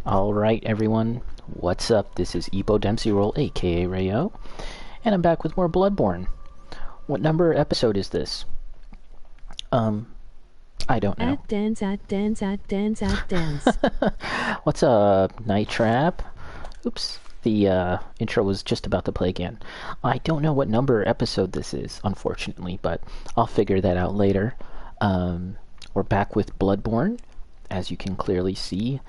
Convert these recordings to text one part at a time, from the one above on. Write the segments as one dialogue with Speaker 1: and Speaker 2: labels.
Speaker 1: Alright everyone, what's up? This is Epo Dempsey Roll, aka Rayo, and I'm back with more Bloodborne. What number episode is this? I don't know.
Speaker 2: Dance.
Speaker 1: What's up, Night Trap? Oops, the intro was just about to play again. I don't know what number episode this is, unfortunately, but I'll figure that out later. We're back with Bloodborne, as you can clearly see.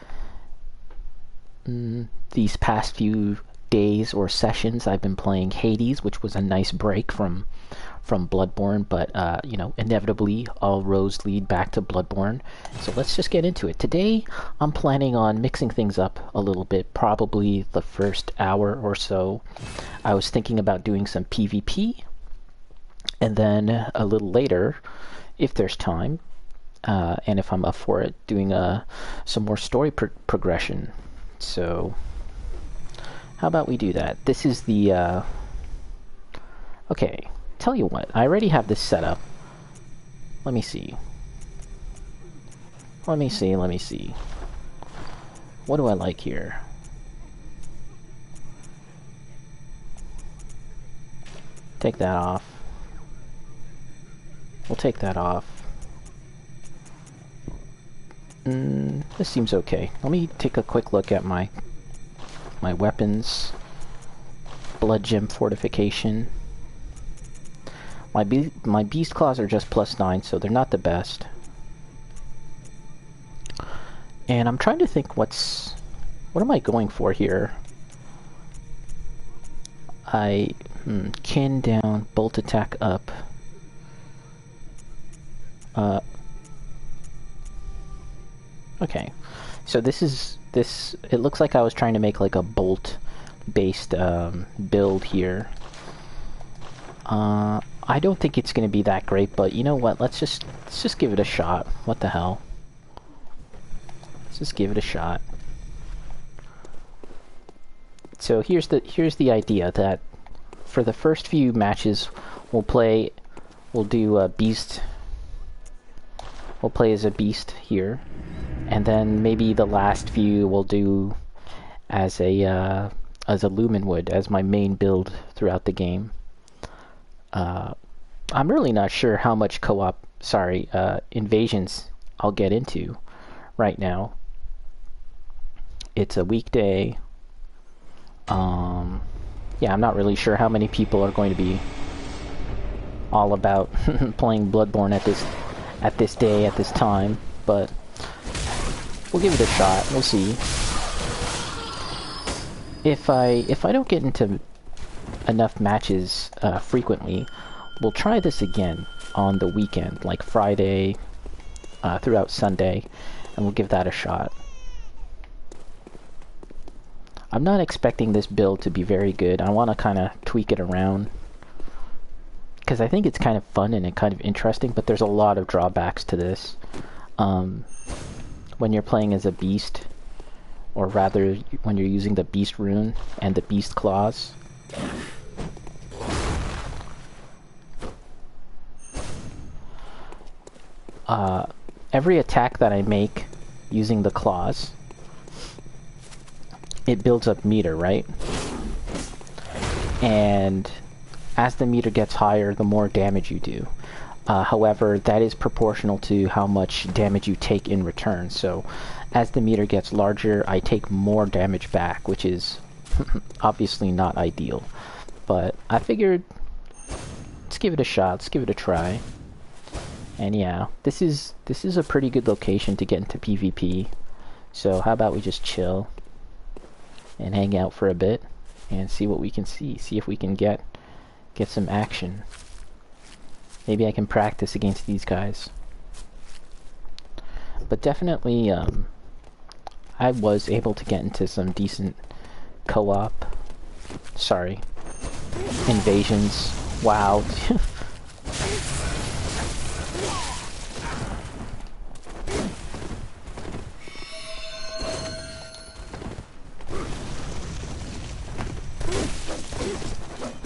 Speaker 1: These past few days or sessions I've been playing Hades, which was a nice break from Bloodborne, but you know, inevitably all roads lead back to Bloodborne. So let's just get into it. Today I'm planning on mixing things up a little bit, probably the first hour or so. I was thinking about doing some PvP, and then a little later, if there's time, and if I'm up for it, doing some more story progression. So how about we do that? This is the okay, tell you what, I already have this set up. Let me see. What do I like here? Take that off. We'll take that off. This seems okay. Let me take a quick look at my weapons. Blood gem fortification. My beast claws are just +9, so they're not the best. And I'm trying to think what am I going for here? Kin down, bolt attack up. Okay, so it looks like I was trying to make like a bolt-based build here. I don't think it's going to be that great, but you know what? Let's just give it a shot. What the hell? Let's just give it a shot. So here's the idea that for the first few matches we'll do a beast. We'll play as a beast here. And then maybe the last few we'll do as a Lumen would, as my main build throughout the game. I'm really not sure how much invasions I'll get into right now. It's a weekday. Yeah, I'm not really sure how many people are going to be all about playing Bloodborne at this day, at this time, but we'll give it a shot. We'll see. If I don't get into enough matches frequently, we'll try this again on the weekend, like Friday throughout Sunday, and we'll give that a shot. I'm not expecting this build to be very good. I want to kind of tweak it around, because I think it's kind of fun and kind of interesting, but there's a lot of drawbacks to this. When you're playing as a beast, or rather when you're using the beast rune and the beast claws. Every attack that I make using the claws, it builds up meter, right? And as the meter gets higher, the more damage you do. However, that is proportional to how much damage you take in return. So, as the meter gets larger, I take more damage back, which is obviously not ideal. But I figured, let's give it a shot, let's give it a try. And yeah, this is a pretty good location to get into PvP. So how about we just chill and hang out for a bit and see what we can see. See if we can get some action. Maybe I can practice against these guys. But definitely, I was able to get into some decent co-op. Sorry. Invasions. Wow.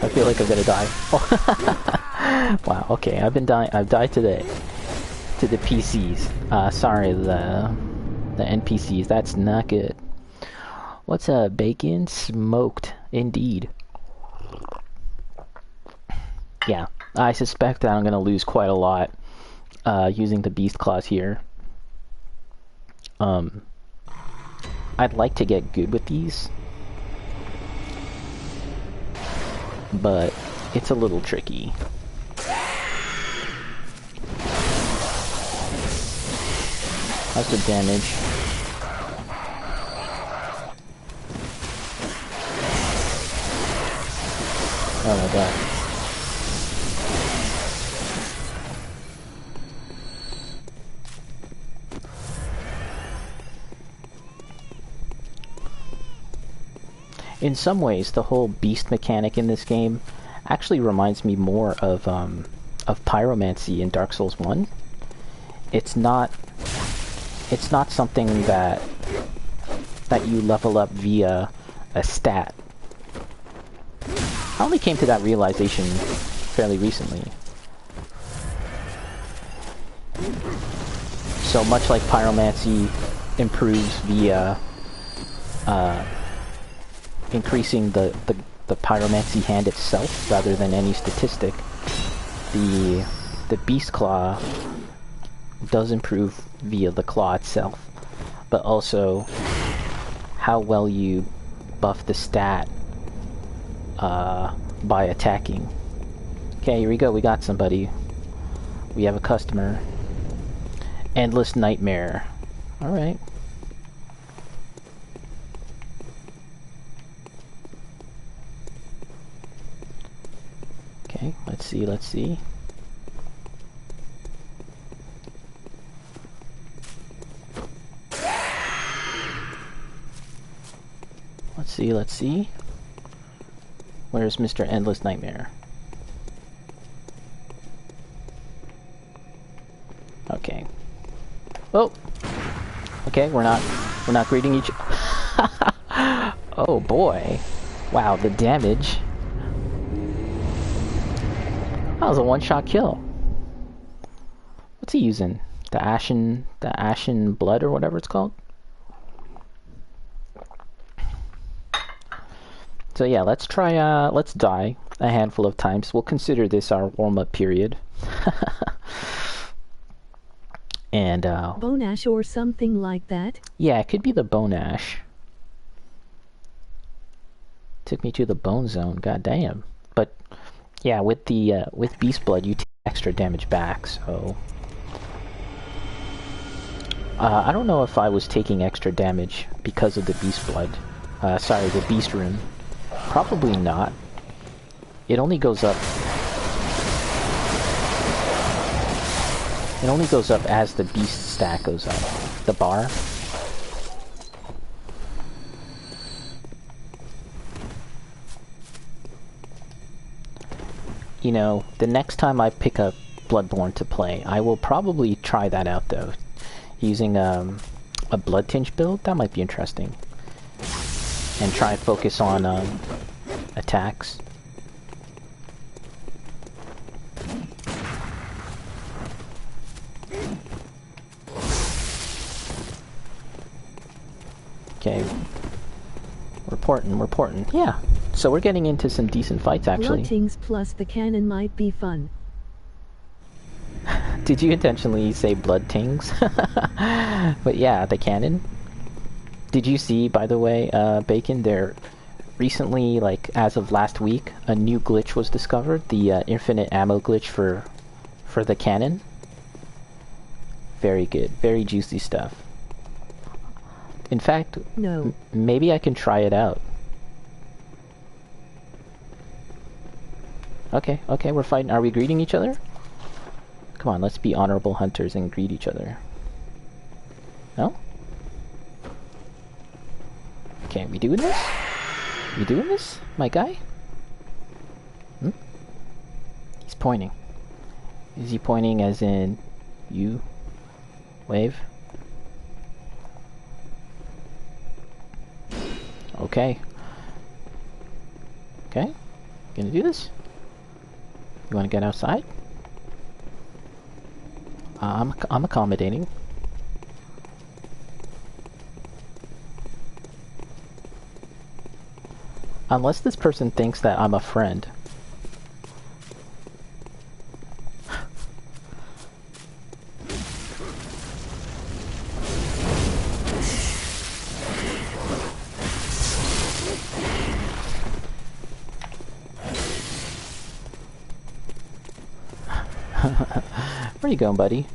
Speaker 1: I feel like I'm gonna die. Wow, okay, I've died today. To the PCs. Sorry, the NPCs, that's not good. What's bacon? Smoked, indeed. Yeah, I suspect that I'm gonna lose quite a lot using the beast claws here. I'd like to get good with these, but it's a little tricky. How's the damage? Oh my god. In some ways, the whole beast mechanic in this game actually reminds me more of pyromancy in Dark Souls 1. It's not something that you level up via a stat. I only came to that realization fairly recently. So much like pyromancy improves via increasing the pyromancy hand itself rather than any statistic, the beast claw does improve via the claw itself, but also how well you buff the stat by attacking. Okay, here we go, we got somebody. We have a customer. Endless Nightmare. Alright. Okay, let's see. Let's see, let's see. Where's Mr. Endless Nightmare? Okay. Oh! Okay, we're not greeting each... Oh boy. Wow, the damage. That was a one-shot kill. What's he using? The ashen blood or whatever it's called? So yeah, let's try, let's die a handful of times. We'll consider this our warm-up period. And,
Speaker 2: bone ash or something like that?
Speaker 1: Yeah, it could be the bone ash. Took me to the bone zone, god damn. But, yeah, with the, with beast blood, you take extra damage back, so... I don't know if I was taking extra damage because of the beast blood. Sorry, the beast rune. Probably not. It only goes up... It only goes up as the beast stat goes up. The bar. You know, the next time I pick up Bloodborne to play, I will probably try that out though. Using a blood tinge build, that might be interesting. And try and focus on attacks. Okay. Reporting. Yeah. So we're getting into some decent fights, actually.
Speaker 2: Blood tings plus the cannon might be fun.
Speaker 1: Did you intentionally say blood tings? But yeah, the cannon. Did you see, by the way, Bacon, there recently, like as of last week, a new glitch was discovered, the infinite ammo glitch for the cannon. Very good, very juicy stuff. In fact,
Speaker 2: no.
Speaker 1: Maybe I can try it out. Okay, we're fighting. Are we greeting each other? Come on, let's be honorable hunters and greet each other. No? Okay, we doing this? You doing this, my guy? Hmm? He's pointing. Is he pointing as in you? Wave? Okay. Okay. Gonna do this? You wanna get outside? I'm accommodating. Unless this person thinks that I'm a friend. Where you going, buddy?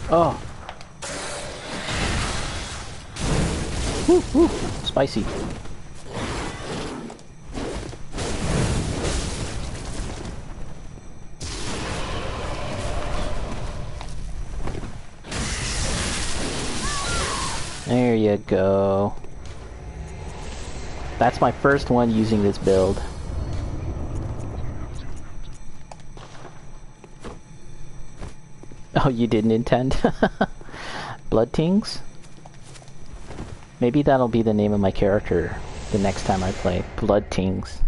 Speaker 1: Oh. Woo, woo. Spicy. There you go. That's my first one using this build. Oh, you didn't intend? Blood Tings? Maybe that'll be the name of my character the next time I play. Blood Tings.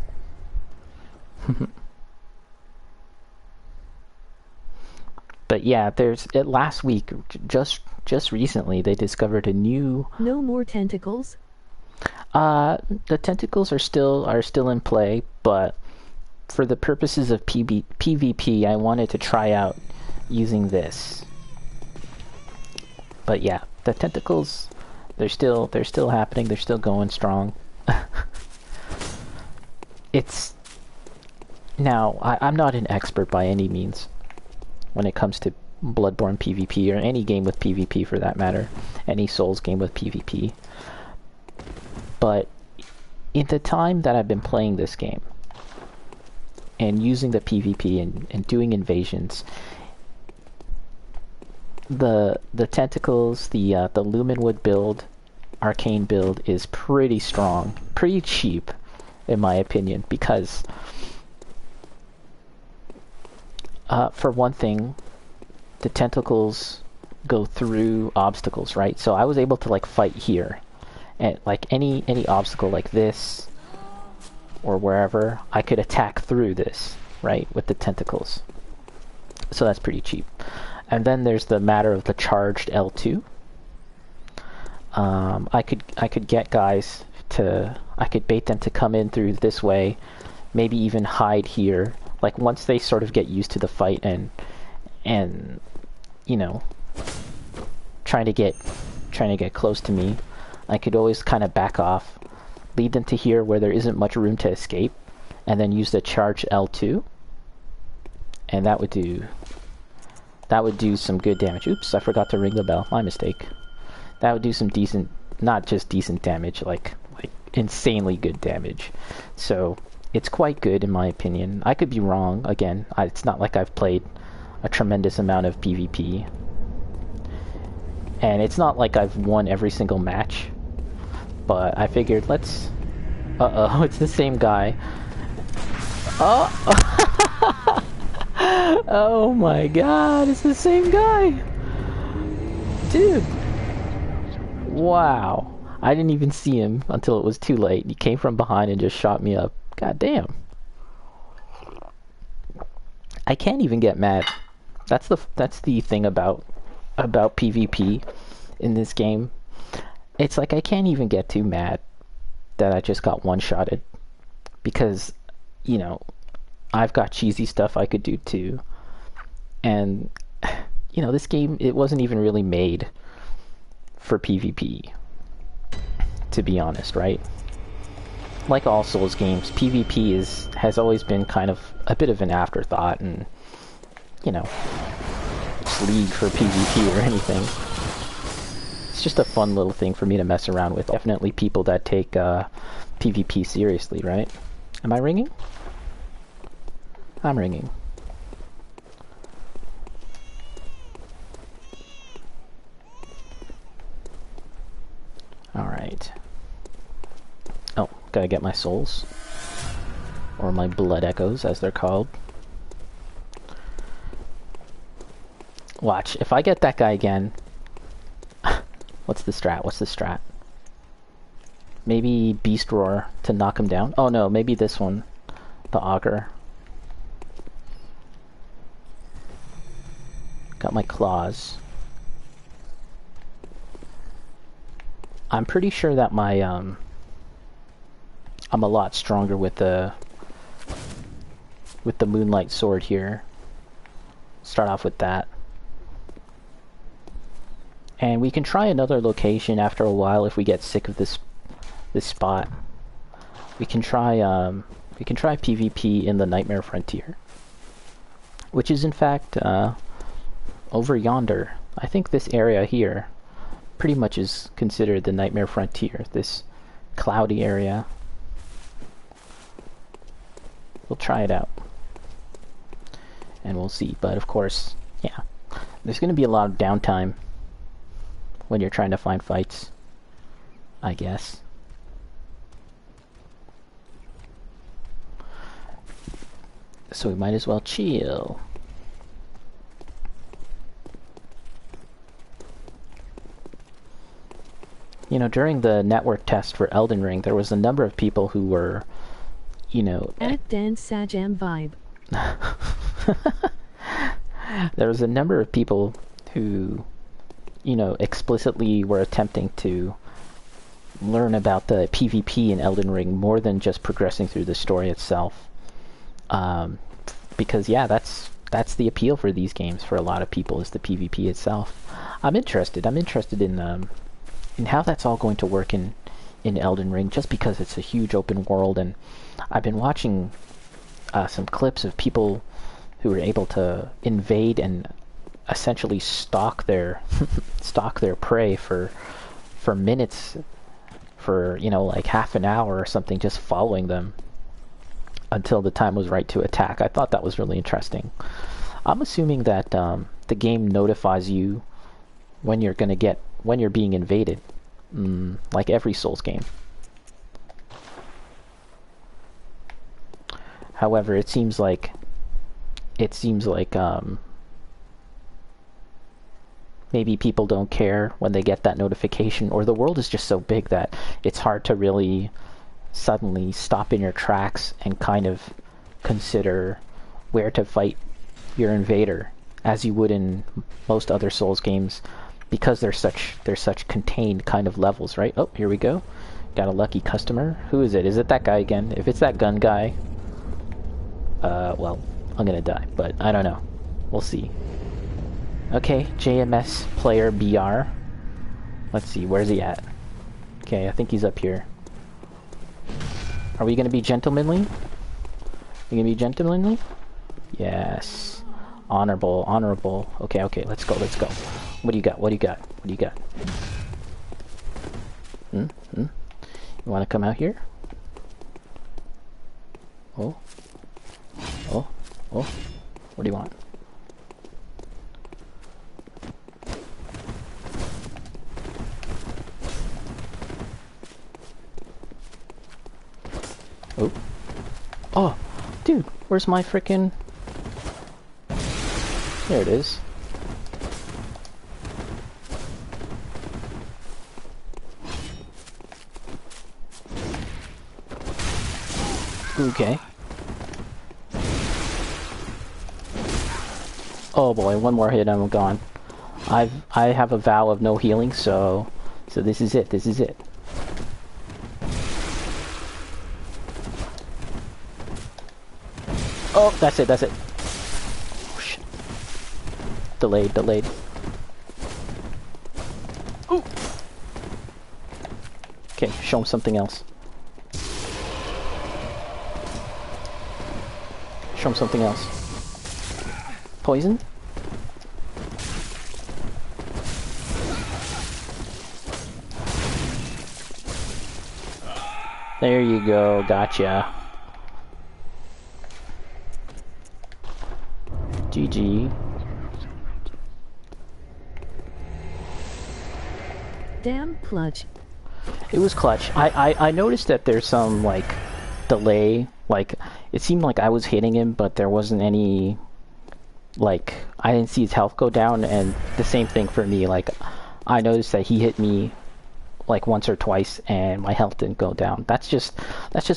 Speaker 1: But yeah, last week, just recently, they discovered a new...
Speaker 2: No more tentacles?
Speaker 1: The tentacles are still in play, but for the purposes of PvP, I wanted to try out using this. But yeah, the tentacles, they're still happening. They're still going strong. I'm not an expert by any means when it comes to Bloodborne PvP, or any game with PvP for that matter, any Souls game with PvP. But in the time that I've been playing this game and using the PvP and doing invasions, the tentacles, the Lumenwood build, arcane build is pretty strong, pretty cheap in my opinion, because for one thing, the tentacles go through obstacles, right? So I was able to like fight here, and like any obstacle like this or wherever, I could attack through this, right, with the tentacles. So that's pretty cheap. And then there's the matter of the charged L2. I could get guys to, I could bait them to come in through this way, maybe even hide here. Like once they sort of get used to the fight and you know, trying to get close to me, I could always kind of back off, lead them to here where there isn't much room to escape, and then use the charged L2, and that would do some good damage. Oops, I forgot to ring the bell. My mistake. That would do some decent, not just decent damage, like insanely good damage. So it's quite good in my opinion. I could be wrong. Again, it's not like I've played a tremendous amount of PvP, and it's not like I've won every single match, but I figured let's... Uh-oh, it's the same guy. Oh! Oh my god, it's the same guy! Dude! Wow. I didn't even see him until it was too late. He came from behind and just shot me up. God damn. I can't even get mad. That's the thing about PvP in this game. It's like I can't even get too mad that I just got one-shotted, because, you know, I've got cheesy stuff I could do too. And, you know, this game, it wasn't even really made for PvP, to be honest, right? Like all Souls games, PvP has always been kind of a bit of an afterthought, and, you know, League for PvP or anything. It's just a fun little thing for me to mess around with. Definitely people that take PvP seriously, right? Am I ringing? I'm ringing. Alright. Oh, gotta get my souls. Or my blood echoes, as they're called. Watch, if I get that guy again... What's the strat? What's the strat? Maybe Beast Roar to knock him down. Oh no, maybe this one. The Augur. Got my claws. I'm pretty sure that my I'm a lot stronger with the Moonlight Sword here. Start off with that. And we can try another location after a while if we get sick of this spot. We can try PvP in the Nightmare Frontier, which is in fact over yonder. I think this area here pretty much is considered the Nightmare Frontier, this cloudy area. We'll try it out and we'll see, but of course, yeah, there's going to be a lot of downtime when you're trying to find fights, I guess. So we might as well chill. You know, during the network test for Elden Ring, there was a number of people who were, you know...
Speaker 2: At Dance Sajam Vibe.
Speaker 1: There was a number of people who, you know, explicitly were attempting to learn about the PvP in Elden Ring more than just progressing through the story itself. Because, yeah, that's the appeal for these games for a lot of people, is the PvP itself. I'm interested in how that's all going to work in Elden Ring, just because it's a huge open world, and I've been watching some clips of people who were able to invade and essentially stalk their prey for minutes, for, you know, like half an hour or something, just following them until the time was right to attack. I thought that was really interesting. I'm assuming that the game notifies you when you're being invaded, like every Souls game. However, it seems like maybe people don't care when they get that notification, or the world is just so big that it's hard to really suddenly stop in your tracks and kind of consider where to fight your invader, as you would in most other Souls games, because they're such contained kind of levels, right? Oh, here we go. Got a lucky customer. Who is it? Is it that guy again? If it's that gun guy, well, I'm gonna die, but I don't know. We'll see. Okay, JMS player BR. Let's see, where's he at? Okay, I think he's up here. Are we gonna be gentlemanly? You gonna be gentlemanly? Yes. Honorable, honorable. Okay, okay, let's go, let's go. What do you got? What do you got? What do you got? You wanna come out here? Oh. Oh. Oh. What do you want? Oh. Oh, dude, where's my frickin'... There it is. Okay. Oh boy, one more hit and I'm gone. I have a vow of no healing, so this is it, this is it. Oh, that's it, that's it. Oh, shit. Delayed, delayed. Ooh. Okay, show him something else. Show him something else. Poison? There you go, gotcha. GG.
Speaker 2: Damn clutch.
Speaker 1: It was clutch. I noticed that there's some, like, delay. Like, it seemed like I was hitting him, but there wasn't any, like, I didn't see his health go down, and the same thing for me. Like, I noticed that he hit me like once or twice, and my health didn't go down. That's just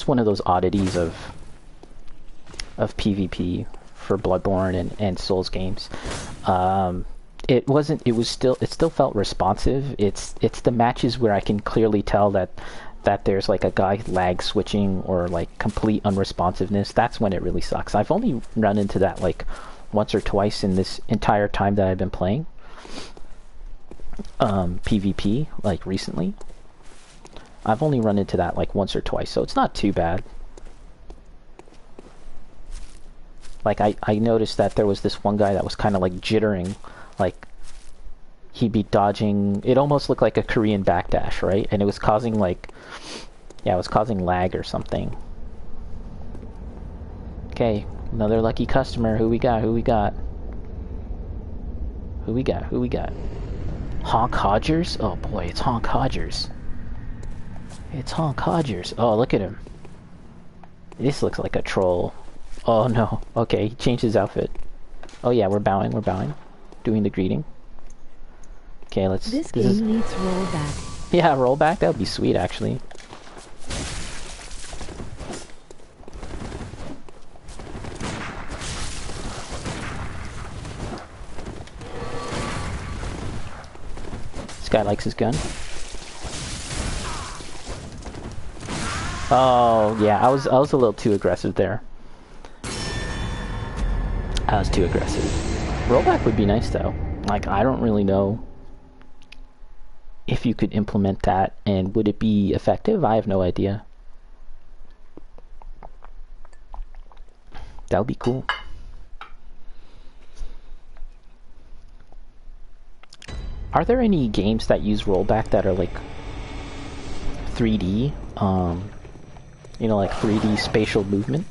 Speaker 1: one of those oddities of PvP for Bloodborne and Souls games. It still felt responsive. It's the matches where I can clearly tell that there's like a guy lag switching or like complete unresponsiveness. That's when it really sucks. I've only run into that like once or twice in this entire time that I've been playing PvP, like recently. I've only run into that like once or twice, so it's not too bad. Like I noticed that there was this one guy that was kind of like jittering, like he'd be dodging. It almost looked like a Korean backdash, right? And it was causing like, yeah, it was causing lag or something. Okay, another lucky customer. Who we got? Who we got? Who we got? Who we got? Honk Hodgers? Oh boy, it's Honk Hodgers. It's Honk Hodgers. Oh, look at him. This looks like a troll. Oh no. Okay, he changed his outfit. Oh yeah, we're bowing, we're bowing. Doing the greeting. Okay, let's...
Speaker 2: This game needs rollback.
Speaker 1: Yeah, rollback? That would be sweet, actually. This guy likes his gun. Oh, yeah, I was a little too aggressive there. I was too aggressive. Rollback would be nice, though. Like, I don't really know if you could implement that, and would it be effective? I have no idea. That would be cool. Are there any games that use rollback that are like 3D? You know, like 3D spatial movement?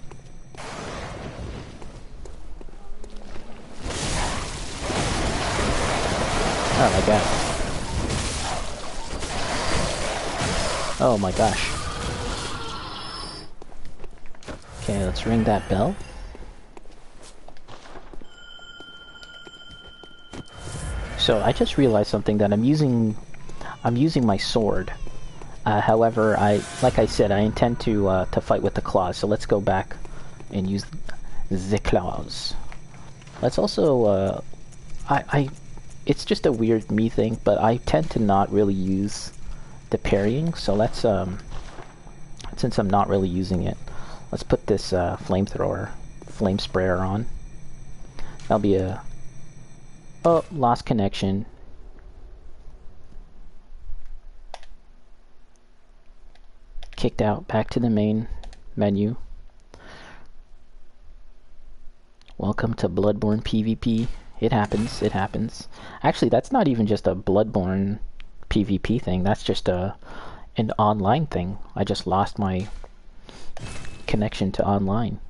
Speaker 1: Oh my god. Oh my gosh. Okay, let's ring that bell. So I just realized something, that I'm using my sword. However, like I said, I intend to fight with the claws. So let's go back and use the claws. Let's also it's just a weird me thing, but I tend to not really use the parrying. So let's since I'm not really using it, let's put this flame sprayer on. That'll be a... Oh, lost connection. Kicked out. Back to the main menu. Welcome to Bloodborne PVP. It happens. It happens. Actually, that's not even just a Bloodborne PvP thing. That's just an online thing. I just lost my connection to online.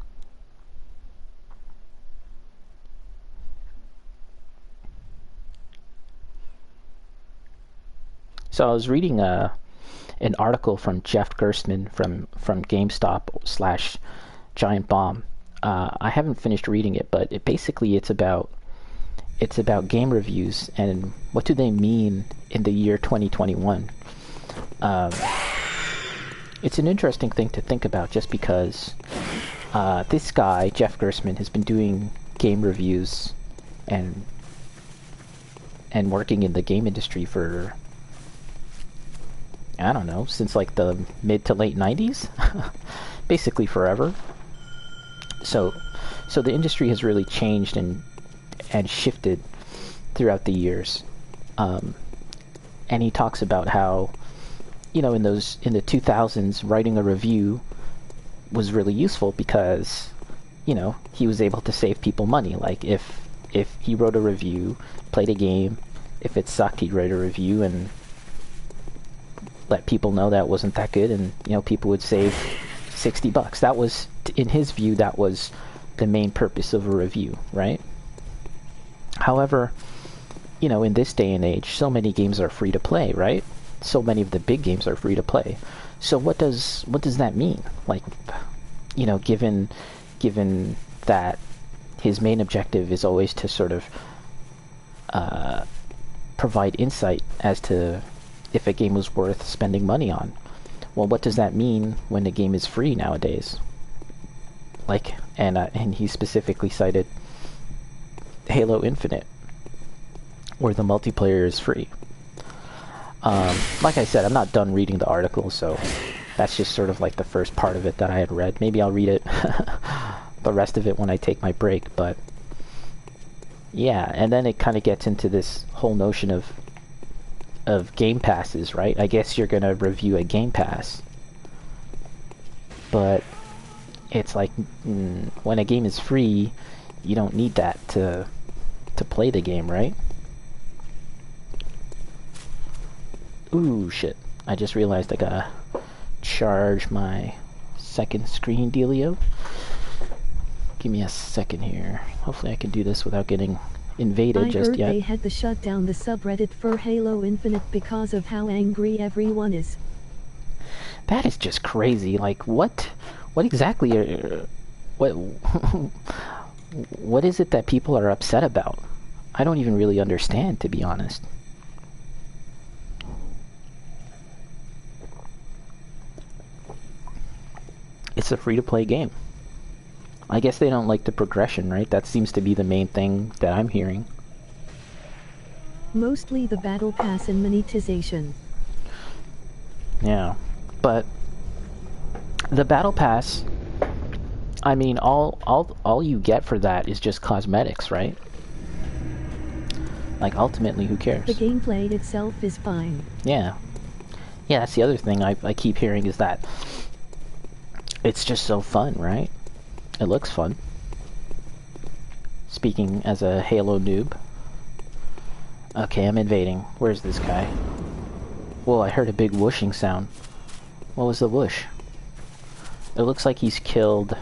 Speaker 1: So I was reading an article from Jeff Gerstmann from GameStop / Giant Bomb. I haven't finished reading it, but it's about game reviews and what do they mean in the year 2021. It's an interesting thing to think about, just because this guy, Jeff Gerstmann, has been doing game reviews and working in the game industry for, I don't know, since like the mid to late 90s, basically forever. So the industry has really changed and shifted throughout the years. And he talks about how, you know, in the 2000s, writing a review was really useful because, you know, he was able to save people money. Like if he wrote a review, played a game, if it sucked, he'd write a review and let people know that it wasn't that good, and, you know, people would save $60. That was, in his view, that was the main purpose of a review, right? However, you know, in this day and age, so many games are free to play, right? So many of the big games are free to play. So what does that mean? Like, you know, given that his main objective is always to sort of provide insight as to if a game was worth spending money on. Well, what does that mean when a game is free nowadays? Like, and he specifically cited Halo Infinite, where the multiplayer is free. Like I said, I'm not done reading the article, so that's just sort of like the first part of it that I had read. Maybe I'll read it, the rest of it when I take my break, but yeah, and then it kind of gets into this whole notion of Game Passes, right? I guess you're gonna review a Game Pass, but it's like, when a game is free, you don't need that to play the game, right? Ooh, shit. I just realized I gotta charge my second screen dealio. Give me a second here. Hopefully I can do this without getting invaded just yet.
Speaker 2: I heard they had to shut down the subreddit for Halo Infinite because of how angry everyone is.
Speaker 1: That is just crazy. Like, what exactly what is it that people are upset about? I don't even really understand, to be honest. It's a free-to-play game. I guess they don't like the progression, right? That seems to be the main thing that I'm hearing.
Speaker 2: Mostly the battle pass and monetization.
Speaker 1: Yeah, but the battle pass, I mean, all you get for that is just cosmetics, right? Like, ultimately, who cares?
Speaker 2: The gameplay itself is fine.
Speaker 1: Yeah. Yeah, that's the other thing I keep hearing, is that it's just so fun, right? It looks fun. Speaking as a Halo noob. Okay, I'm invading. Where's this guy? Whoa, I heard a big whooshing sound. What was the whoosh? It looks like he's killed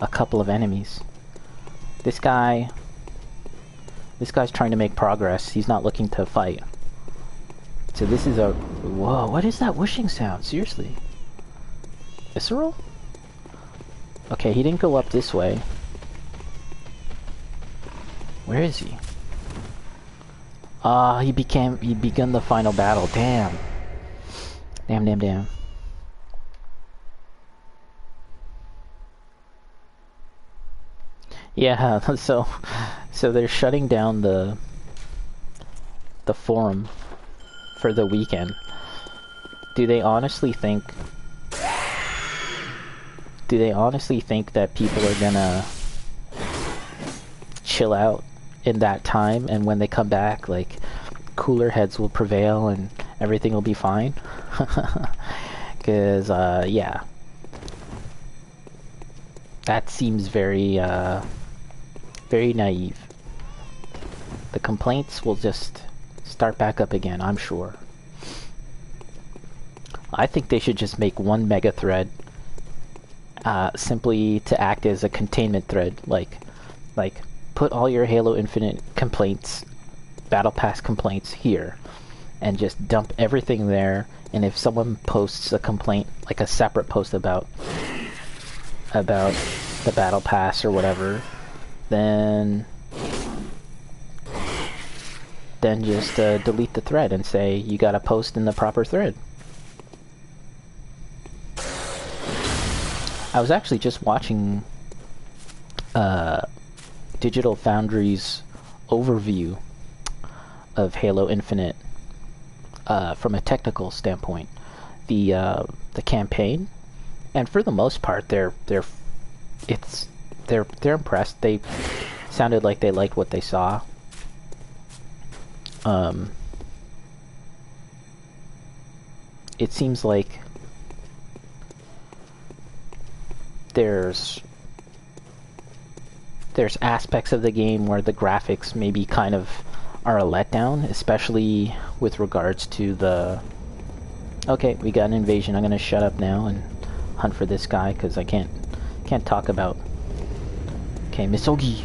Speaker 1: a couple of enemies. This guy's trying to make progress. He's not looking to fight. So this is a... Whoa, what is that whooshing sound? Seriously? Visceral? Okay, he didn't go up this way. Where is he? He begun the final battle. Damn. Damn. Yeah, so they're shutting down the forum for the weekend. Do they honestly think that people are gonna chill out in that time, and when they come back, like, cooler heads will prevail and everything will be fine? Because, yeah. That seems very, very naive. The complaints will just start back up again, I'm sure. I think they should just make one mega thread, simply to act as a containment thread, like put all your Halo Infinite complaints, Battle Pass complaints here, and just dump everything there, and if someone posts a complaint, like a separate post about the Battle Pass or whatever, then just delete the thread and say, you gotta post in the proper thread. I was actually just watching Digital Foundry's overview of Halo Infinite from a technical standpoint, the campaign, and for the most part, they're impressed. They sounded like they liked what they saw. It seems like there's aspects of the game where the graphics maybe kind of are a letdown, especially with regards to the... Okay, we got an invasion. I'm gonna shut up now and hunt for this guy, because I can't talk about... Okay, Misogi!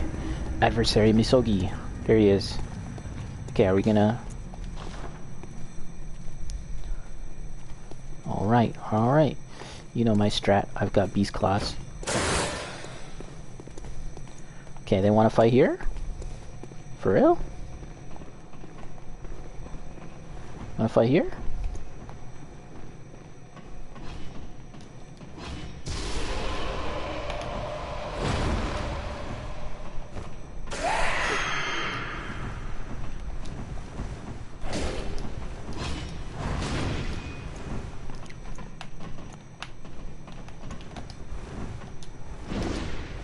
Speaker 1: Adversary Misogi. There he is. Okay, are we gonna... Alright. You know my strat. I've got Beast Claws. Okay, they want to fight here? For real? Wanna fight here?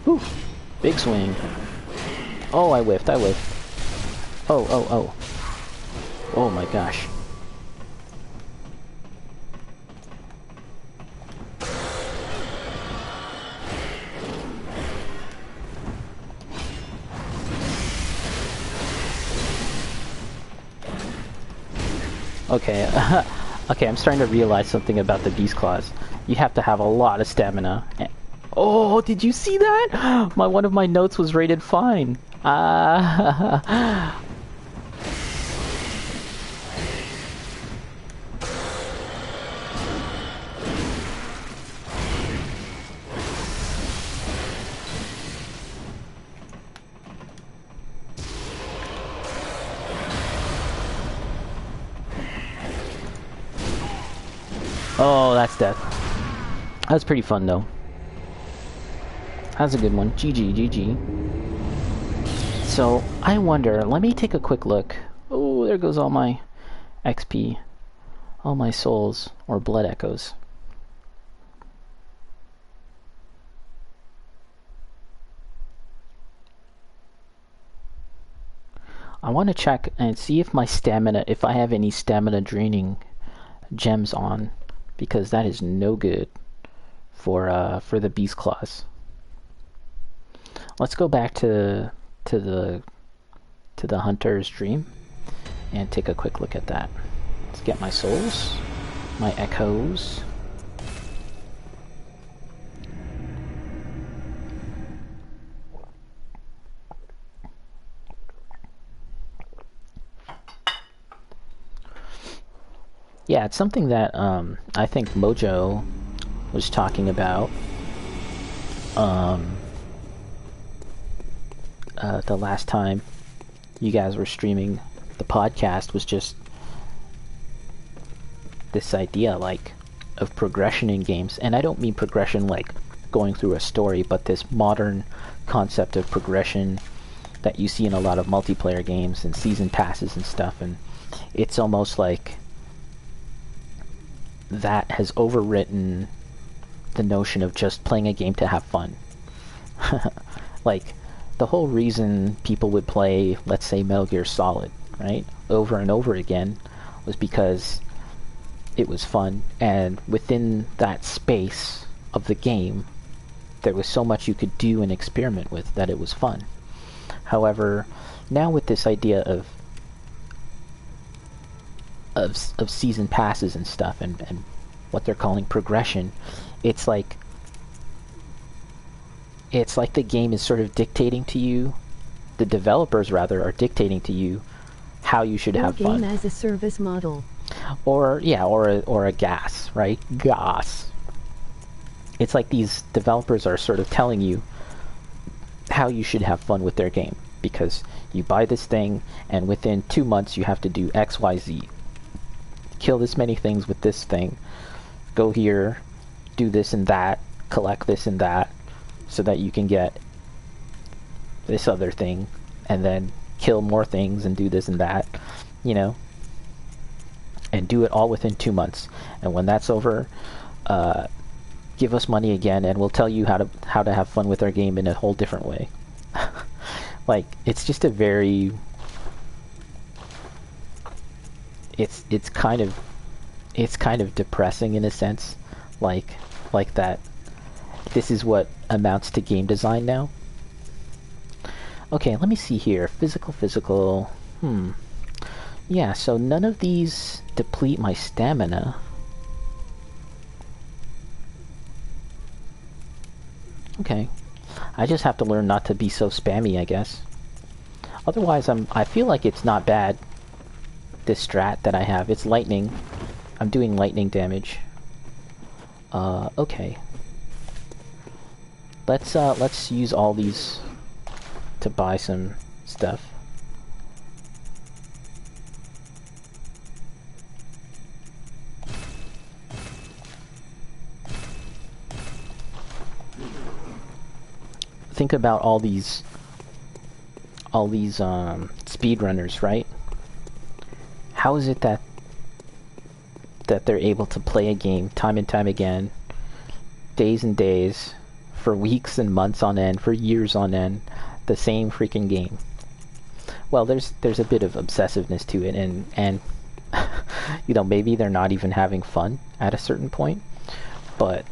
Speaker 1: Whew. Big swing. Oh, I whiffed, I whiffed. Oh, oh, oh. Oh my gosh. Okay, okay, I'm starting to realize something about the Beast Claws. You have to have a lot of stamina. Oh, did you see that? One of my notes was rated fine. Oh, that's death. That was pretty fun, though. That's a good one. GG, GG. So, I wonder, let me take a quick look. Oh, there goes all my XP. All my souls, or blood echoes. I want to check and see if my stamina, if I have any stamina draining gems on, because that is no good for the Beast Claws. Let's go back to the Hunter's Dream and take a quick look at that. Let's get my souls, my echoes. Yeah, it's something that I think Mojo was talking about the last time you guys were streaming the podcast, was just this idea like of progression in games. And I don't mean progression like going through a story, but this modern concept of progression that you see in a lot of multiplayer games and season passes and stuff. And it's almost like that has overwritten the notion of just playing a game to have fun. Like, the whole reason people would play, let's say, Metal Gear Solid, right, over and over again, was because it was fun, and within that space of the game, there was so much you could do and experiment with that it was fun. However, now with this idea of season passes and stuff, and what they're calling progression, it's like the game is sort of dictating to you, the developers rather are dictating to you how you should have fun.
Speaker 2: Game as a service model.
Speaker 1: Or yeah, or a gas, right? Gas. It's like these developers are sort of telling you how you should have fun with their game, because you buy this thing and within 2 months you have to do XYZ. Kill this many things with this thing, go here, do this and that, collect this and that, so that you can get this other thing, and then kill more things and do this and that, you know, and do it all within 2 months. And when that's over, give us money again, and we'll tell you how to have fun with our game in a whole different way. Like, it's just a very... It's kind of depressing in a sense, like that. This is what amounts to game design now. Okay, let me see here. Physical. Yeah, so none of these deplete my stamina. Okay. I just have to learn not to be so spammy, I guess. Otherwise, I feel like it's not bad. This strat that I have, it's lightning. I'm doing lightning damage. Okay. Let's use all these to buy some stuff. think about all these speedrunners, right? How is it that they're able to play a game time and time again, days and days, for weeks and months on end, for years on end, the same freaking game? Well, there's a bit of obsessiveness to it, and you know, maybe they're not even having fun at a certain point, but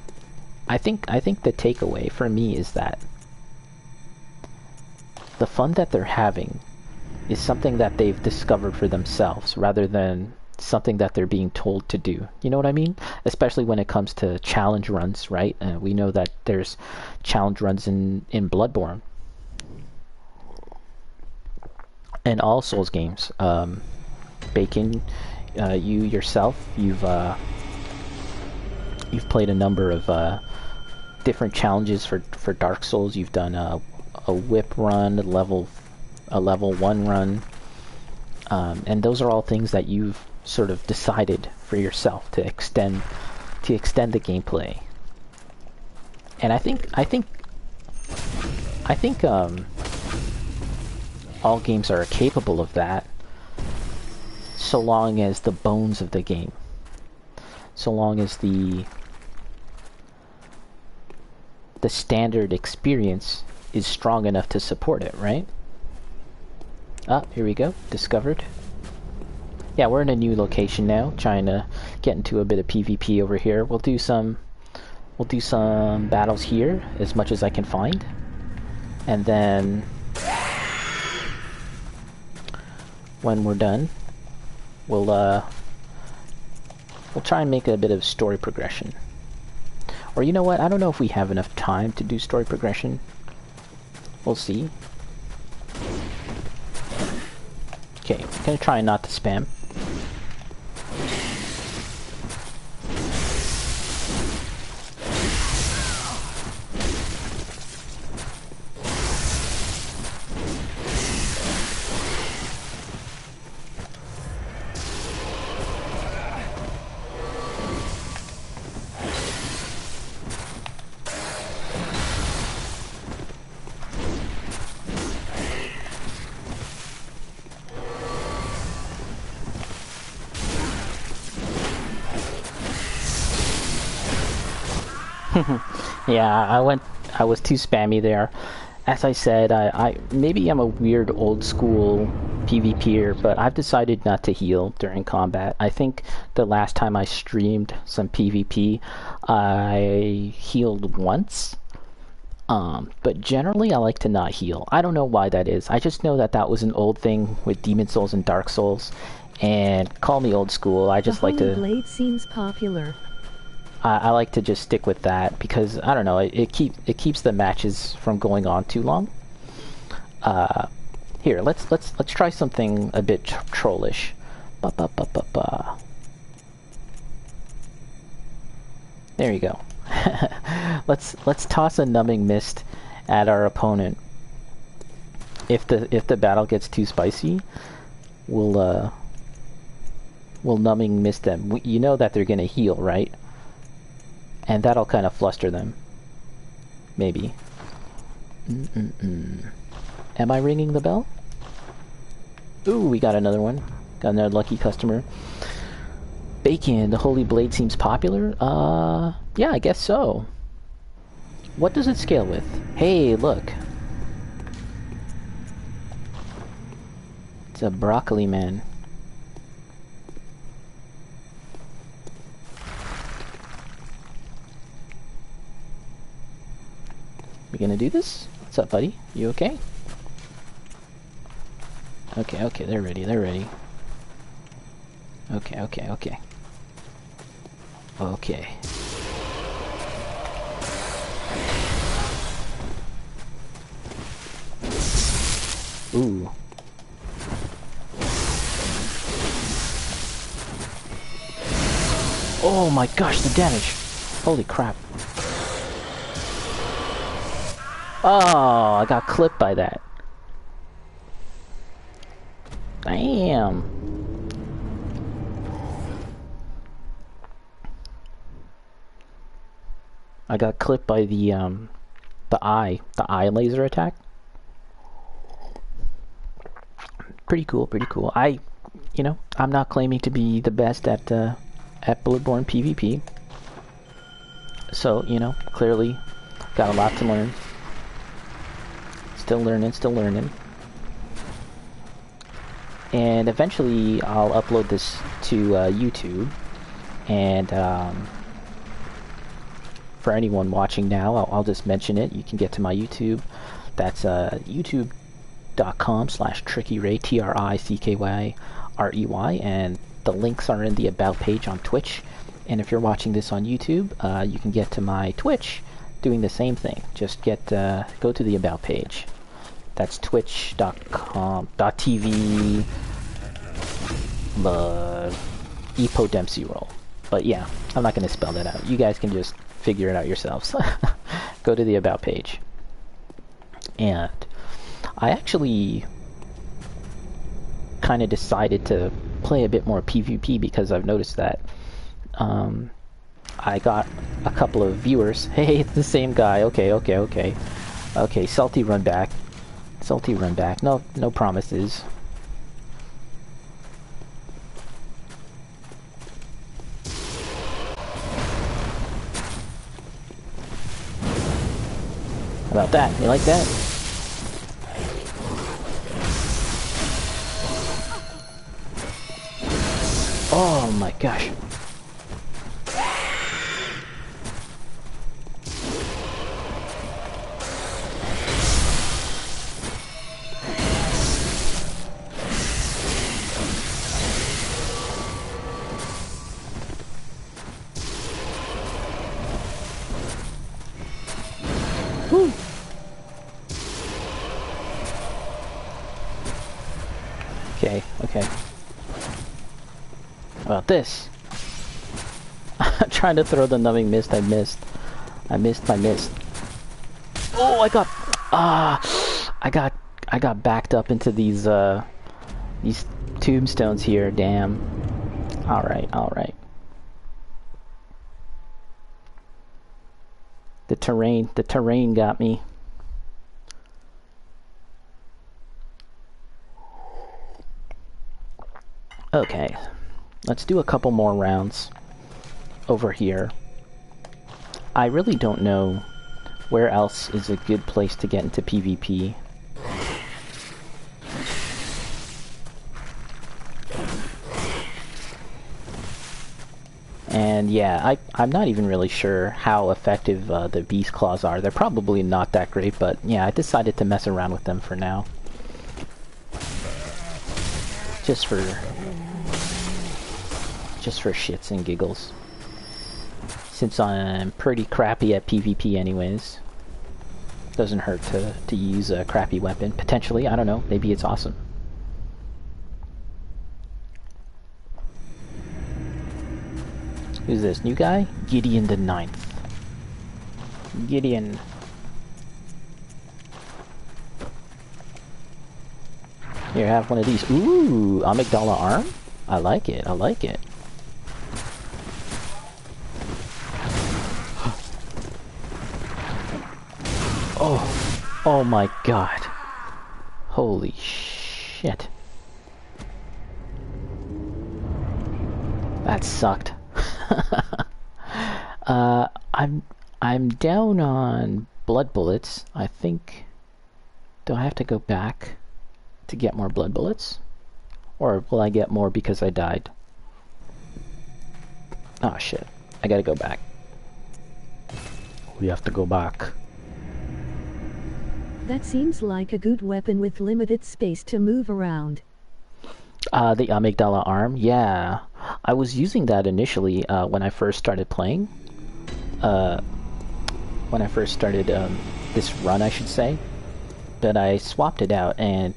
Speaker 1: I think the takeaway for me is that the fun that they're having is something that they've discovered for themselves rather than something that they're being told to do. You know what I mean? Especially when it comes to challenge runs, right? We know that there's challenge runs in Bloodborne and all Souls games. Bacon, you yourself, you've played a number of different challenges for Dark Souls. You've done a whip run, a level 1 run, and those are all things that you've sort of decided for yourself to extend the gameplay. And I think all games are capable of that, so long as the bones of the game, so long as the standard experience is strong enough to support it, right? Ah, here we go. Discovered. Yeah, we're in a new location now, trying to get into a bit of PvP over here. We'll do some battles here, as much as I can find. And then when we're done, we'll try and make a bit of story progression. Or you know what? I don't know if we have enough time to do story progression. We'll see. Okay, I'm gonna try not to spam. Yeah, I was too spammy there. As I said, maybe I'm a weird old school PvPer, but I've decided not to heal during combat. I think the last time I streamed some PvP, I healed once. But generally I like to not heal. I don't know why that is. I just know that was an old thing with Demon Souls and Dark Souls. And call me old school, I just like to...
Speaker 2: Blade seems popular.
Speaker 1: I like to just stick with that because I don't know. It keeps the matches from going on too long. Here, let's try something a bit trollish. There you go. let's toss a numbing mist at our opponent. If the battle gets too spicy, we'll numbing mist them. You know that they're gonna heal, right? And that'll kind of fluster them. Maybe. Am I ringing the bell? Ooh, we got another one. Got another lucky customer. Bacon, the Holy Blade seems popular? Yeah, I guess so. What does it scale with? Hey, look. It's a broccoli man. We gonna do this? What's up, buddy? You okay? Okay, they're ready. Okay. Ooh. Oh my gosh, the damage! Holy crap. Oh, I got clipped by that. Damn. I got clipped by the the eye laser attack. Pretty cool, pretty cool. I'm not claiming to be the best at Bloodborne PvP. So, clearly got a lot to learn. Still learning. And eventually I'll upload this to YouTube. And for anyone watching now, I'll just mention it. You can get to my YouTube. That's youtube.com/trickyray, TRICKYREY, and the links are in the About page on Twitch. And if you're watching this on YouTube, you can get to my Twitch doing the same thing. Just go to the About page. That's twitch.com.tv Epo Dempsey roll. But yeah, I'm not going to spell that out. You guys can just figure it out yourselves. Go to the About page. And I actually kind of decided to play a bit more PvP because I've noticed that I got a couple of viewers. Hey, it's the same guy. Okay. Salty run back. No promises. How about that? You like that? Oh my gosh. Whew. Okay. How about this? I'm trying to throw the numbing mist. I missed my mist. Oh, I got backed up into these tombstones here. Damn. All right. The terrain got me. Okay, let's do a couple more rounds over here. I really don't know where else is a good place to get into PvP. And yeah, I'm not even really sure how effective the beast claws are. They're probably not that great, but yeah, I decided to mess around with them for now. Just for shits and giggles. Since I'm pretty crappy at PvP anyways. Doesn't hurt to use a crappy weapon. Potentially, I don't know. Maybe it's awesome. Who's this? New guy? Gideon the Ninth. Gideon. Here, have one of these. Ooh, Amygdala Arm? I like it. Oh my god. Holy shit. That sucked. I'm down on blood bullets. I think... Do I have to go back to get more blood bullets? Or will I get more because I died? Oh shit. I gotta go back. We have to go back.
Speaker 2: That seems like a good weapon with limited space to move around.
Speaker 1: The Amygdala Arm? Yeah. I was using that initially when I first started playing. When I first started this run, I should say. But I swapped it out, and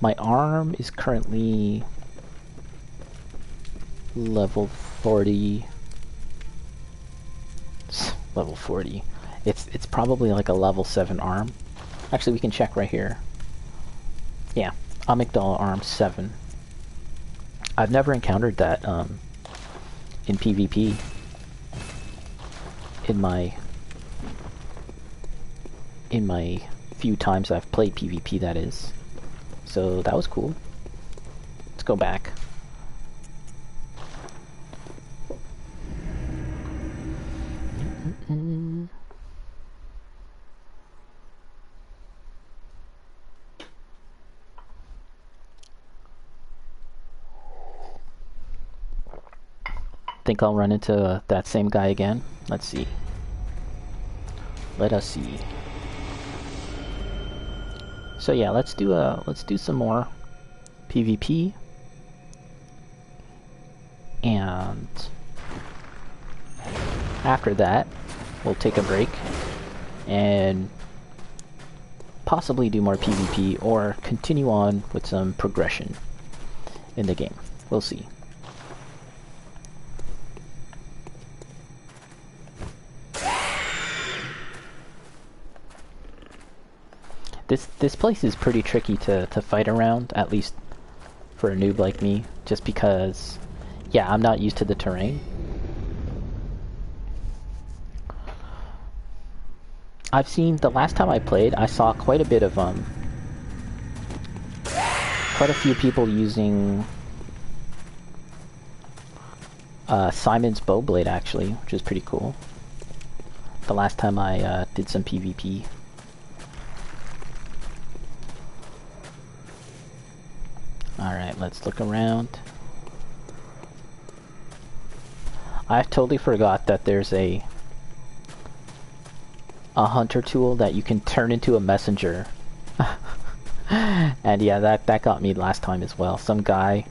Speaker 1: my arm is currently level 40. Level 40. It's probably like a level 7 arm. Actually, we can check right here. Yeah, Amygdala Arm 7. I've never encountered that in PvP in my in my few times I've played PvP, that is. So that was cool. Let's go back. Think I'll run into that same guy again. Let's see. Let us see. So yeah, let's do some more PvP, and after that we'll take a break and possibly do more PvP or continue on with some progression in the game. We'll see. This place is pretty tricky to fight around, at least for a noob like me, just because, yeah, I'm not used to the terrain. I've seen, the last time I played, I saw quite a bit of, quite a few people using Simon's Bowblade, actually, which is pretty cool. The last time I did some PvP. Alright, let's look around. I totally forgot that there's a hunter tool that you can turn into a messenger. And yeah, that got me last time as well. Some guy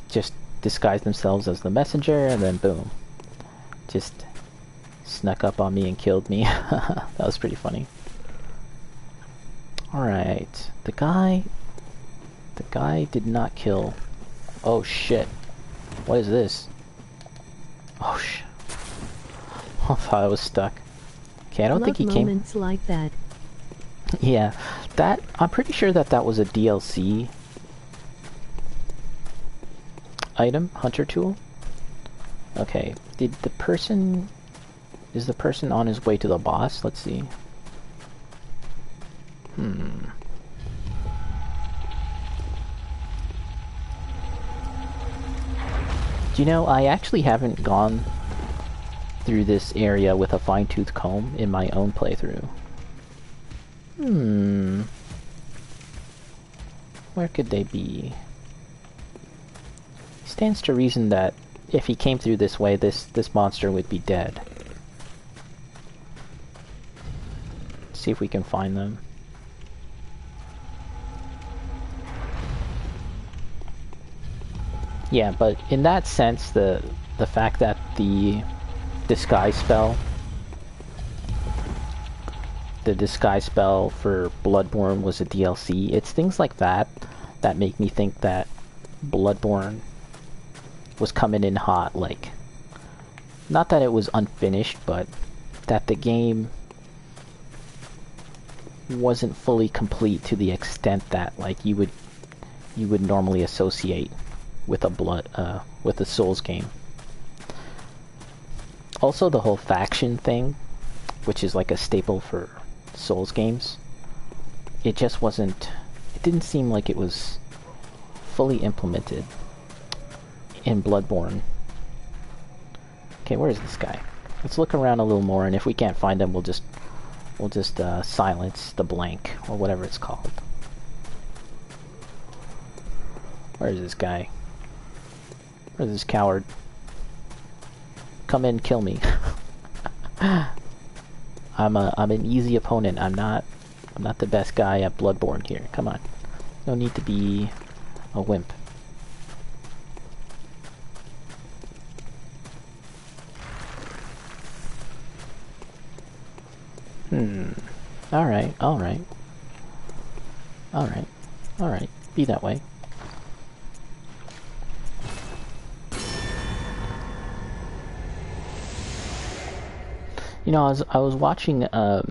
Speaker 1: just disguised themselves as the messenger and then boom. Just snuck up on me and killed me. That was pretty funny. Alright, the guy did not kill. Oh shit. What is this? Oh shit. I thought I was stuck. Okay, I don't think he came.
Speaker 2: Moments like that.
Speaker 1: Yeah, that, I'm pretty sure that was a DLC item, hunter tool. Okay, is the person on his way to the boss? Let's see. Do you know, I actually haven't gone through this area with a fine-tooth comb in my own playthrough. Where could they be? Stands to reason that if he came through this way, this monster would be dead. Let's see if we can find them. Yeah, but in that sense, the fact that the disguise spell for Bloodborne was a DLC, it's things like that that make me think that Bloodborne was coming in hot, like, not that it was unfinished, but that the game wasn't fully complete to the extent that, like, you would normally associate with a Souls game. Also, the whole faction thing, which is like a staple for Souls games, it didn't seem like it was fully implemented in Bloodborne. Okay, where is this guy? Let's look around a little more, and if we can't find him, we'll just silence the blank, or whatever it's called. Where is this guy? Where's this coward? Come in, kill me. I'm an easy opponent. I'm not the best guy at Bloodborne here. Come on. No need to be a wimp. Alright. Be that way. You know, I was watching, I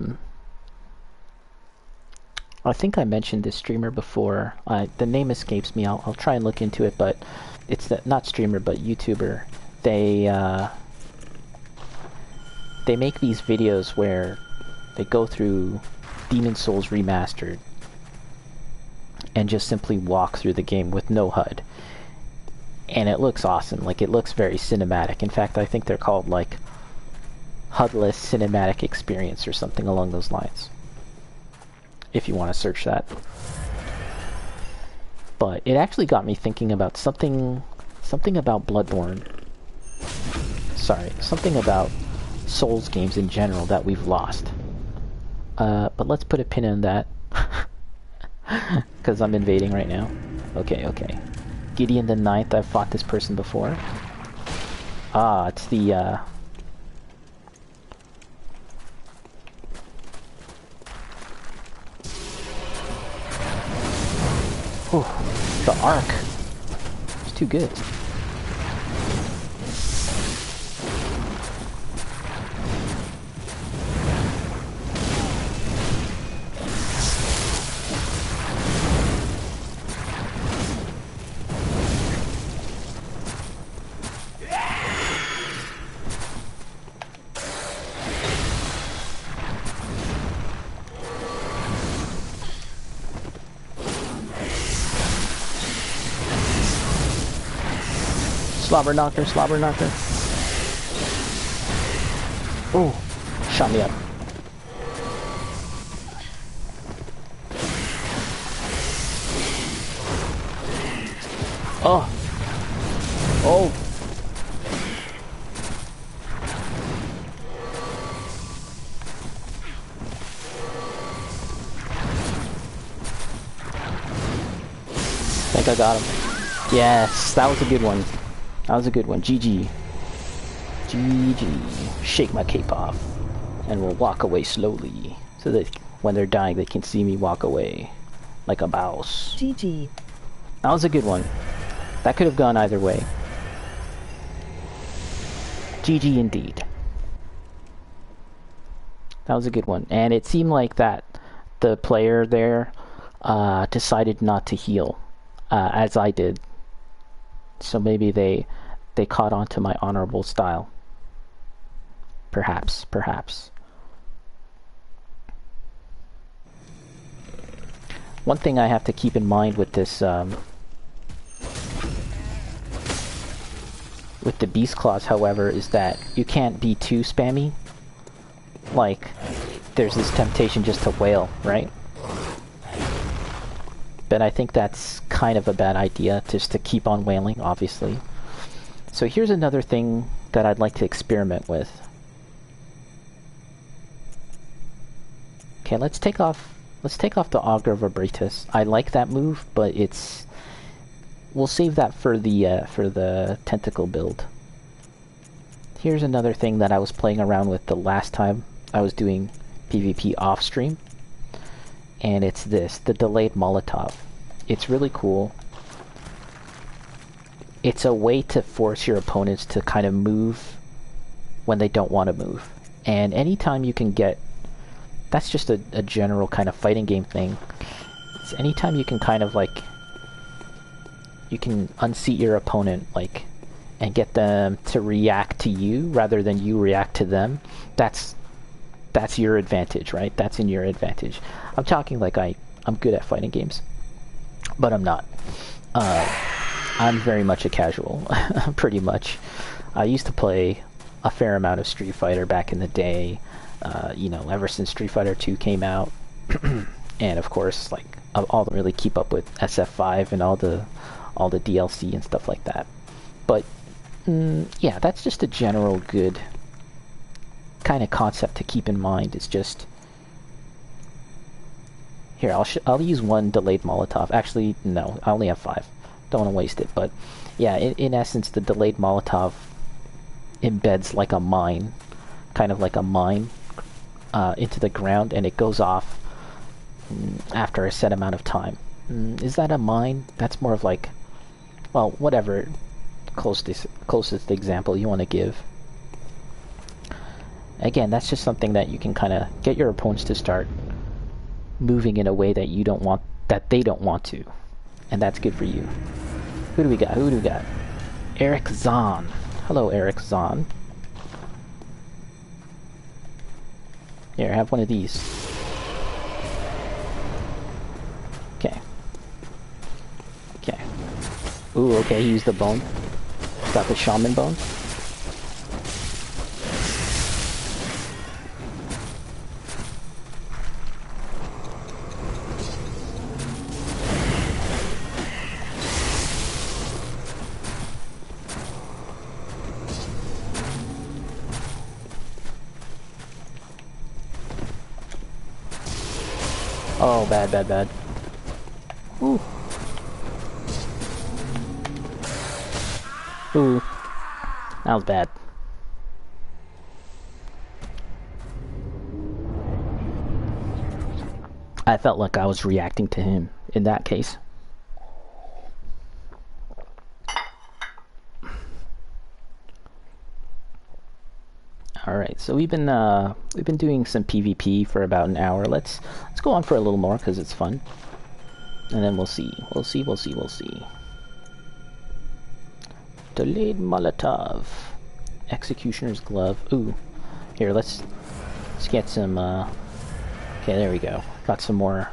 Speaker 1: think I mentioned this streamer before. The name escapes me. I'll try and look into it, but it's not streamer, but YouTuber. They make these videos where they go through Demon Souls Remastered and just simply walk through the game with no HUD. And it looks awesome. Like, it looks very cinematic. In fact, I think they're called, like, HUD-less cinematic experience or something along those lines. If you want to search that. But it actually got me thinking about something about Bloodborne. Sorry, something about Souls games in general that we've lost. But let's put a pin in that. Because I'm invading right now. Okay. Gideon the Ninth, I've fought this person before. Ah, it's the, oh, the arc. It's too good. Slobber knocker. Oh, shot me up. Oh. I think I got him. Yes, that was a good one. GG. Shake my cape off. And we'll walk away slowly. So that when they're dying, they can see me walk away. Like a mouse.
Speaker 2: GG.
Speaker 1: That was a good one. That could have gone either way. GG indeed. That was a good one. And it seemed like that the player there decided not to heal. As I did. So maybe they caught on to my honorable style. Perhaps. One thing I have to keep in mind with this, with the Beast Claws, however, is that you can't be too spammy. Like, there's this temptation just to wail, right? But I think that's kind of a bad idea, just to keep on wailing, obviously. So here's another thing that I'd like to experiment with. Okay, let's take off the Augur Vibratus. I like that move, but we'll save that for the tentacle build. Here's another thing that I was playing around with the last time I was doing PvP off stream. And it's the delayed Molotov. It's really cool. It's a way to force your opponents to kind of move when they don't want to move. And anytime you can get... That's just a general kind of fighting game thing. It's anytime you can kind of like... You can unseat your opponent, like, and get them to react to you rather than you react to them. That's your advantage, right? That's in your advantage. I'm talking like I'm good at fighting games, but I'm not. I'm very much a casual, pretty much. I used to play a fair amount of Street Fighter back in the day, you know, ever since Street Fighter 2 came out. And of course, like, I'll really keep up with SF5 and all the DLC and stuff like that. But, yeah, that's just a general good kind of concept to keep in mind. It's just... Here, I'll use one delayed Molotov. Actually, no, I only have 5. Don't want to waste it, but yeah, in essence, the delayed Molotov embeds like a mine, kind of like a mine, into the ground, and it goes off after a set amount of time. Is that a mine? That's more of like, well, whatever closest example you want to give. Again, that's just something that you can kind of get your opponents to start moving in a way that they don't want to. And that's good for you. Who do we got? Eric Zahn. Hello, Eric Zahn. Here, have one of these. Ooh, okay, he used the bone. Got the shaman bone. Oh, bad, bad, bad. Ooh. Ooh. That was bad. I felt like I was reacting to him in that case. Alright, so we've been doing some PvP for about an hour. Let's go on for a little more because it's fun. And then we'll see. We'll see. Delayed Molotov. Executioner's glove. Ooh. Here, let's get some okay, there we go. Got some more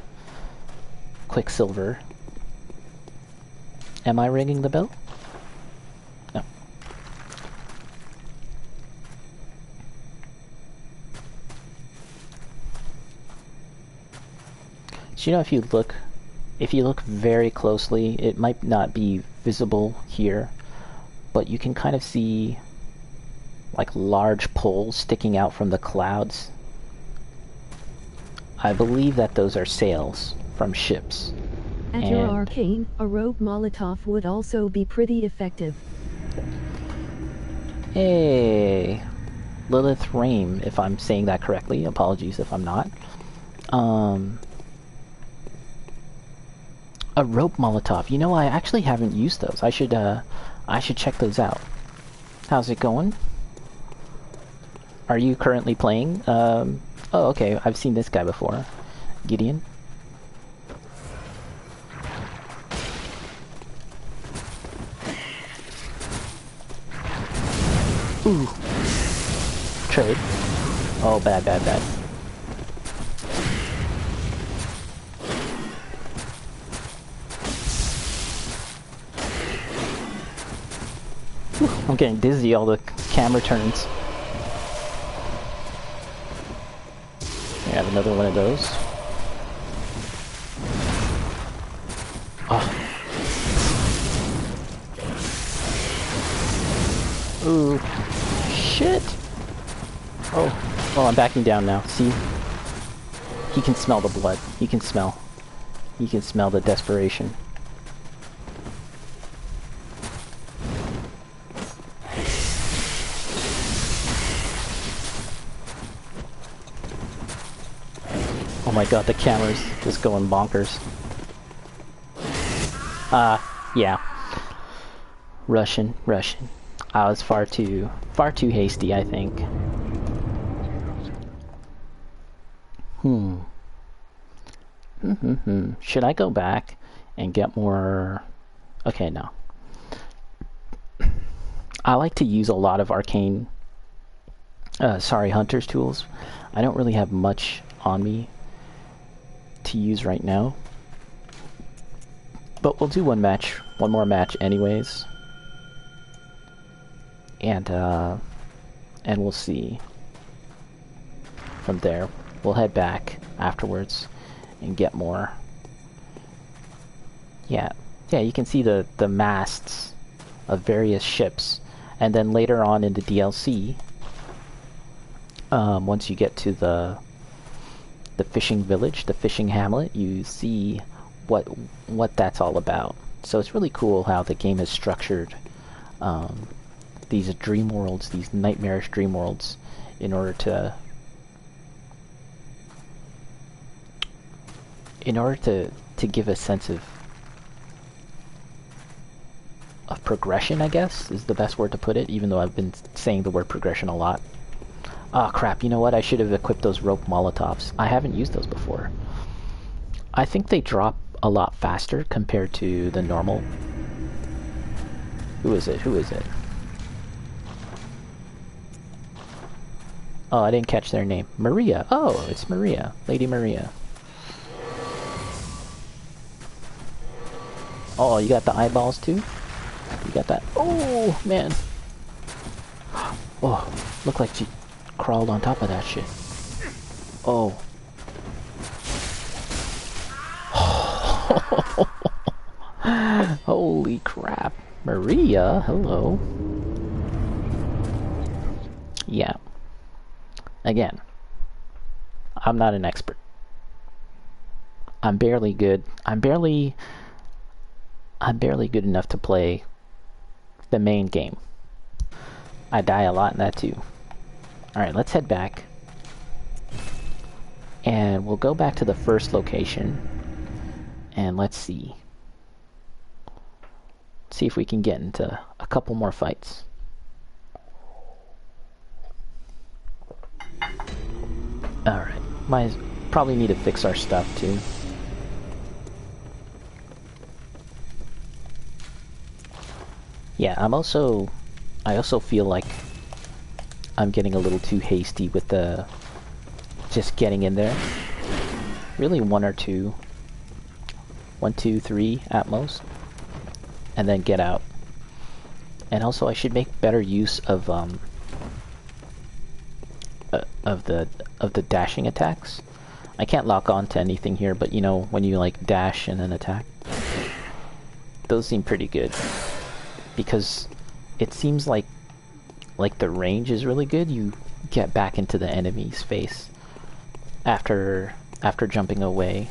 Speaker 1: Quicksilver. Am I ringing the bell? No. So, you know, if you look very closely, it might not be visible here, but you can kind of see like large poles sticking out from the clouds. I believe that those are sails from ships.
Speaker 2: At your arcane, a rope Molotov would also be pretty effective.
Speaker 1: Hey, Lilith Rame, if I'm saying that correctly. Apologies if I'm not. A rope Molotov. You know, I actually haven't used those. I should check those out. How's it going? Are you currently playing? Oh, okay. I've seen this guy before. Gideon. Ooh. Trade. Oh, bad, bad, bad. Whew, I'm getting dizzy, all the camera turns. I have another one of those. Oh. Ooh. Shit! Oh, I'm backing down now. See? He can smell the blood. He can smell the desperation. Oh my god, the camera's just going bonkers. Yeah. Russian. I was far too hasty, I think. Should I go back and get more... Okay, no. I like to use a lot of arcane... hunter's tools. I don't really have much on me to use right now. But we'll do one more match anyways. And we'll see. From there, we'll head back afterwards and get more. Yeah, you can see the masts of various ships. And then later on in the DLC, once you get to the fishing village, the fishing hamlet, you see what that's all about. So it's really cool how the game is structured. These dream worlds, these nightmarish dream worlds, in order to give a sense of progression, I guess, is the best word to put it, even though I've been saying the word progression a lot. Oh crap, you know what? I should have equipped those rope Molotovs. I haven't used those before. I think they drop a lot faster compared to the normal. Who is it? Oh, I didn't catch their name. Maria. Oh, it's Maria. Lady Maria. Oh, you got the eyeballs too? You got that? Oh, man. Oh, looked like she crawled on top of that shit. Oh. Holy crap. Maria, hello. Yeah. Again, I'm not an expert. I'm barely good. I'm barely good enough to play the main game. I die a lot in that too. Alright, let's head back. And we'll go back to the first location. And let's see. See if we can get into a couple more fights. Alright. Probably need to fix our stuff too. Yeah, I also feel like I'm getting a little too hasty with the just getting in there. Really one or two. 1, 2, 3 at most. And then get out. And also I should make better use of the dashing attacks. I can't lock on to anything here, but you know, when you like dash and then attack. Those seem pretty good. Because it seems like the range is really good. You get back into the enemy's face after jumping away.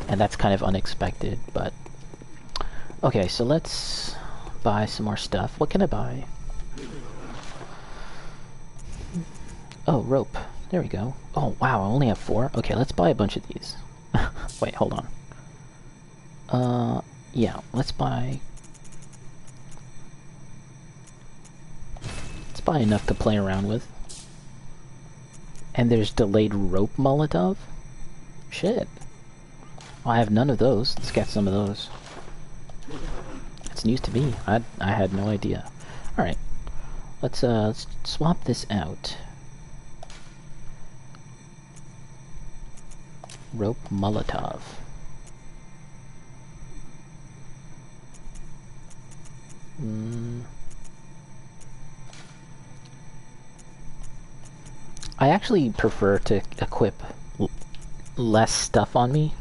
Speaker 1: And that's kind of unexpected, but okay, so let's buy some more stuff. What can I buy? Oh, rope. There we go. Oh, wow, I only have 4? Okay, let's buy a bunch of these. Wait, hold on. Yeah, let's buy enough to play around with. And there's delayed rope Molotov? Shit. Well, I have none of those. Let's get some of those. It's news to me. I had no idea. Alright. Let's swap this out. Rope Molotov. I actually prefer to equip less stuff on me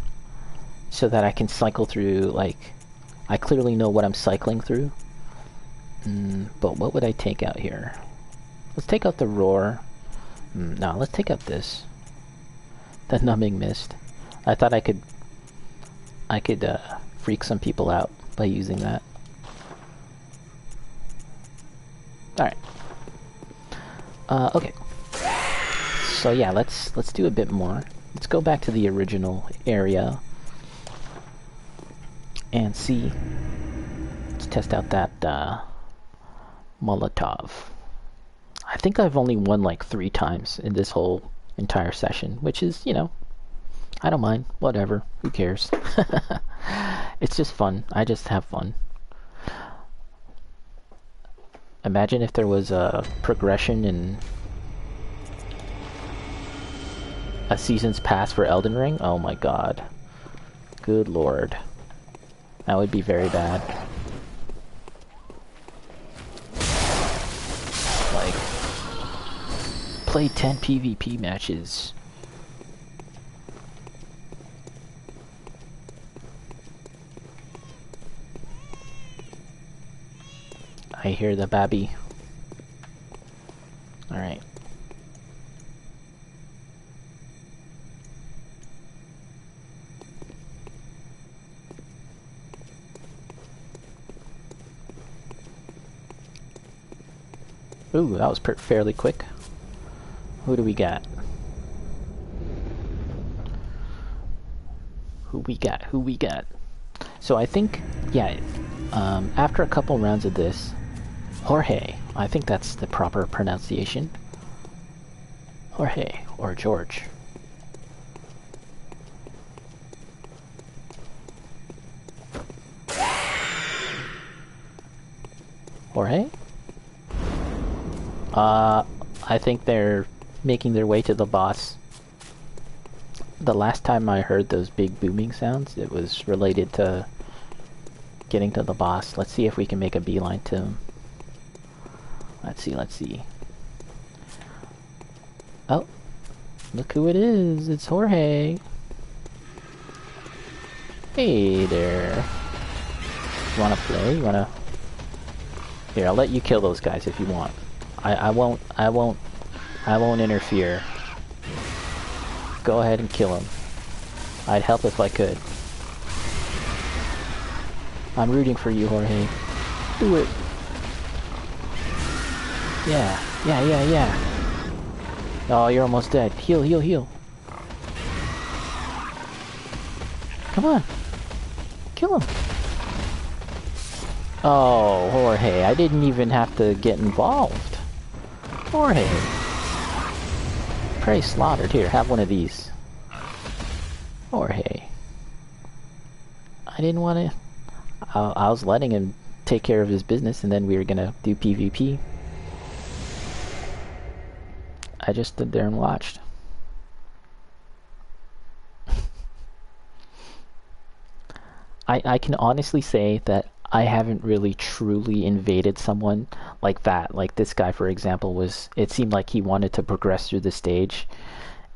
Speaker 1: so that I can cycle through, like, I clearly know what I'm cycling through. But what would I take out here? Let's take out the roar. No, let's take out this. The numbing mist. I thought I could freak some people out by using that. Alright. Okay. So yeah, let's do a bit more. Let's go back to the original area and see. Let's test out that Molotov. I think I've only won like 3 times in this whole entire session, which is, you know, I don't mind. Whatever. Who cares? It's just fun. I just have fun. Imagine if there was a progression in a season's pass for Elden Ring. Oh my god. Good lord. That would be very bad. Like, play 10 PvP matches. I hear the babby. Alright. Ooh, that was fairly quick. Who do we got? Who we got? So I think, yeah, after a couple rounds of this, Jorge, I think that's the proper pronunciation. Jorge, or George. Jorge? I think they're making their way to the boss. The last time I heard those big booming sounds, it was related to getting to the boss. Let's see if we can make a beeline to him. Let's see. Oh, look who it is. It's Jorge. Hey there. You wanna play? You wanna... Here, I'll let you kill those guys if you want. I won't interfere. Go ahead and kill them. I'd help if I could. I'm rooting for you, Jorge. Do it. Yeah. Oh, you're almost dead. Heal. Come on. Kill him. Oh, Jorge, I didn't even have to get involved. Jorge. Prey slaughtered. Here, have one of these. Jorge. I didn't want to... I was letting him take care of his business, and then we were gonna do PvP. I just stood there and watched. I can honestly say that I haven't really truly invaded someone like that. Like this guy, for example, it seemed like he wanted to progress through the stage,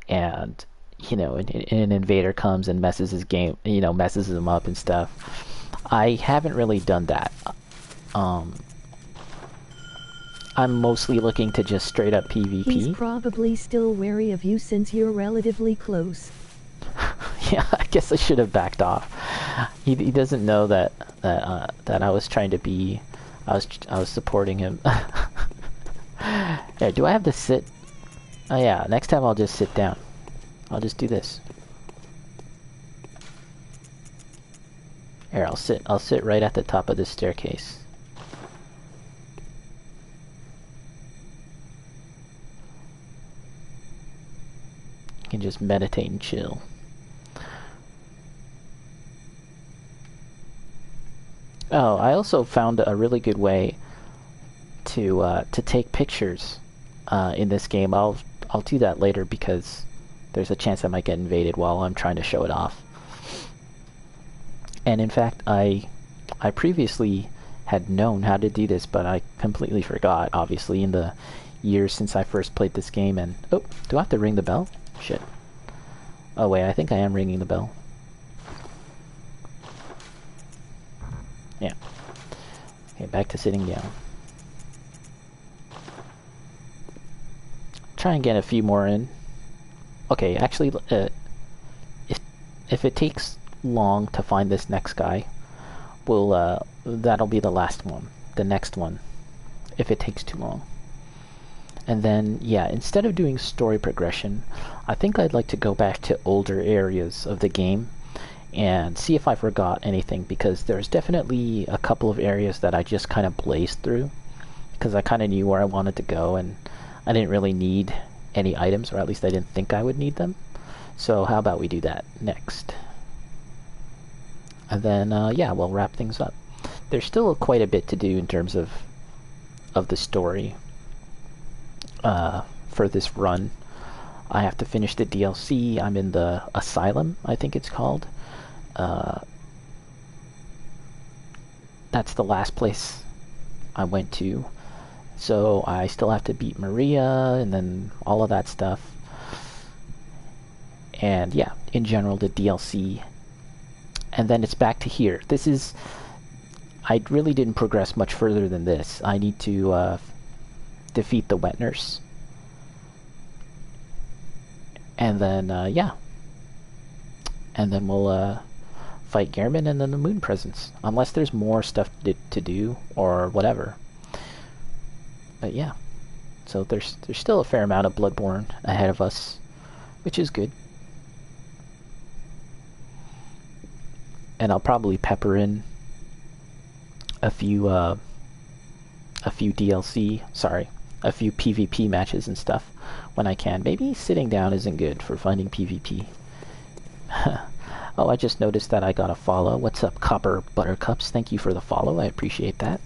Speaker 1: and you know, an invader comes and messes his game, you know, messes him up and stuff. I haven't really done that. I'm mostly looking to just straight up PvP.
Speaker 2: He's probably still wary of you since you're relatively close.
Speaker 1: Yeah, I guess I should have backed off. He doesn't know that I was trying to be... I was supporting him. Yeah, do I have to sit? Oh yeah, next time I'll just sit down. I'll just do this. Here, I'll sit right at the top of this staircase. You can just meditate and chill. Oh, I also found a really good way to take pictures in this game. I'll do that later because there's a chance I might get invaded while I'm trying to show it off. And in fact, I previously had known how to do this, but I completely forgot, obviously, in the years since I first played this game. And oh, do I have to ring the bell? Shit. Oh wait, I think I am ringing the bell. Yeah. Okay, back to sitting down. Try and get a few more in. Okay, actually, if it takes long to find this next guy, that'll be the last one. The next one, if it takes too long. And then, yeah, instead of doing story progression, I think I'd like to go back to older areas of the game and see if I forgot anything, because there's definitely a couple of areas that I just kind of blazed through because I kind of knew where I wanted to go and I didn't really need any items, or at least I didn't think I would need them. So how about we do that next? And then, yeah, we'll wrap things up. There's still quite a bit to do in terms of the story for this run. I have to finish the DLC. I'm in the Asylum, I think it's called. That's the last place I went to. So I still have to beat Maria and then all of that stuff. And yeah, in general, the DLC. And then it's back to here. This is... I really didn't progress much further than this. I need to defeat the wet nurse. And then, yeah. And then we'll fight Gehrman and then the Moon Presence. Unless there's more stuff to do or whatever. But yeah. So there's still a fair amount of Bloodborne ahead of us, which is good. And I'll probably pepper in a few DLC, sorry, a few PvP matches and stuff when I can. Maybe sitting down isn't good for finding PvP. Oh, I just noticed that I got a follow. What's up, Copper Buttercups? Thank you for the follow. I appreciate that.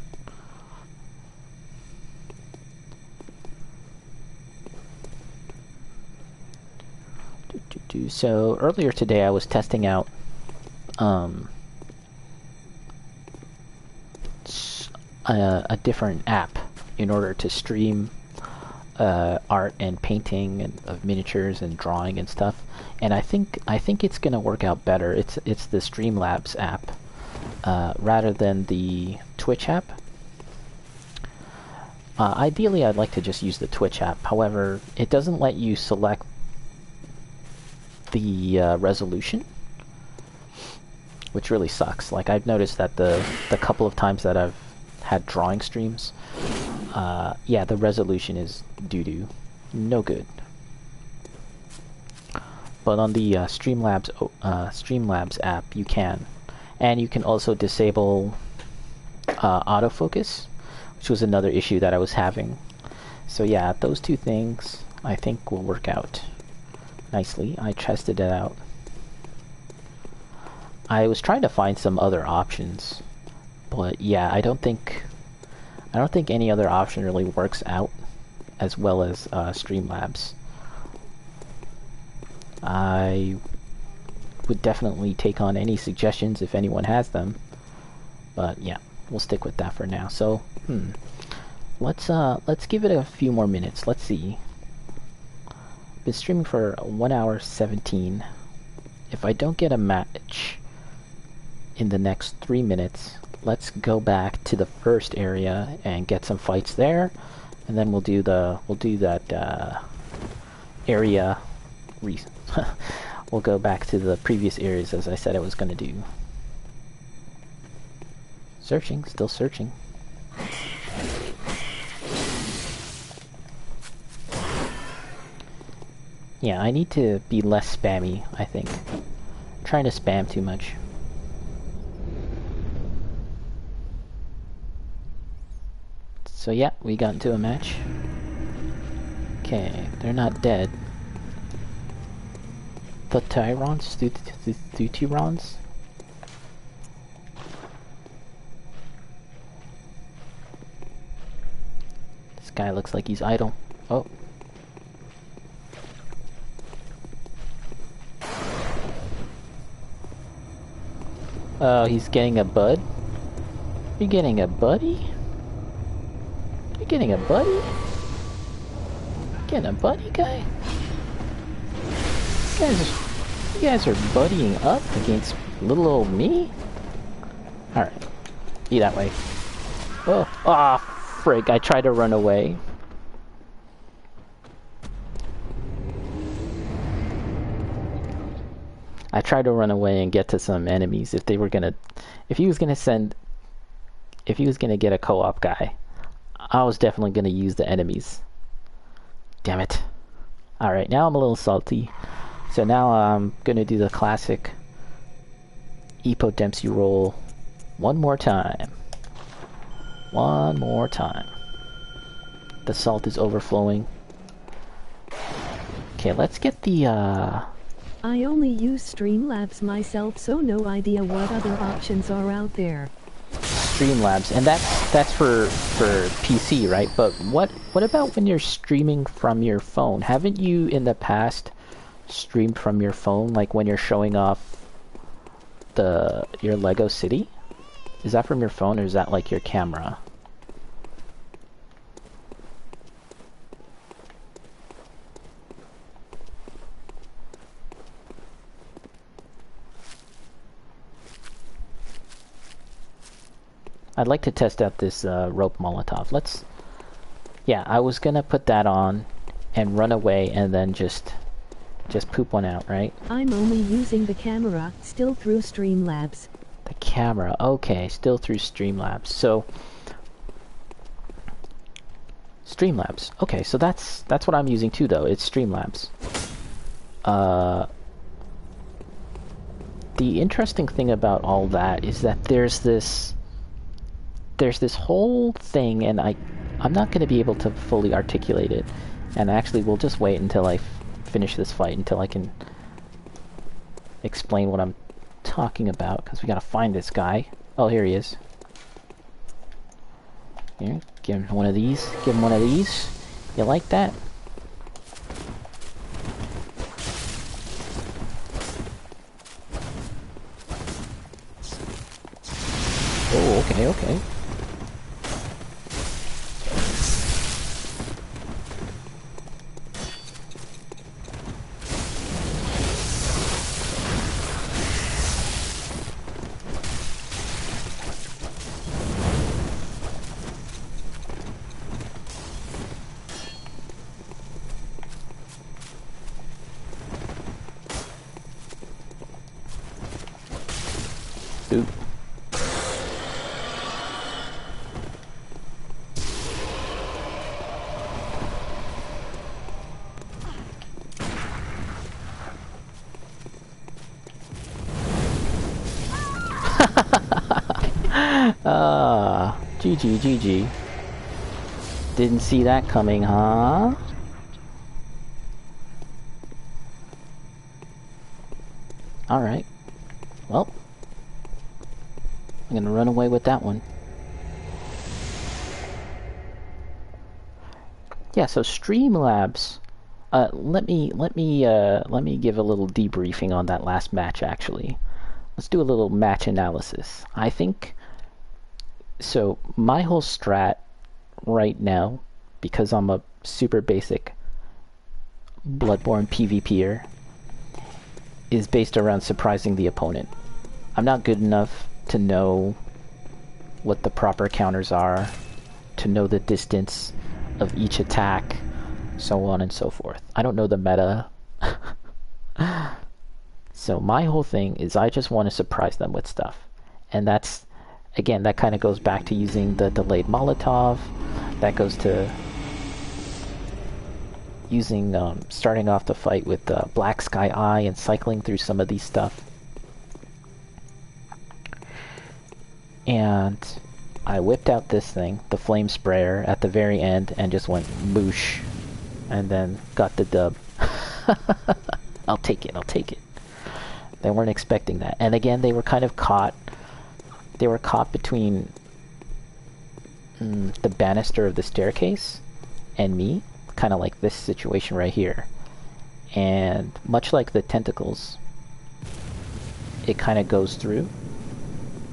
Speaker 1: So earlier today I was testing out a different app in order to stream art and painting and of miniatures and drawing and stuff. And I think it's gonna work out better. It's the Streamlabs app rather than the Twitch app. Ideally, I'd like to just use the Twitch app. However, it doesn't let you select the resolution, which really sucks. Like, I've noticed that the couple of times that I've had drawing streams, yeah, the resolution is doo-doo. No good. But on the Streamlabs app, you can. And you can also disable autofocus, which was another issue that I was having. So yeah, those two things I think will work out nicely. I tested it out. I was trying to find some other options, but yeah, I don't think any other option really works out as well as Streamlabs. I would definitely take on any suggestions if anyone has them, but yeah, we'll stick with that for now. So, let's give it a few more minutes. Let's see. Been streaming for 1 hour 17. If I don't get a match in the next 3 minutes, let's go back to the first area and get some fights there, and then we'll do that area. We'll go back to the previous areas as I said I was going to do. Searching, still searching. Yeah, I need to be less spammy, I think. I'm trying to spam too much. So yeah, we got into a match. Okay, they're not dead. The Tyrons? The Tyrons? This guy looks like he's idle. Oh. Oh, he's getting a bud? You getting a buddy? You getting a buddy? Getting a buddy, guy? You guys are buddying up against little old me? Alright. Be that way. Oh, ah, frig, I tried to run away. I tried to run away and get to some enemies if he was gonna get a co-op guy. I was definitely gonna use the enemies. Damn it. Alright, now I'm a little salty. So now I'm gonna do the classic Epo Dempsey roll one more time. One more time. The salt is overflowing. Okay, let's get the
Speaker 2: I only use Streamlabs myself, so no idea what other options are out there.
Speaker 1: Streamlabs, and that's for PC, right? But what about when you're streaming from your phone? Haven't you in the past streamed from your phone, like when you're showing off your Lego city? Is that from your phone, or is that like your camera? I'd like to test out this rope Molotov. Yeah, I was gonna put that on and run away and then just poop one out, right?
Speaker 2: I'm only using the camera, still through Streamlabs.
Speaker 1: The camera, okay, still through Streamlabs. So Streamlabs, okay, so that's what I'm using too, though. It's Streamlabs. The interesting thing about all that is that there's this whole thing, and I'm not going to be able to fully articulate it. And actually, we'll just wait until I finish this fight, until I can explain what I'm talking about, because we got to find this guy. Oh, here he is. Here, give him one of these. Give him one of these. You like that? Oh, okay, okay. Oop. GG, GG. Didn't see that coming, huh? Alright. Well, I'm gonna run away with that one. Yeah, so Streamlabs. Let me give a little debriefing on that last match. Actually, let's do a little match analysis. I think so. My whole strat right now, because I'm a super basic Bloodborne PvPer, is based around surprising the opponent. I'm not good enough to know what the proper counters are, to know the distance of each attack, so on and so forth. I don't know the meta. So my whole thing is I just want to surprise them with stuff. And that's, again, that kind of goes back to using the delayed Molotov. That goes to using, starting off the fight with Black Sky Eye and cycling through some of these stuff. And I whipped out this thing, the flame sprayer, at the very end and just went boosh. And then got the dub. I'll take it, I'll take it. They weren't expecting that. And again, they were kind of caught. They were caught between the banister of the staircase and me. Kind of like this situation right here. And much like the tentacles, it kind of goes through.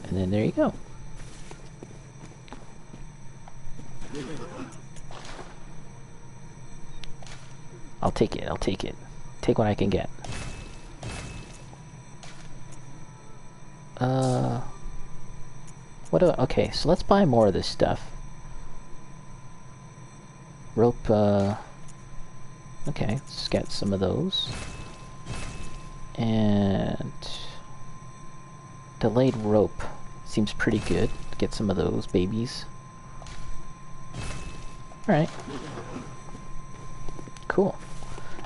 Speaker 1: And then there you go. I'll take it, I'll take it. Take what I can get. Okay, so let's buy more of this stuff. Rope, okay, let's get some of those. And delayed rope seems pretty good. Get some of those babies. Alright. Cool.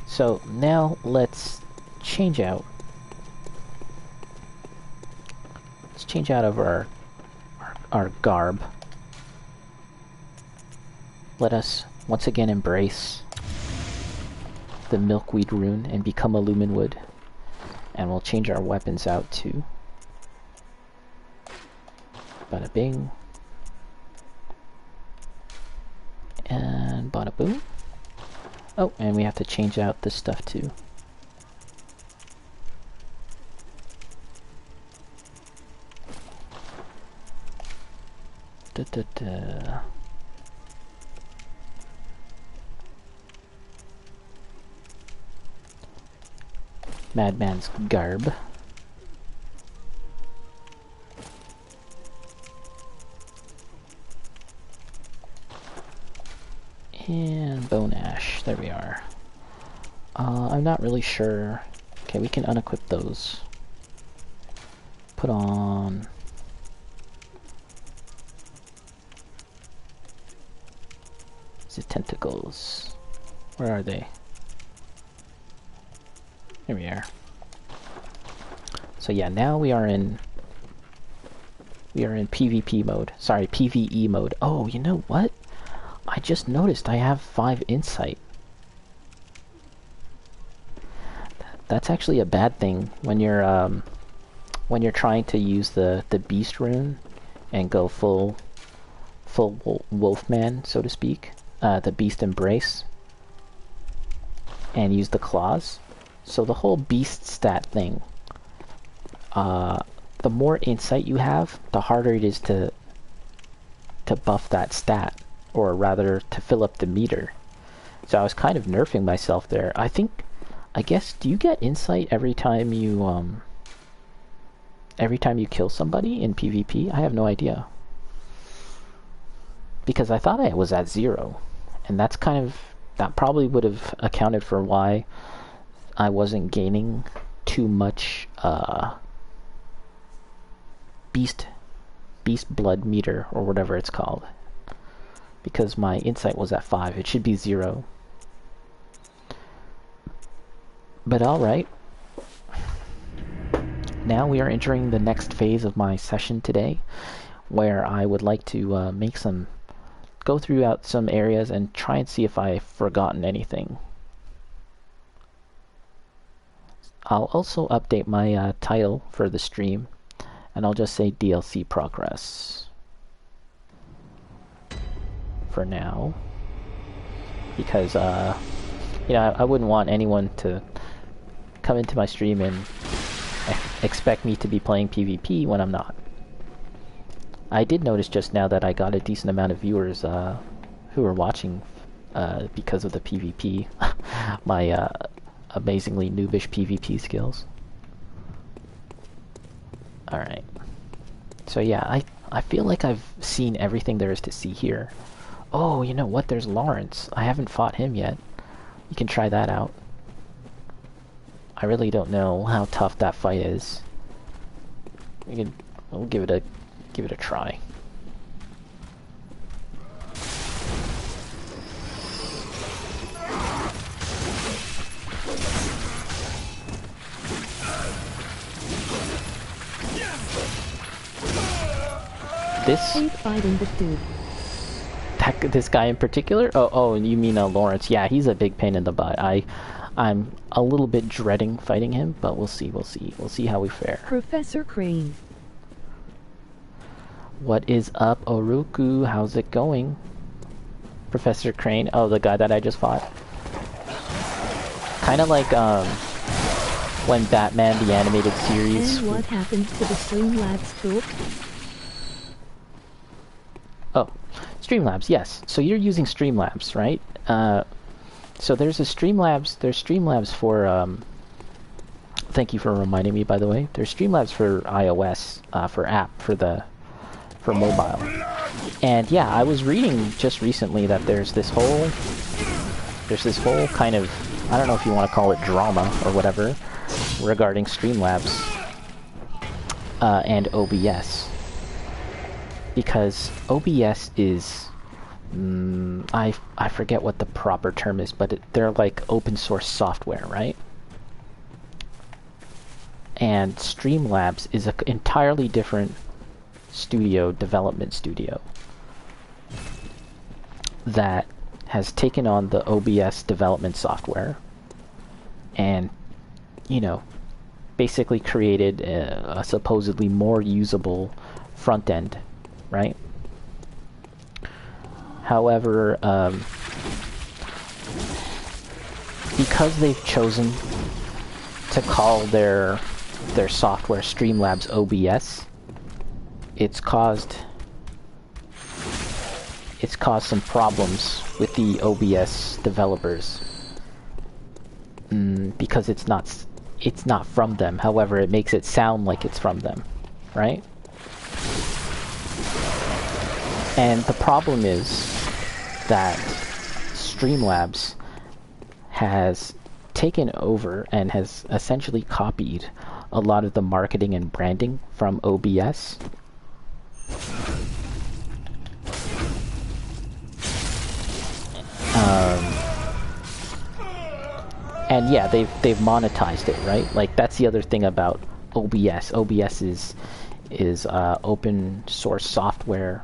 Speaker 1: So now let's change out. Let's change out of our garb. Let us once again embrace the milkweed rune and become a lumenwood. And we'll change our weapons out too. Bada bing. And bada boom. Oh, and we have to change out this stuff too. Da, da, da. Madman's garb. And bone ash. There we are. I'm not really sure. Okay, we can unequip those. Put on... the tentacles. Where are they? Here we are. So yeah, now we are in PvP mode. Sorry, PvE mode. Oh, you know what? I just noticed I have 5 insight. That's actually a bad thing when you're trying to use the beast rune and go full wolfman, so to speak. The beast embrace and use the claws. So the whole beast stat thing, the more insight you have, the harder it is to buff that stat, or rather to fill up the meter. So I was kind of nerfing myself there. I guess, do you get insight every time you kill somebody in PvP? I have no idea. Because I thought I was at 0. And that probably would have accounted for why I wasn't gaining too much beast blood meter, or whatever it's called. Because my insight was at 5. It should be 0. But alright. Now we are entering the next phase of my session today, where I would like to go throughout some areas and try and see if I've forgotten anything. I'll also update my title for the stream, and I'll just say DLC progress for now, because you know, I wouldn't want anyone to come into my stream and expect me to be playing PvP when I'm not. I did notice just now that I got a decent amount of viewers who were watching because of the PvP, my amazingly noobish PvP skills. Alright. So yeah, I feel like I've seen everything there is to see here. Oh, you know what? There's Lawrence. I haven't fought him yet. You can try that out. I really don't know how tough that fight is. We'll give it a try. This guy in particular? Oh, you mean Lawrence? Yeah, he's a big pain in the butt. I'm a little bit dreading fighting him, but we'll see. We'll see how we fare.
Speaker 2: Professor Crane.
Speaker 1: What is up, Oroku? How's it going? Professor Crane? Oh, the guy that I just fought. Kind of like when Batman the Animated Series.
Speaker 2: And what happened to the Streamlabs book?
Speaker 1: Oh, Streamlabs, yes. So you're using Streamlabs, right? So there's Streamlabs for, thank you for reminding me, by the way. There's Streamlabs for iOS, for mobile. And yeah, I was reading just recently that there's this whole kind of, I don't know if you want to call it drama or whatever, regarding Streamlabs and OBS. Because OBS is, I forget what the proper term is, but they're like open source software, right? And Streamlabs is an entirely different development studio that has taken on the OBS development software and, you know, basically created a supposedly more usable front end, right? However, because they've chosen to call their software Streamlabs OBS, it's caused some problems with the OBS developers, because it's not from them. However, it makes it sound like it's from them, right? And the problem is that Streamlabs has taken over and has essentially copied a lot of the marketing and branding from OBS. And yeah, they've monetized it, right? Like, that's the other thing about OBS. OBS is open source software,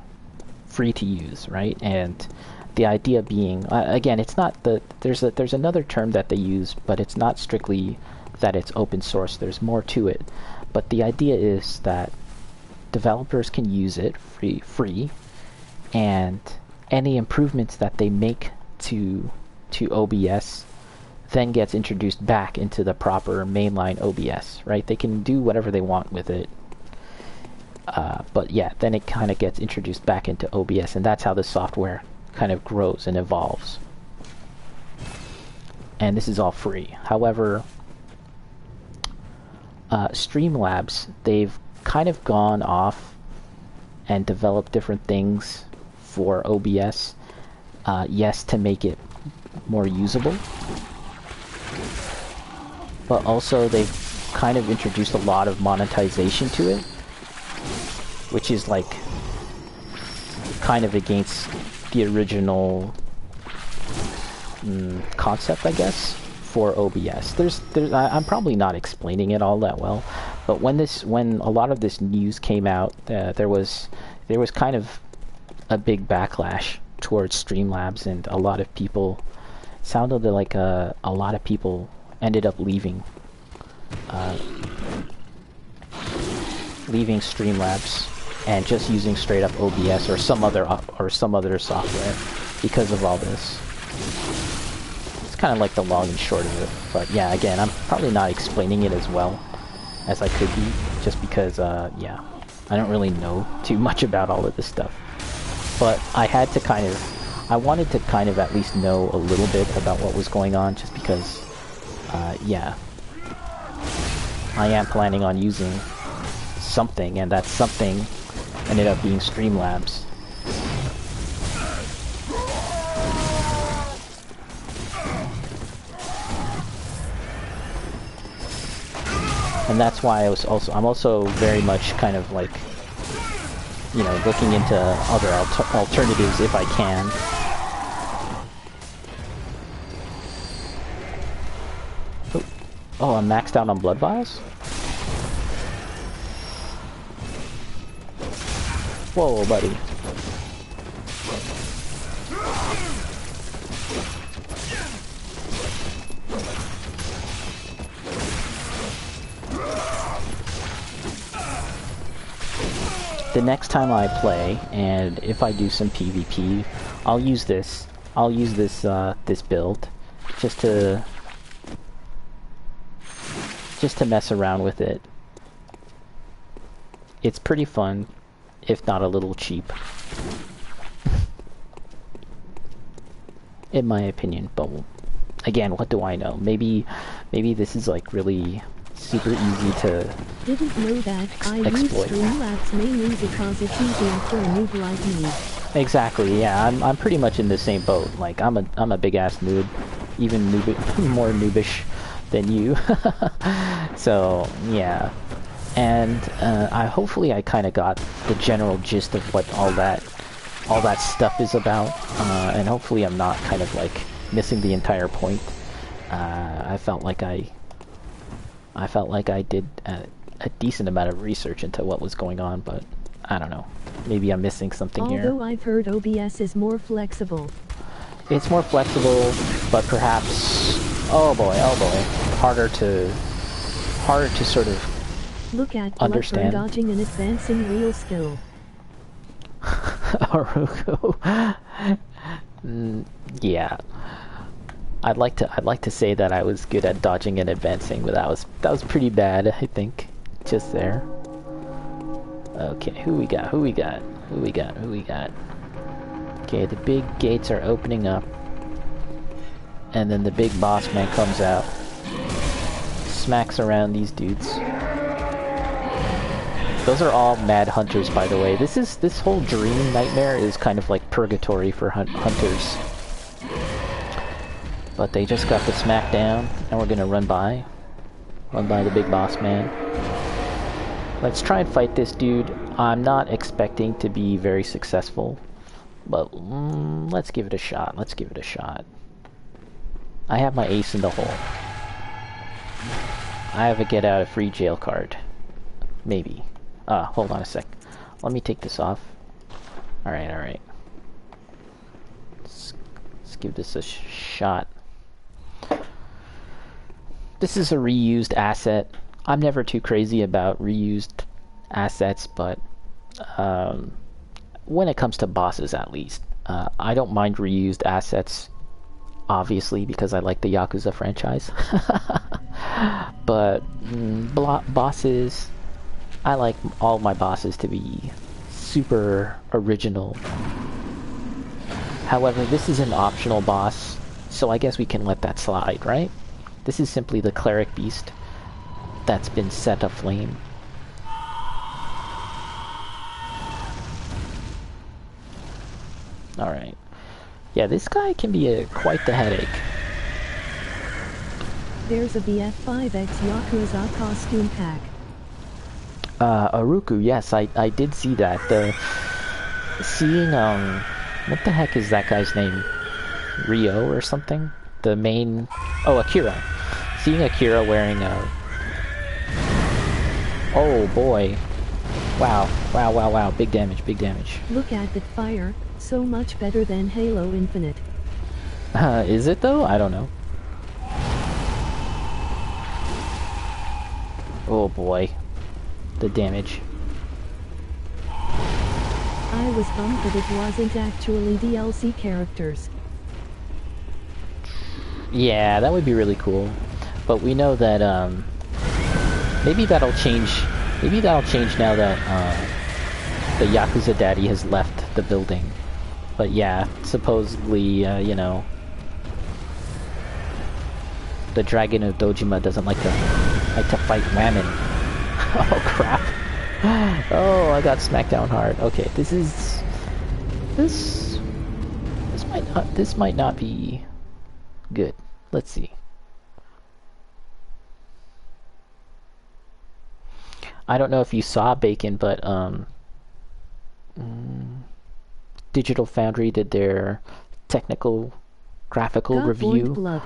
Speaker 1: free to use, right? And the idea being, again, it's not there's another term that they use, but it's not strictly that it's open source. There's more to it. But the idea is that developers can use it free, and any improvements that they make to OBS then gets introduced back into the proper mainline OBS, right? They can do whatever they want with it. But yeah, then it kind of gets introduced back into OBS, and that's how the software kind of grows and evolves. And this is all free. However, Streamlabs, they've kind of gone off and developed different things for OBS, yes, to make it more usable, but also they've kind of introduced a lot of monetization to it. which is like kind of against the original concept, I guess, for OBS. I'm probably not explaining it all that well, but when a lot of this news came out, there was kind of a big backlash towards Streamlabs, and a lot of people sounded like a lot of people ended up leaving Streamlabs and just using straight up OBS or some other software because of all this. It's kind of like the long and short of it. But yeah, again, I'm probably not explaining it as well as I could be, just because yeah, I don't really know too much about all of this stuff. But I wanted to kind of at least know a little bit about what was going on, just because yeah, I am planning on using something, and that something ended up being Streamlabs. And that's why I'm also very much kind of like, you know, looking into other alternatives if I can. Oh, I'm maxed out on blood vials? Whoa, buddy. The next time I play, and if I do some PvP, I'll use this build just to mess around with it. It's pretty fun, if not a little cheap, in my opinion. But again, what do I know? Maybe this is like really super easy to
Speaker 2: Didn't know that. I use
Speaker 1: exploit.
Speaker 2: Streamlabs mainly because it's easier for a noob like me.
Speaker 1: Exactly. Yeah, I'm pretty much in the same boat. Like I'm a big ass noob, even more noobish than you. So yeah, and hopefully I kind of got the general gist of what all that stuff is about, and hopefully I'm not kind of like missing the entire point. I felt like I did a decent amount of research into what was going on, but I don't know. Maybe I'm missing something here.
Speaker 2: Although I've heard OBS is more flexible.
Speaker 1: It's more flexible, but perhaps, oh boy, harder to sort of
Speaker 2: Look at
Speaker 1: understand.
Speaker 2: Bloodborne dodging and advancing real skill.
Speaker 1: Aruko. Yeah. I'd like to say that I was good at dodging and advancing, but that was pretty bad, I think. Just there. Okay, who we got? Okay, the big gates are opening up. And then the big boss man comes out. Smacks around these dudes. Those are all mad hunters, by the way. This whole dream nightmare is kind of like purgatory for hunters. But they just got the smack down, and we're gonna run by the big boss man. Let's try and fight this dude. I'm not expecting to be very successful, but let's give it a shot. I have my ace in the hole. I have a get out of free jail card. Maybe. Hold on a sec. Let me take this off. Alright. Let's give this a shot. This is a reused asset. I'm never too crazy about reused assets, but when it comes to bosses at least, I don't mind reused assets, obviously, because I like the Yakuza franchise. But bosses, I like all my bosses to be super original. However, this is an optional boss, so I guess we can let that slide, right? This is simply the Cleric Beast that's been set aflame. Alright. Yeah, this guy can be quite the headache.
Speaker 2: There's a BF5X Yakuza costume pack.
Speaker 1: Aruku, yes, I did see that. Seeing, what the heck is that guy's name? Rio or something? The main... Oh, Akira. Seeing Akira wearing a... Oh, boy. Wow, wow, wow, wow. Big damage, big damage.
Speaker 2: Look at that fire. So much better than Halo Infinite.
Speaker 1: Is it, though? I don't know. Oh, boy. The damage.
Speaker 2: I was bummed that it wasn't actually DLC characters.
Speaker 1: Yeah, that would be really cool. But we know that, maybe that'll change... Maybe that'll change now that, the Yakuza daddy has left the building. But yeah, supposedly, you know... The Dragon of Dojima doesn't like to fight women. Oh, crap. Oh, I got smacked down hard. Okay, this might not be good. Let's see. I don't know if you saw Bacon, but Digital Foundry did their technical graphical review.
Speaker 2: Blood.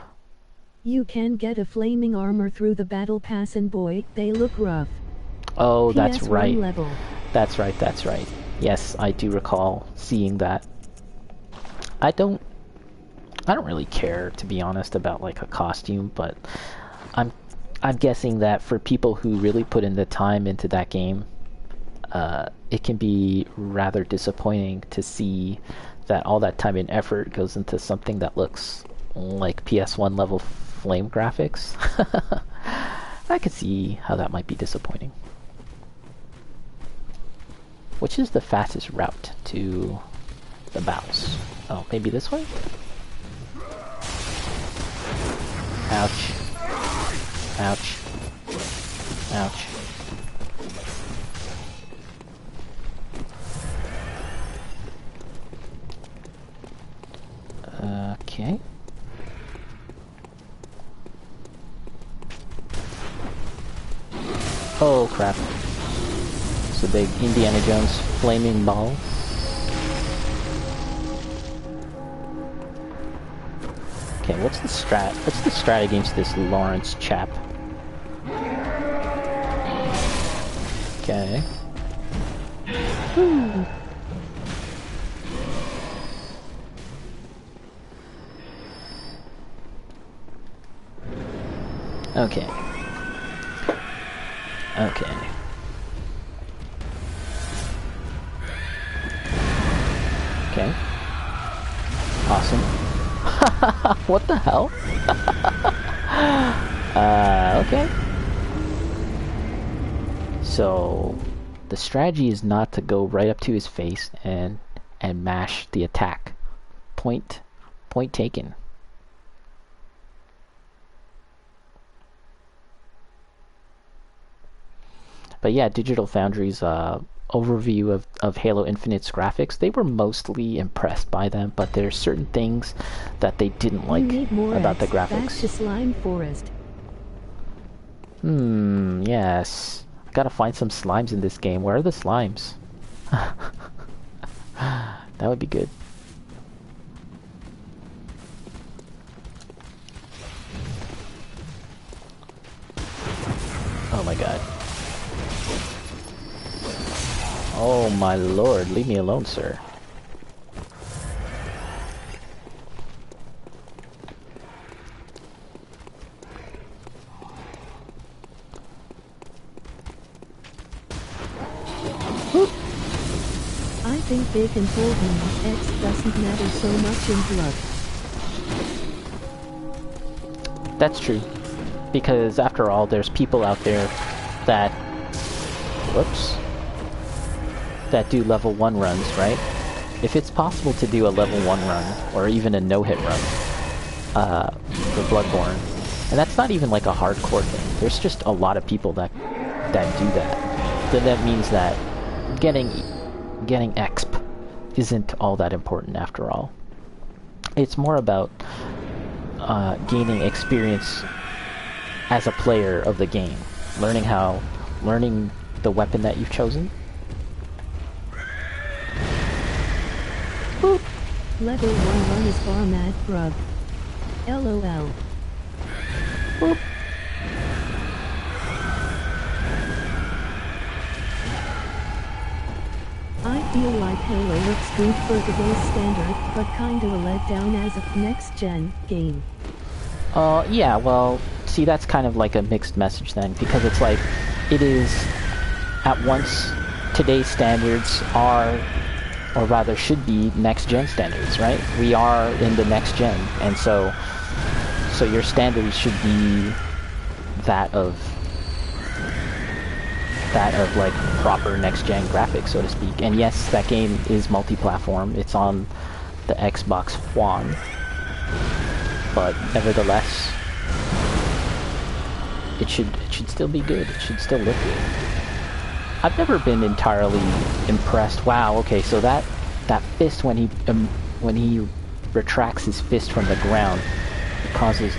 Speaker 2: You can get a flaming armor through the battle pass, and boy, they look rough.
Speaker 1: Oh, that's
Speaker 2: PS1
Speaker 1: right.
Speaker 2: level.
Speaker 1: That's right, that's right. Yes, I do recall seeing that. I don't really care, to be honest, about like a costume, but I'm guessing that for people who really put in the time into that game, it can be rather disappointing to see that all that time and effort goes into something that looks like PS1 level flame graphics. I could see how that might be disappointing. Which is the fastest route to the bows? Oh, maybe this way? Ouch. Ouch. Ouch. Okay. Oh crap. It's a big Indiana Jones flaming ball. Okay, what's the strat? What's the strat against this Lawrence chap? Okay. Okay. Okay. Okay. Awesome. What the hell? Okay. So, the strategy is not to go right up to his face and mash the attack. Point taken. But yeah, Digital Foundry's overview of Halo Infinite's graphics, they were mostly impressed by them, but there's certain things that they didn't like about the graphics.
Speaker 2: Back to Slime Forest.
Speaker 1: Yes. Gotta find some slimes in this game. Where are the slimes? That would be good. Oh my god. Oh my lord, leave me alone, sir.
Speaker 2: I think they can told him X doesn't matter so much in blood.
Speaker 1: That's true. Because after all, there's people out there that... Whoops. That do level 1 runs, right? If it's possible to do a level 1 run, or even a no-hit run, for Bloodborne, and that's not even like a hardcore thing, there's just a lot of people that do that, then that means that getting exp isn't all that important after all. It's more about gaining experience as a player of the game, learning the weapon that you've chosen. Boop.
Speaker 2: Level 1 is far mad grub. LOL.
Speaker 1: Boop.
Speaker 2: I feel like Halo looks good for today's standard, but kinda a letdown as a next-gen game.
Speaker 1: Yeah, well, see, that's kind of like a mixed message then, because it's like, it is, at once, today's standards are, or rather should be, next-gen standards, right? We are in the next-gen, and so your standards should be that of like proper next-gen graphics, so to speak. And yes, that game is multi-platform. It's on the Xbox One, but nevertheless, it should still be good. It should still look good. I've never been entirely impressed. Wow. Okay, so that fist when he retracts his fist from the ground,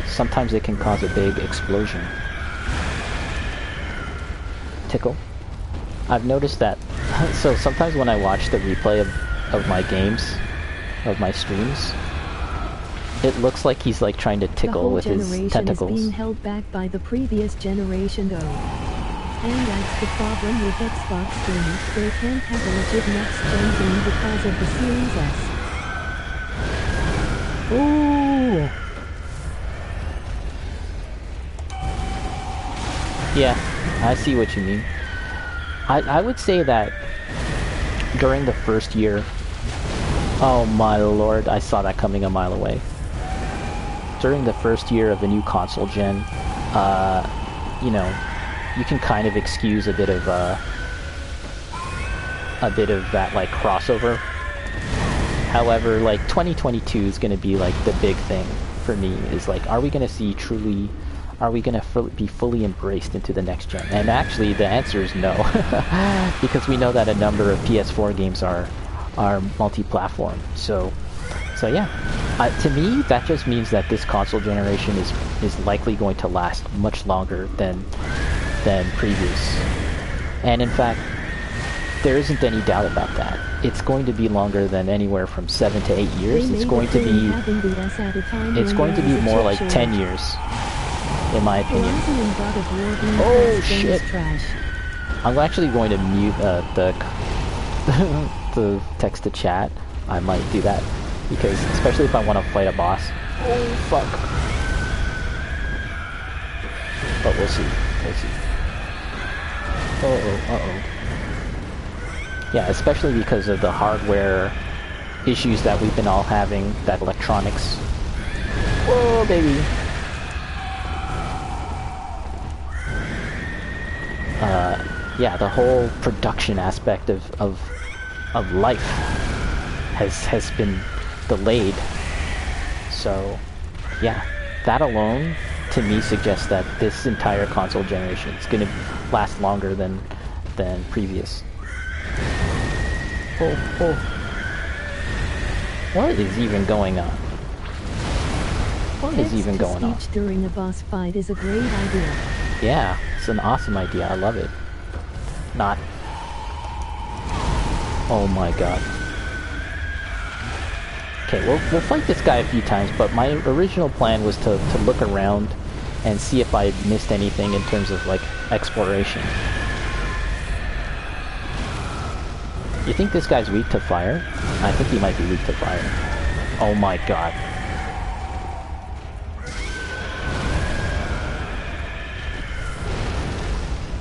Speaker 1: sometimes it can cause a big explosion. Tickle. I've noticed that. So sometimes when I watch the replay of my games, of my streams, it looks like he's like trying to tickle with his tentacles.
Speaker 2: Is being held back by the previous generation though. And that's the problem with Xbox games. They can't have a legit next-gen game because of the Series S.
Speaker 1: Ooh. Yeah, I see what you mean. I would say that during the first year... Oh my lord, I saw that coming a mile away. During the first year of the new console gen, you know, you can kind of excuse a bit of that like crossover. However, like 2022 is going to be like the big thing for me. Is like, are we going to see truly? Are we going to be fully embraced into the next gen? And actually, the answer is no, because we know that a number of PS4 games are multi-platform. So yeah, to me, that just means that this console generation is likely going to last much longer than previous. And in fact, there isn't any doubt about that. It's going to be longer than anywhere from 7 to 8 years. It's going to be more like 10 years, in my opinion. Oh shit! I'm actually going to mute the text to chat. I might do that, because especially if I want to fight a boss. Oh fuck! But we'll see. We'll see. Uh-oh. Yeah, especially because of the hardware issues that we've been all having, that electronics. Whoa, baby! Yeah, the whole production aspect of life has been delayed. So, yeah, that alone, to me, suggests that this entire console generation is going to last longer than previous. Oh. What is even going on? What is even going on?
Speaker 2: Text-to-speech during a boss fight is a great idea.
Speaker 1: Yeah, it's an awesome idea. I love it. Not. Oh my god. Okay, we'll fight this guy a few times, but my original plan was to look around and see if I missed anything in terms of, like, exploration. You think this guy's weak to fire? I think he might be weak to fire. Oh my god.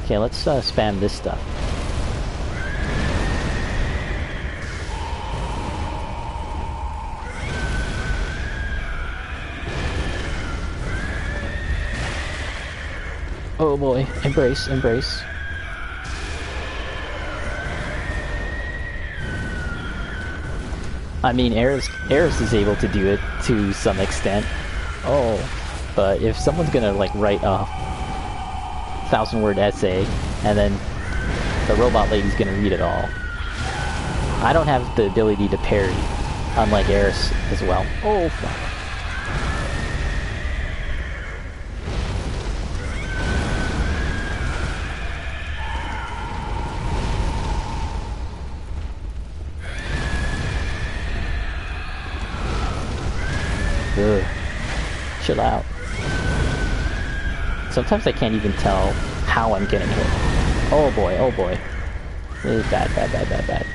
Speaker 1: Okay, let's spam this stuff. Oh boy, embrace. I mean, Eris is able to do it to some extent. Oh, but if someone's gonna like write a 1,000-word essay and then the robot lady's gonna read it all, I don't have the ability to parry, unlike Eris as well. Oh fuck. chill out. Sometimes I can't even tell how I'm getting hit. Oh boy, oh boy. This is bad, bad, bad, bad, bad.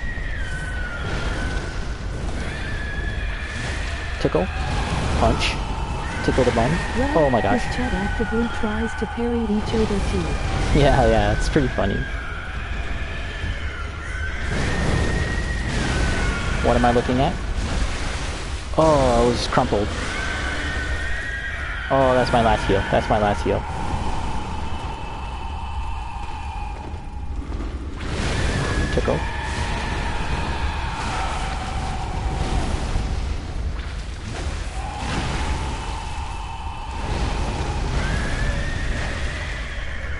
Speaker 1: Tickle. Punch. Tickle the bum. Oh my gosh.
Speaker 2: This chat actively tries to parry each other too.
Speaker 1: Yeah, it's pretty funny. What am I looking at? Oh, I was crumpled. Oh, that's my last heal. That's my last heal. Tickle.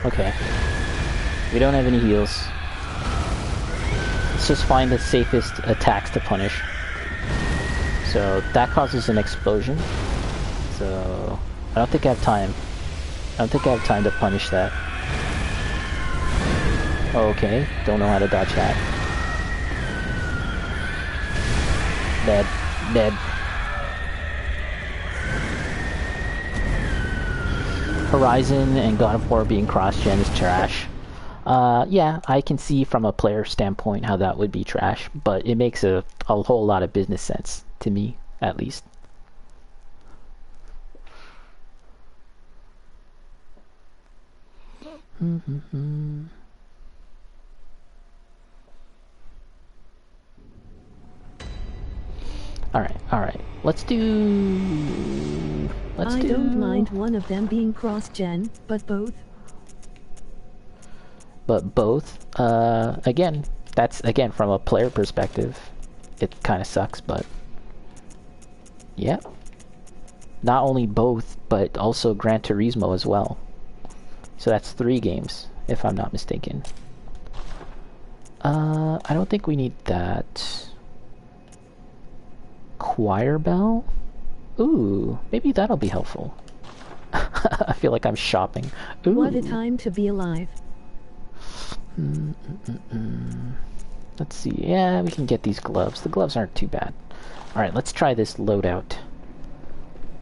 Speaker 1: Okay. We don't have any heals. Let's just find the safest attacks to punish. So that causes an explosion. So I don't think I have time. I don't think I have time to punish that. Okay, don't know how to dodge that. Dead. Dead. Horizon and God of War being cross-gen is trash. Yeah, I can see from a player standpoint how that would be trash, but it makes a whole lot of business sense, to me, at least. Alright. Let's do...
Speaker 2: I don't mind one of them being cross-gen, but both.
Speaker 1: But both, again, that's, again, from a player perspective, it kind of sucks, but... Yeah. Not only both, but also Gran Turismo as well. So that's 3 games, if I'm not mistaken. I don't think we need that... Choir bell? Ooh, maybe that'll be helpful. I feel like I'm shopping. Ooh.
Speaker 2: What a time to be alive.
Speaker 1: Let's see. Yeah, we can get these gloves. The gloves aren't too bad. Alright, let's try this loadout.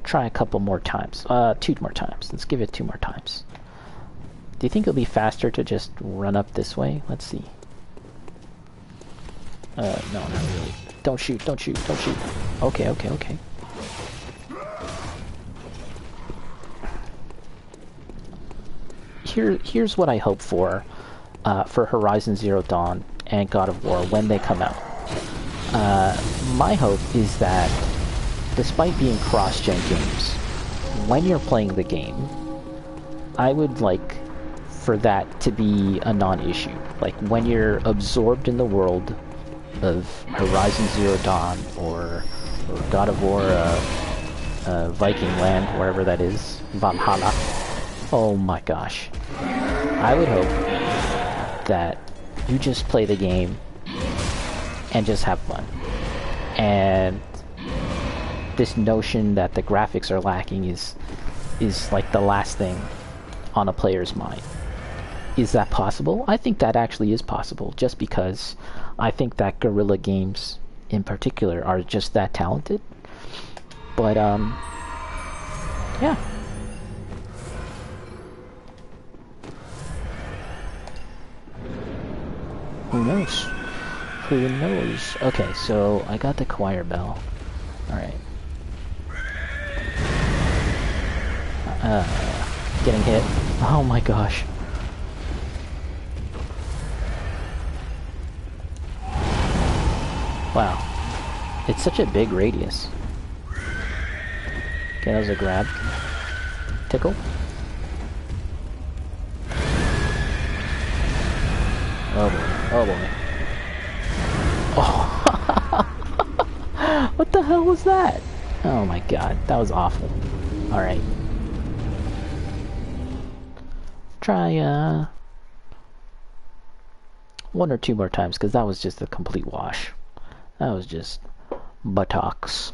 Speaker 1: Try a couple more times. 2 more times. Let's give it 2 more times. Do you think it'll be faster to just run up this way? Let's see. No, not really. Don't shoot, don't shoot, don't shoot. Okay. Here's what I hope for Horizon Zero Dawn and God of War when they come out. My hope is that, despite being cross-gen games, when you're playing the game, I would like for that to be a non-issue. Like, when you're absorbed in the world of Horizon Zero Dawn or God of War Viking Land, wherever that is, Valhalla. Oh my gosh. I would hope that you just play the game and just have fun. And this notion that the graphics are lacking is like the last thing on a player's mind. Is that possible? I think that actually is possible, just because I think that Guerrilla Games in particular are just that talented. But yeah. Who knows? Who knows? Okay, so I got the choir bell. Alright. Getting hit. Oh my gosh. Wow. It's such a big radius. Okay, that was a grab. Tickle. Oh boy. Oh boy. Oh. What the hell was that? Oh my god, that was awful. Alright. Try, 1 or 2 more times, because that was just a complete wash. That was just buttocks.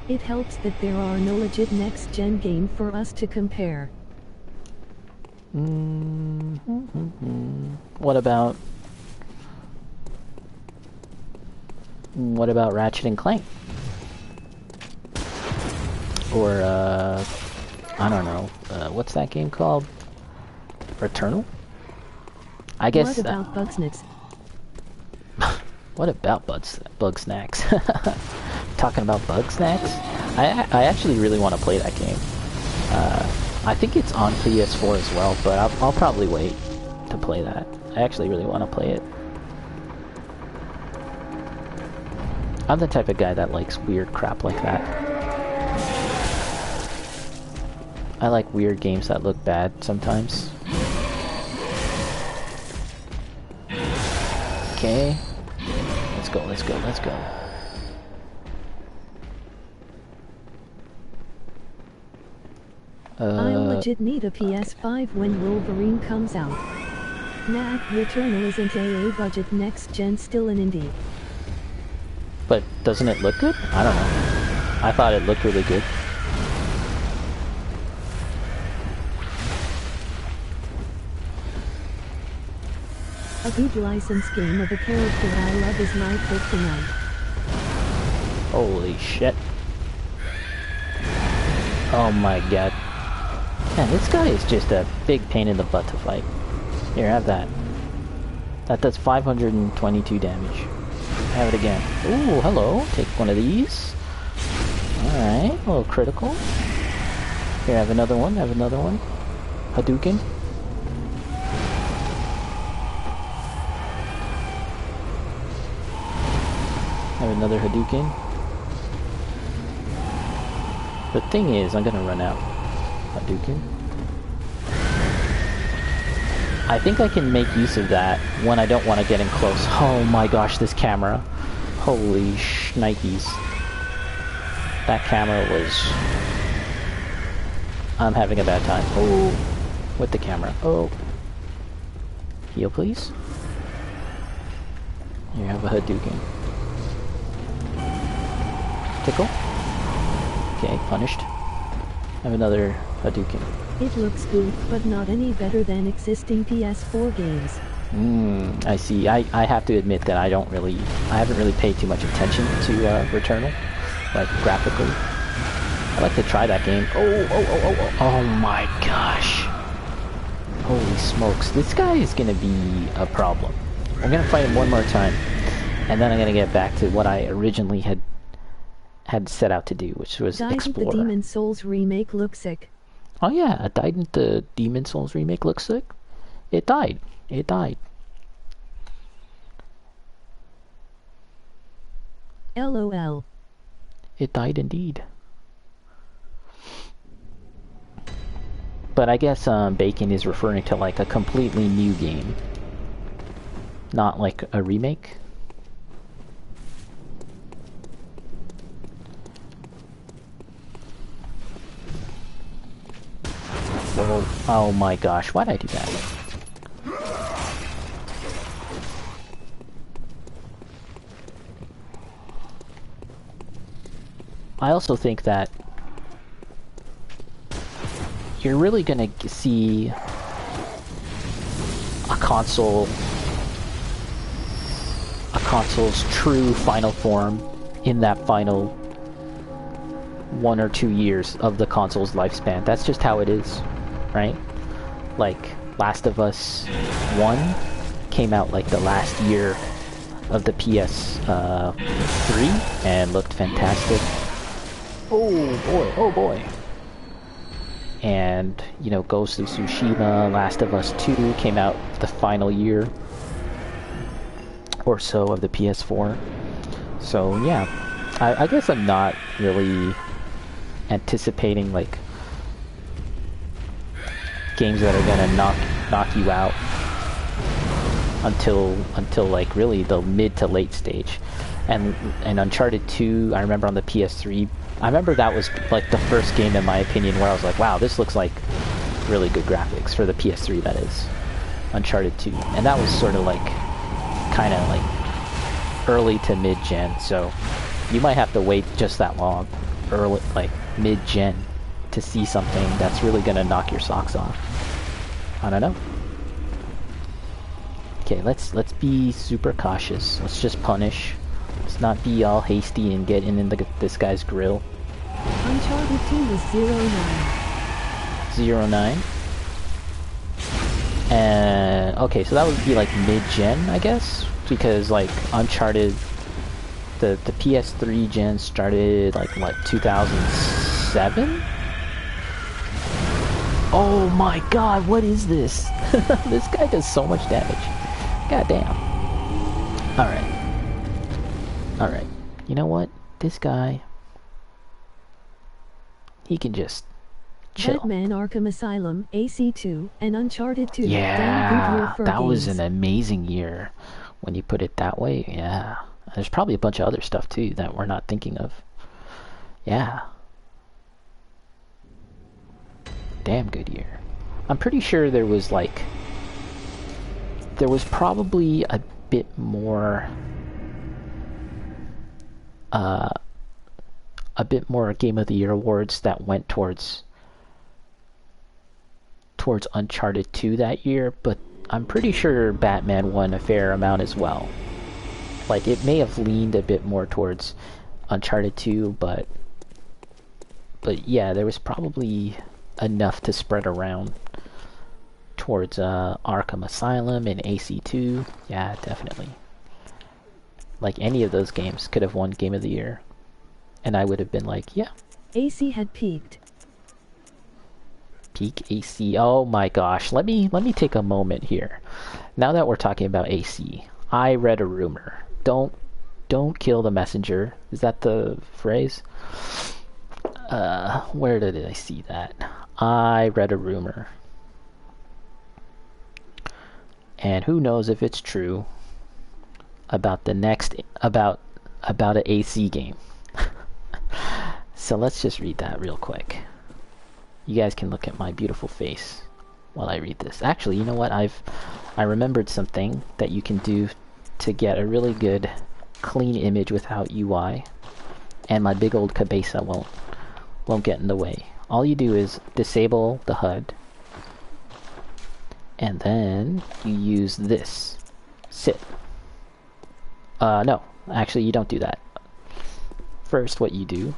Speaker 2: It helps that there are no legit next-gen game for us to compare.
Speaker 1: What about Ratchet and Clank? Or I don't know. What's that game called? Returnal? I guess.
Speaker 2: What about Bugsnax?
Speaker 1: What about Bugsnax? Talking about Bugsnax? I actually really want to play that game. I think it's on PS4 as well, but I'll probably wait to play that. I actually really want to play it. I'm the type of guy that likes weird crap like that. I like weird games that look bad sometimes. Okay. Let's go, let's go, let's go.
Speaker 2: I legit need a PS5 when Wolverine comes out. Nah, Returnal isn't AA budget next gen, still an indie.
Speaker 1: But doesn't it look good? I don't know. I thought it looked really good.
Speaker 2: A good license game of a character I love is my kryptonite.
Speaker 1: Holy shit. Oh my god. Man, this guy is just a big pain in the butt to fight. Here, have that. That does 522 damage. Have it again. Ooh, hello. Take one of these. Alright, a little critical. Here, have another one, have another one. Hadouken. Have another Hadouken. The thing is, I'm gonna run out. Hadouken. I think I can make use of that when I don't want to get in close. Oh my gosh, this camera. Holy shnikes. That camera was... I'm having a bad time. Oh, with the camera. Oh. Heal, please. You have a Hadouken. Tickle. Okay, punished. Have another Hadouken.
Speaker 2: It looks good, but not any better than existing PS4 games.
Speaker 1: I see. I have to admit that I haven't really paid too much attention to Returnal, like graphically. I'd like to try that game. Oh my gosh. Holy smokes. This guy is gonna be a problem. I'm gonna fight him one more time, and then I'm gonna get back to what I originally had set out to do, which was explore.
Speaker 2: The Demon Souls remake looks sick.
Speaker 1: Oh yeah, didn't the Demon Souls remake look sick? It died. It died.
Speaker 2: LOL.
Speaker 1: It died indeed. But I guess Bacon is referring to like a completely new game. Not like a remake. Oh my gosh, why'd I do that? I also think that you're really gonna see a console's true final form in that final 1 or 2 years of the console's lifespan. That's just how it is. Right? Like, Last of Us 1 came out like the last year of the PS3 and looked fantastic. Oh boy. And, you know, Ghost of Tsushima, Last of Us 2 came out the final year or so of the PS4. So, yeah. I guess I'm not really anticipating, like, games that are gonna knock you out until like really the mid to late stage. And Uncharted 2, I remember on the PS3, I remember that was like the first game in my opinion where I was like, wow, this looks like really good graphics for the PS3, that is. Uncharted 2. And that was sort of like kinda like early to mid-gen, so you might have to wait just that long, early, like mid-gen, to see something that's really gonna knock your socks off. I don't know. Okay, let's be super cautious. Let's just punish. Let's not be all hasty and get in this guy's grill.
Speaker 2: Uncharted 2 was 09.
Speaker 1: 09. And okay, so that would be like mid-gen, I guess, because like Uncharted, the PS3 gen started like what, 2007? Oh my god, what is this? This guy does so much damage. God damn. Alright. You know what? This guy, he can just chill.
Speaker 2: Batman Arkham Asylum, AC2, and Uncharted 2.
Speaker 1: Yeah,
Speaker 2: Damn good year for
Speaker 1: that was
Speaker 2: games.
Speaker 1: an amazing year when you put it that way. Yeah. There's probably a bunch of other stuff too that we're not thinking of. Yeah. Damn good year. I'm pretty sure there was probably a bit more Game of the Year awards that went towards Uncharted 2 that year, but I'm pretty sure Batman won a fair amount as well. Like, it may have leaned a bit more towards Uncharted 2, but yeah, there was probably enough to spread around towards Arkham Asylum and AC2. Yeah, definitely. Like, any of those games could have won Game of the Year, and I would have been like, yeah.
Speaker 2: AC had peaked.
Speaker 1: Peak AC. Oh my gosh. Let me take a moment here. Now that we're talking about AC, I read a rumor. Don't kill the messenger. Is that the phrase? Where did I see that? I read a rumor. And who knows if it's true about an AC game. So let's just read that real quick. You guys can look at my beautiful face while I read this. Actually, you know what? I remembered something that you can do to get a really good clean image without UI, and my big old cabeza won't get in the way. All you do is disable the HUD, and then you use this. Sit. No, actually you don't do that. First, what you do,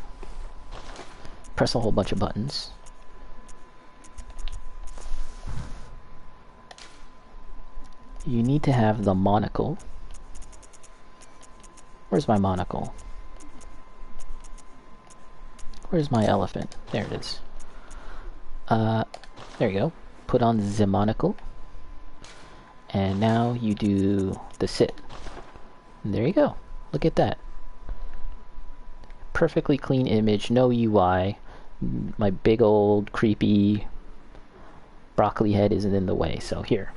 Speaker 1: press a whole bunch of buttons. You need to have the monocle. Where's my monocle? Where's my elephant? There it is. There you go. Put on the monocle. And now you do the sit. And there you go. Look at that. Perfectly clean image, no UI. My big old creepy broccoli head isn't in the way. So here.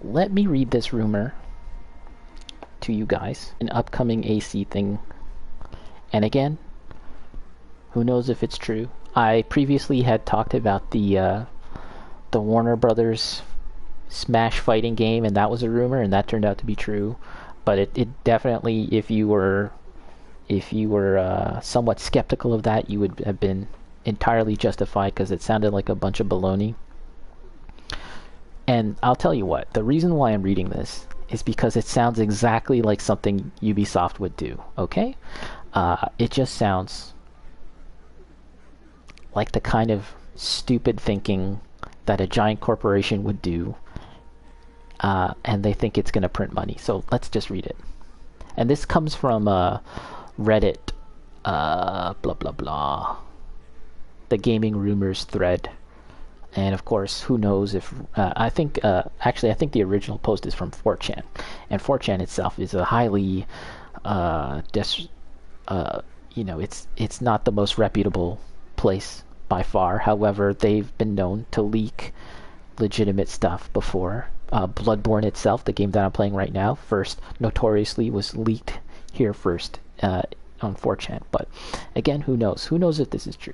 Speaker 1: Let me read this rumor to you guys. An upcoming AC thing. And again, who knows if it's true. I previously had talked about the Warner Brothers Smash fighting game, and that was a rumor, and that turned out to be true. But it definitely, if you were somewhat skeptical of that, you would have been entirely justified, because it sounded like a bunch of baloney. And I'll tell you what, the reason why I'm reading this is because it sounds exactly like something Ubisoft would do, okay? It just sounds like the kind of stupid thinking that a giant corporation would do, and they think it's going to print money. So let's just read it. And this comes from Reddit, blah blah blah, the gaming rumors thread. And of course, who knows if I think the original post is from 4chan, and 4chan itself is a highly it's not the most reputable place by far. However, they've been known to leak legitimate stuff before. Bloodborne itself, the game that I'm playing right now, notoriously was leaked here first on 4chan. But again, who knows? Who knows if this is true?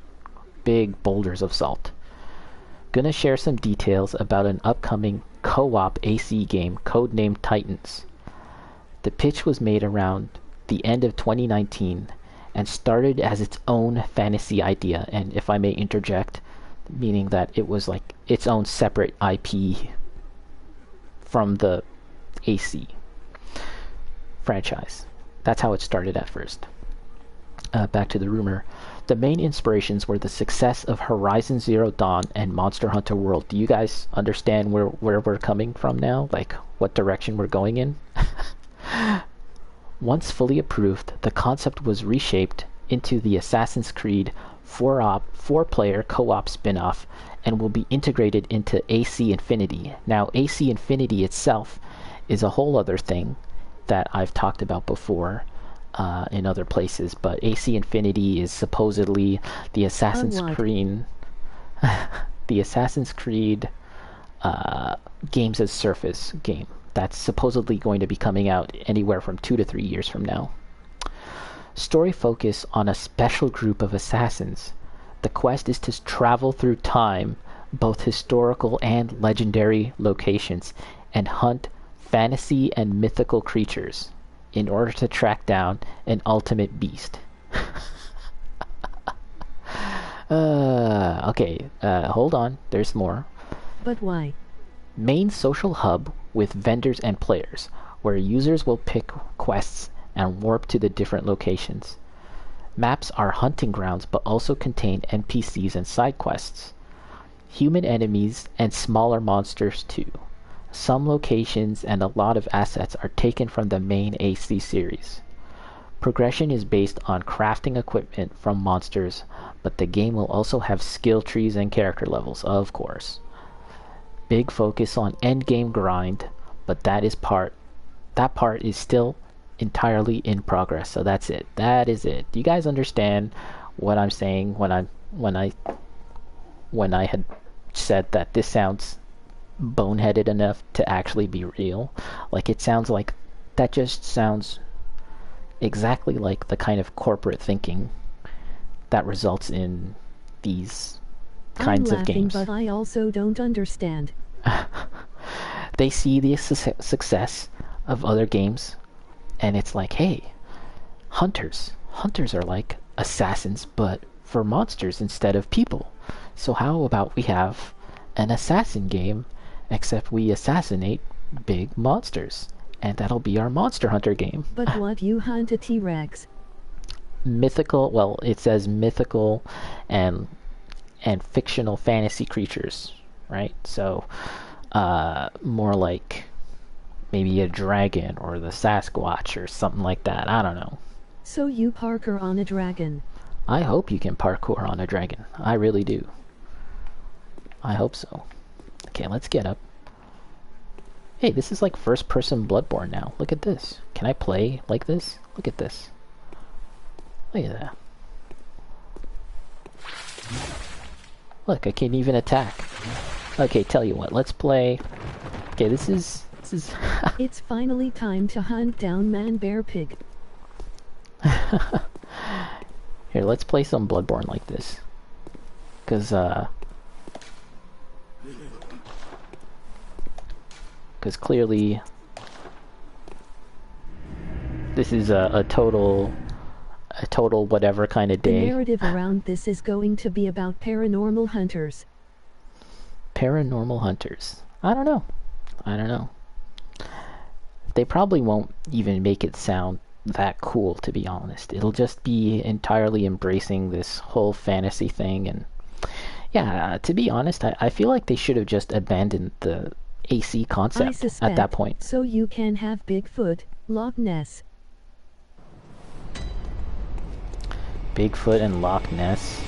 Speaker 1: Big boulders of salt. Gonna share some details about an upcoming co-op AC game codenamed Titans. The pitch was made around the end of 2019 and started as its own fantasy idea. And if I may interject, meaning that it its own separate IP from the AC franchise. That's how it started at first. Back to the rumor. The main inspirations were the success of Horizon Zero Dawn and Monster Hunter World. Do you guys understand where we're coming from now? Like, what direction we're going in? Once fully approved, the concept was reshaped into the Assassin's Creed 4-player co-op spin-off and will be integrated into AC Infinity. Now, AC Infinity itself is a whole other thing that I've talked about before in other places, but AC Infinity is supposedly the Assassin's Creed Games as Surface game that's supposedly going to be coming out anywhere from 2 to 3 years from now. Story focus on a special group of assassins. The quest is to travel through time, both historical and legendary locations, and hunt fantasy and mythical creatures in order to track down an ultimate beast. Hold on, there's more.
Speaker 2: But why?
Speaker 1: Main social hub with vendors and players, where users will pick quests and warp to the different locations. Maps are hunting grounds but also contain NPCs and side quests. Human enemies and smaller monsters too. Some locations and a lot of assets are taken from the main AC series. Progression is based on crafting equipment from monsters, but the game will also have skill trees and character levels, of course. Big focus on endgame grind, but that part is still entirely in progress. So that's it. That is it. Do you guys understand what I'm saying when I had said that this sounds boneheaded enough to actually be real? Like, it sounds like that just sounds exactly like the kind of corporate thinking that results in these kinds of games.
Speaker 2: But I also don't understand.
Speaker 1: They see the success of other games, and it's like, hey, hunters are like assassins, but for monsters instead of people. So how about we have an assassin game, except we assassinate big monsters, and that'll be our Monster Hunter game.
Speaker 2: But what, you hunt a T-Rex?
Speaker 1: Mythical, well, it says mythical and fictional fantasy creatures, right? So more like maybe a dragon or the Sasquatch or something like that. I don't know.
Speaker 2: So you parkour on a dragon?
Speaker 1: I hope you can parkour on a dragon. I really do. I hope so. Okay, let's get up. Hey, this is like first-person Bloodborne now. Look at this. Can I play like this? Look at this. Look at that. Look, I can even attack. Okay, tell you what, let's play. Okay, this is
Speaker 2: It's finally time to hunt down Man Bear Pig.
Speaker 1: Here, let's play some Bloodborne like this. Cause clearly this is a total whatever kind of day.
Speaker 2: The narrative around this is going to be about paranormal hunters.
Speaker 1: Paranormal hunters. I don't know. They probably won't even make it sound that cool, to be honest. It'll just be entirely embracing this whole fantasy thing. And yeah, to be honest, I feel like they should have just abandoned the AC concept at that point.
Speaker 2: So you can have Bigfoot, Loch Ness.
Speaker 1: Bigfoot and Loch Ness.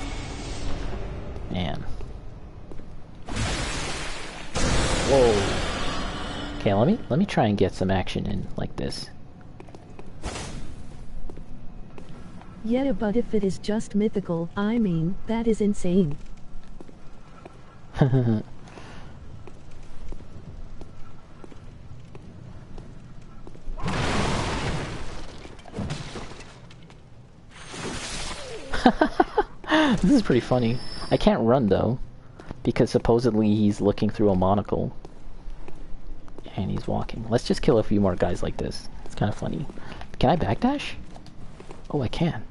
Speaker 1: Man. Whoa. Okay, let me try and get some action in like this.
Speaker 2: Yeah, but if it is just mythical, I mean, that is insane.
Speaker 1: This is pretty funny. I can't run though, because supposedly he's looking through a monocle. And he's walking. Let's just kill a few more guys like this. It's kind of funny. Can I backdash? Oh, I can.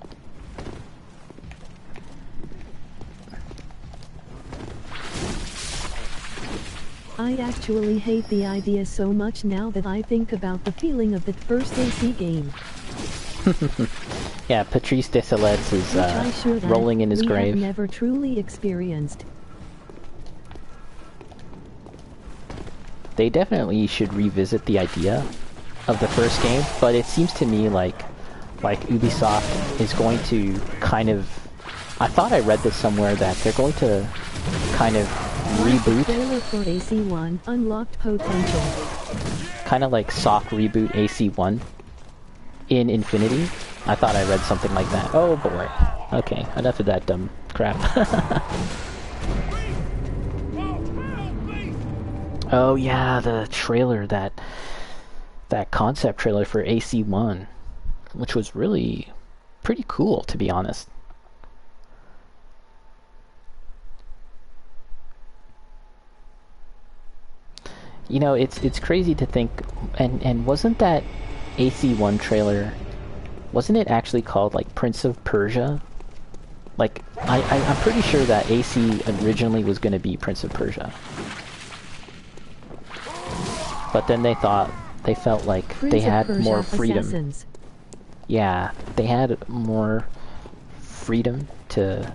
Speaker 2: I actually hate the idea so much now that I think about the feeling of that first AC game.
Speaker 1: Yeah, Patrice Desilets is rolling in his grave.
Speaker 2: Have never truly experienced.
Speaker 1: They definitely should revisit the idea of the first game, but it seems to me like Ubisoft is going to kind of... I thought I read this somewhere that they're going to kind of reboot.
Speaker 2: Trailer for AC1 unlocked potential.
Speaker 1: Kind of like soft reboot AC1 in Infinity. I thought I read something like that. Oh boy. Okay, enough of that dumb crap. Oh yeah, the trailer, that concept trailer for AC1, which was really pretty cool, to be honest. You know, it's crazy to think, and wasn't that AC1 trailer, wasn't it actually called like Prince of Persia? Like, I'm pretty sure that AC originally was going to be Prince of Persia. But then they felt like they had more freedom.
Speaker 2: Assassins.
Speaker 1: Yeah, they had more freedom to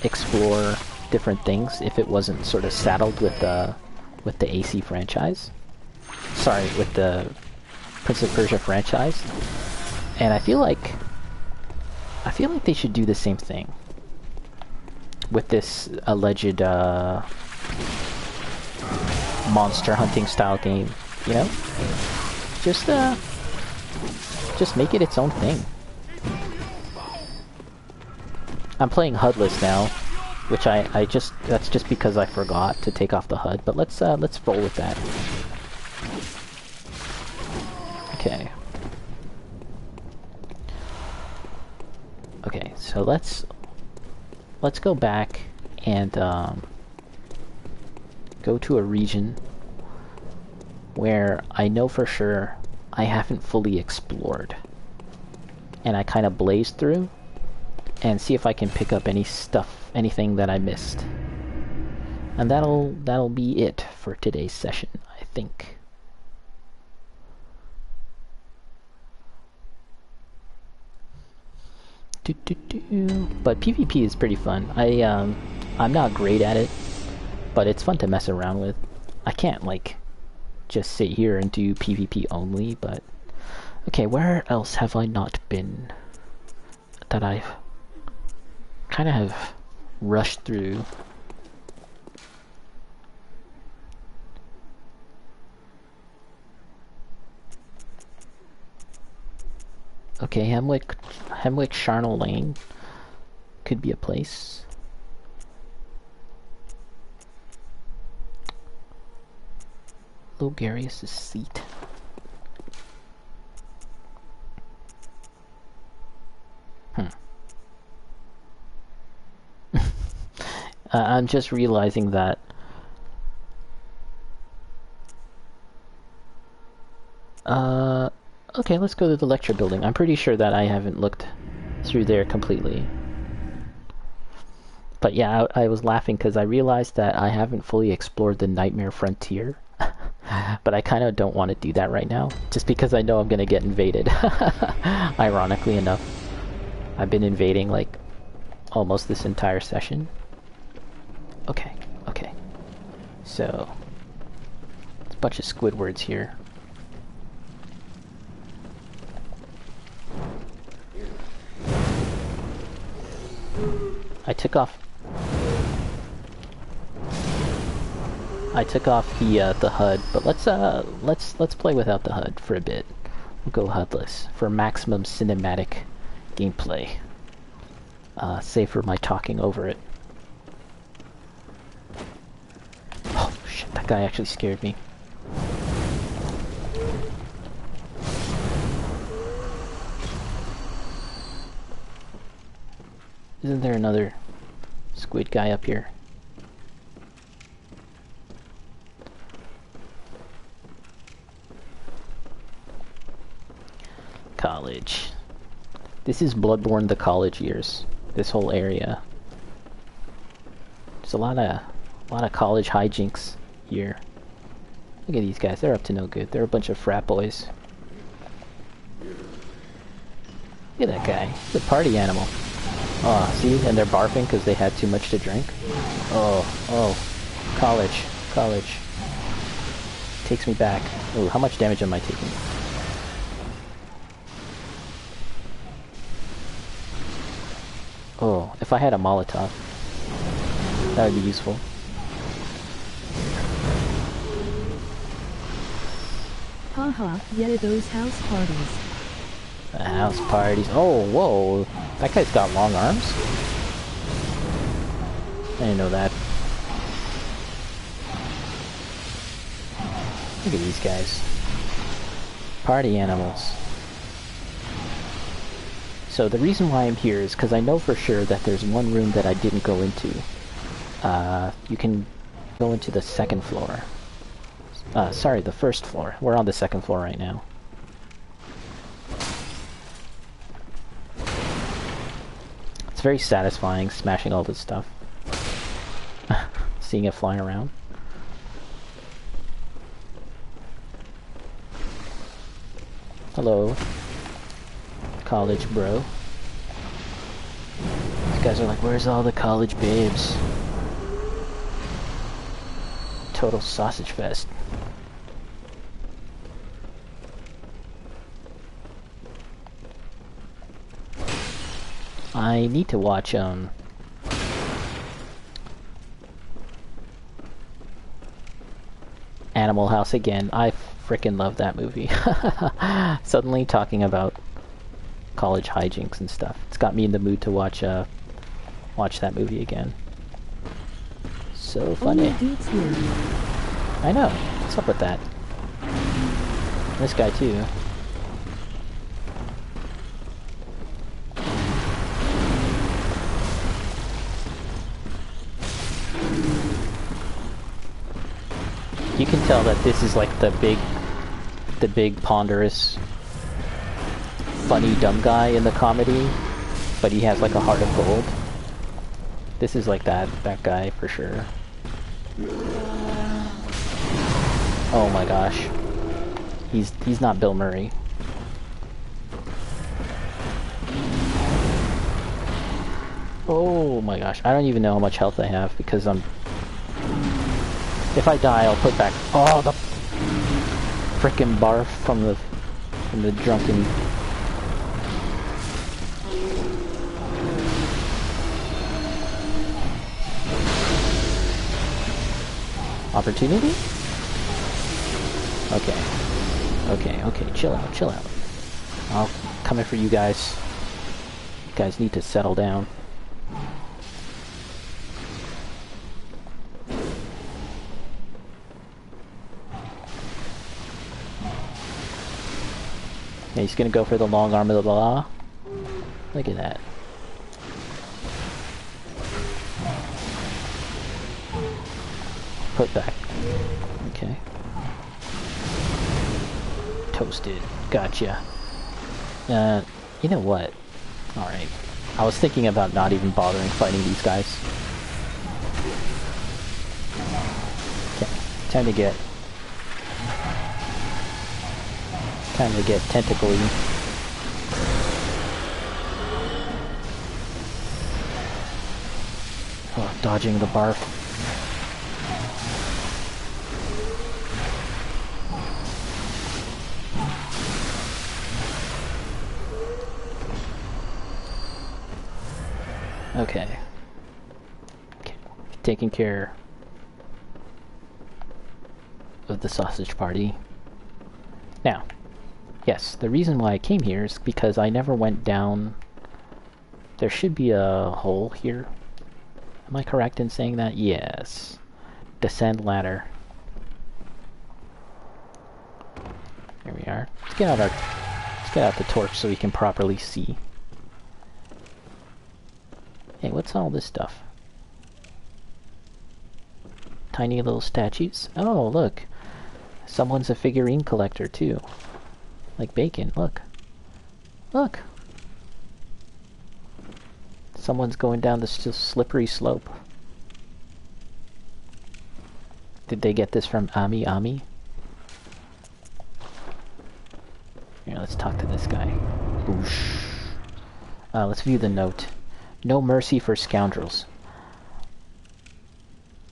Speaker 1: explore different things if it wasn't sort of saddled with the AC franchise. Sorry, with the Prince of Persia franchise. And I feel like they should do the same thing with this alleged monster hunting style game, you know? Just make it its own thing. I'm playing HUDless now, which that's just because I forgot to take off the HUD, but let's roll with that. Okay. Okay, so let's go back and go to a region where I know for sure I haven't fully explored, and I kind of blazed through and see if I can pick up anything that I missed. And that'll be it for today's session, I think. But PvP is pretty fun. I'm not great at it, but it's fun to mess around with. I can't like just sit here and do PvP only, but okay, where else have I not been that I've kind of have rushed through? Okay, Hemwick Charnel Lane could be a place. Logarius' seat. I'm just realizing that okay, let's go to the lecture building. I'm pretty sure that I haven't looked through there completely. But yeah, I was laughing because I realized that I haven't fully explored the Nightmare Frontier. But I kind of don't want to do that right now, just because I know I'm going to get invaded. Ironically enough. I've been invading like almost this entire session. Okay, okay. So, there's a bunch of Squidwards here. I took off the HUD, but let's play without the HUD for a bit. We'll go HUDless for maximum cinematic gameplay. Save for my talking over it. Oh shit, that guy actually scared me. Isn't there another squid guy up here? College. This is Bloodborne the college years. This whole area. There's a lot of college hijinks here. Look at these guys, they're up to no good. They're a bunch of frat boys. Look at that guy, he's a party animal. Oh, see? And they're barfing because they had too much to drink. Oh. College. Takes me back. Ooh, how much damage am I taking? Oh, if I had a Molotov, that would be useful.
Speaker 2: Haha, yeah, those house parties.
Speaker 1: House parties. Oh, whoa. That guy's got long arms? I didn't know that. Look at these guys. Party animals. So the reason why I'm here is because I know for sure that there's one room that I didn't go into. You can go into the second floor. Sorry, the first floor. We're on the second floor right now. It's very satisfying smashing all this stuff. Seeing it flying around. Hello. College bro. These guys are like, where's all the college babes? Total sausage fest. I need to watch, Animal House again. I frickin' love that movie. Suddenly talking about college hijinks and stuff. It's got me in the mood to watch that movie again. So funny. I know. What's up with that? This guy too. You can tell that this is like the big ponderous funny dumb guy in the comedy, but he has like a heart of gold. This is like that guy for sure. Oh my gosh. He's not Bill Murray. Oh my gosh. I don't even know how much health I have because if I die, I'll put back. Oh, the frickin' barf from the drunken. Opportunity? Okay, chill out. I'll come in for you guys. You guys need to settle down. Yeah, he's gonna go for the long arm of the law. Look at that. Put back. Okay. Toasted. Gotcha. You know what? Alright. I was thinking about not even bothering fighting these guys. Okay. Time to get tentacly. Oh, dodging the barf. Okay. Taking care of the sausage party. Now, yes, the reason why I came here is because I never went down. There should be a hole here. Am I correct in saying that? Yes. Descend ladder. Here we are. Let's get out the torch so we can properly see. Hey, what's all this stuff? Tiny little statues. Oh, look. Someone's a figurine collector, too. Like bacon, look. Look! Someone's going down this slippery slope. Did they get this from Ami Ami? Here, let's talk to this guy. Boosh. Let's view the note. No mercy for scoundrels.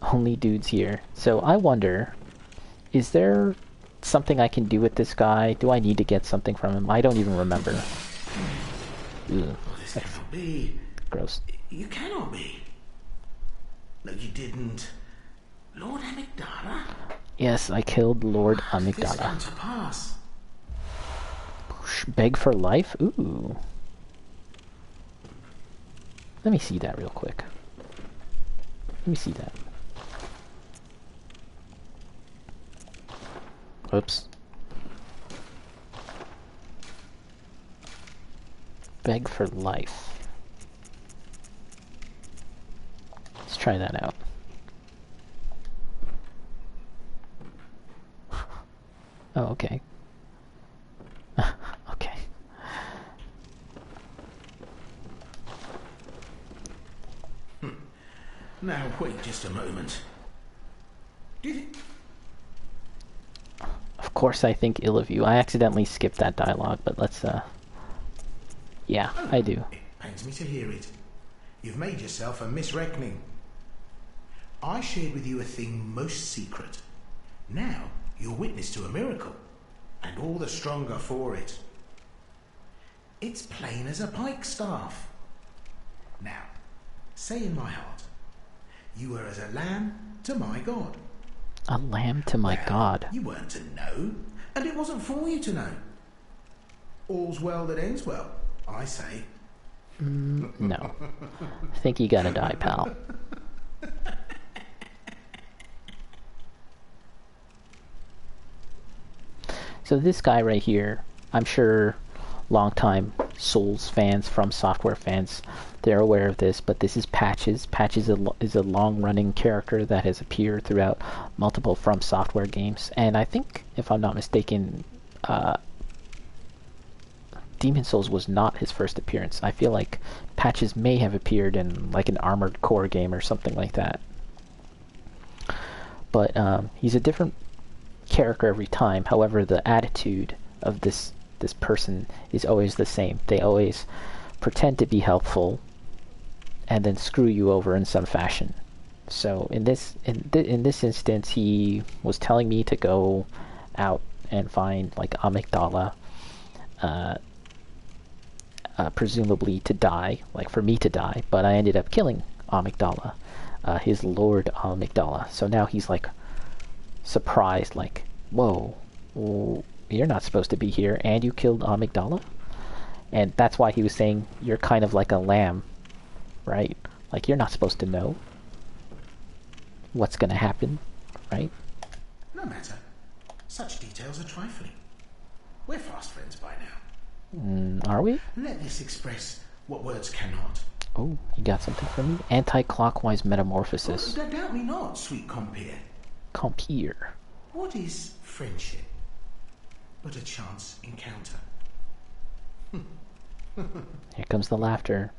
Speaker 1: Only dudes here. So I wonder, is there something I can do with this guy? Do I need to get something from him? I don't even remember. Ugh.
Speaker 3: This cannot be.
Speaker 1: Gross.
Speaker 3: You cannot be. No, you didn't. Lord Amygdala?
Speaker 1: Yes, I killed Lord
Speaker 3: This
Speaker 1: Amygdala.
Speaker 3: come to pass.
Speaker 1: Beg for life? Ooh. Let me see that real quick. Let me see that. Oops. Beg for life. Let's try that out. Oh, okay. Okay.
Speaker 3: Now, wait just a moment. Did it?
Speaker 1: Of course I think ill of you. I accidentally skipped that dialogue, but let's, yeah, I do.
Speaker 3: It pains me to hear it. You've made yourself a misreckoning. I shared with you a thing most secret. Now, you're witness to a miracle, and all the stronger for it. It's plain as a pikestaff. Now, say in my heart, you were as a lamb to my God.
Speaker 1: A lamb to my God.
Speaker 3: You weren't to know, and it wasn't for you to know. All's well that ends well, I say.
Speaker 1: No. I think you gotta die, pal. So this guy right here, I'm sure longtime Souls fans, From Software fans, they're aware of this, but this is Patches. Patches is a long-running character that has appeared throughout multiple From Software games, and I think, if I'm not mistaken, Demon Souls was not his first appearance. I feel like Patches may have appeared in like an Armored Core game or something like that. But he's a different character every time. However, the attitude of this person is always the same. They always pretend to be helpful and then screw you over in some fashion. So in this instance, he was telling me to go out and find like Amygdala, presumably to die, like for me to die, but I ended up killing Amygdala, his Lord Amygdala. So now he's like surprised, like, whoa, you're not supposed to be here, and you killed Amygdala? And that's why he was saying, you're kind of like a lamb, right? Like, you're not supposed to know what's gonna happen, right?
Speaker 3: No matter. Such details are trifling. We're fast friends by now.
Speaker 1: Are we?
Speaker 3: Let this express what words cannot.
Speaker 1: Oh, you got something for me? Anti-clockwise metamorphosis.
Speaker 3: Oh, doubt me not, sweet compeer.
Speaker 1: Compeer.
Speaker 3: What is friendship but a chance encounter?
Speaker 1: Here comes the laughter.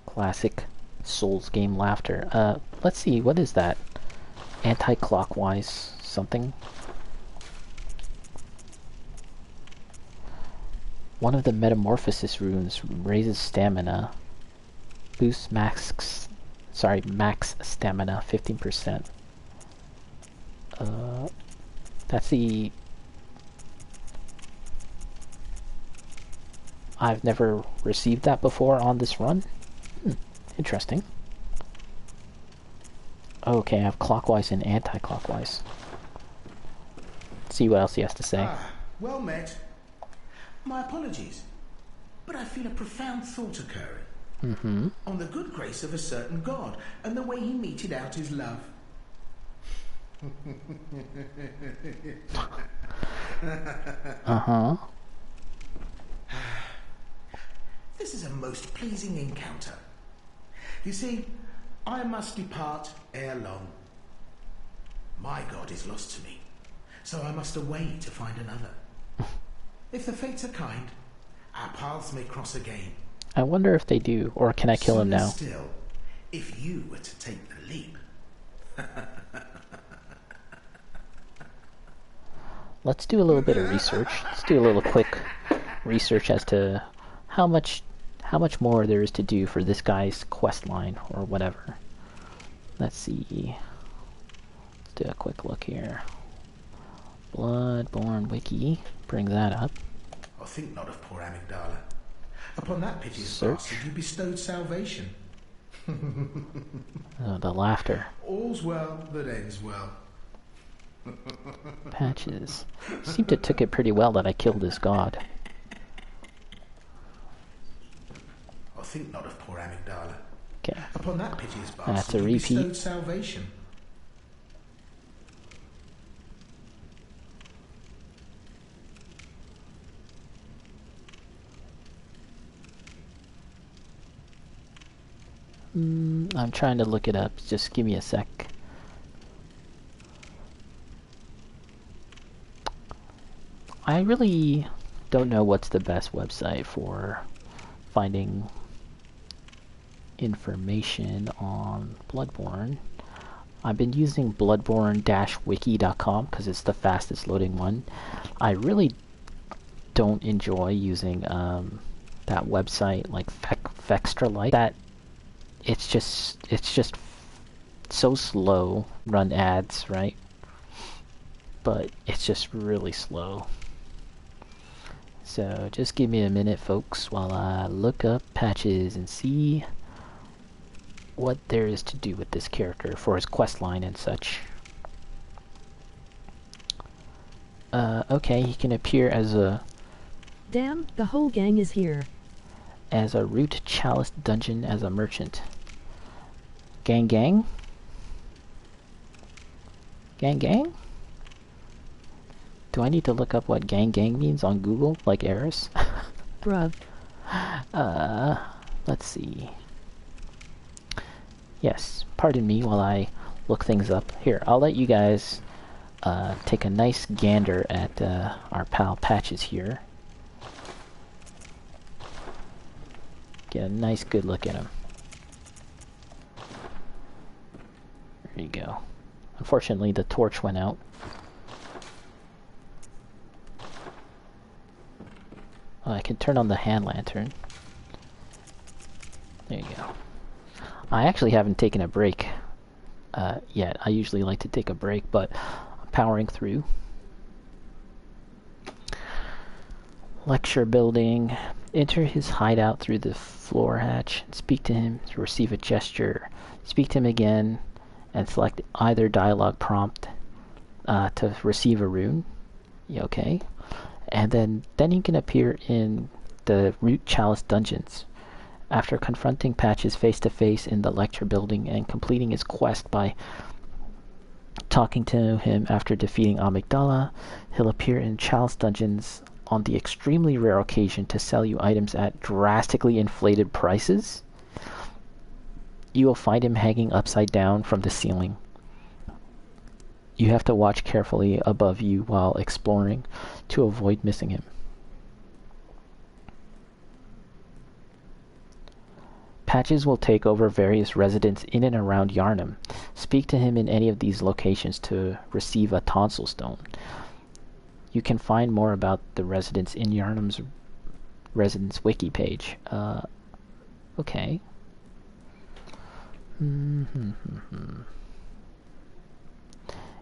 Speaker 1: Classic Souls game laughter. Let's see, what is that? Anti-clockwise something? One of the metamorphosis runes raises stamina. Boosts max stamina 15%. That's the... I've never received that before on this run. Interesting. Okay, I have clockwise and anti-clockwise. Let's see what else he has to say.
Speaker 3: Well met. My apologies, but I feel a profound thought occurring. On the good grace of a certain god, and the way he meted out his love. This is a most pleasing encounter. You see, I must depart ere long. My god is lost to me, so I must away to find another. If the fates are kind, our paths may cross again.
Speaker 1: I wonder if they do, or can I kill him now?
Speaker 3: Still, if you were to take the leap.
Speaker 1: let's do a little bit of research. Let's do a little quick research as to how much more there is to do for this guy's quest line or whatever. Let's see. Let's do a quick look here. Bloodborne Wiki. Bring that up.
Speaker 3: I think not of poor Amygdala. Upon that piteous
Speaker 1: Search.
Speaker 3: bastard you bestowed salvation.
Speaker 1: Oh, the laughter.
Speaker 3: All's well that ends well.
Speaker 1: Patches. Seemed to took it pretty well that I killed this god.
Speaker 3: I think not of poor Amygdala.
Speaker 1: Okay.
Speaker 3: Upon that piteous
Speaker 1: That's
Speaker 3: bastard
Speaker 1: a
Speaker 3: you
Speaker 1: repeat.
Speaker 3: bestowed salvation.
Speaker 1: I'm trying to look it up. Just give me a sec. I really don't know what's the best website for finding information on Bloodborne. I've been using bloodborne-wiki.com because it's the fastest loading one. I really don't enjoy using that website like Fextra like that. It's just so slow. Run ads, right? But it's just really slow. So just give me a minute, folks, while I look up Patches and see what there is to do with this character for his quest line and such. Okay, he can appear as a
Speaker 2: Damn, the whole gang is here.
Speaker 1: root chalice dungeon as a merchant. Gang gang? Gang gang? Do I need to look up what gang gang means on Google, like Eris?
Speaker 2: Bruv.
Speaker 1: Let's see. Yes, pardon me while I look things up. Here, I'll let you guys take a nice gander at our pal Patches here. Get a nice good look at him. There you go. Unfortunately, the torch went out. Oh, I can turn on the hand lantern. There you go. I actually haven't taken a break yet. I usually like to take a break, but I'm powering through. Lecture building. Enter his hideout through the floor hatch. Speak to him to receive a gesture. Speak to him again and select either dialogue prompt to receive a rune. Yeah, okay. And then he can appear in the Root Chalice dungeons. After confronting Patches face to face in the lecture building and completing his quest by talking to him after defeating Amygdala, he'll appear in Chalice dungeons on the extremely rare occasion to sell you items at drastically inflated prices. You will find him hanging upside down from the ceiling. You have to watch carefully above you while exploring to avoid missing him. Patches will take over various residents in and around Yharnam. Speak to him in any of these locations to receive a tonsil stone. You can find more about the residents in Yharnam's residence wiki page. Okay.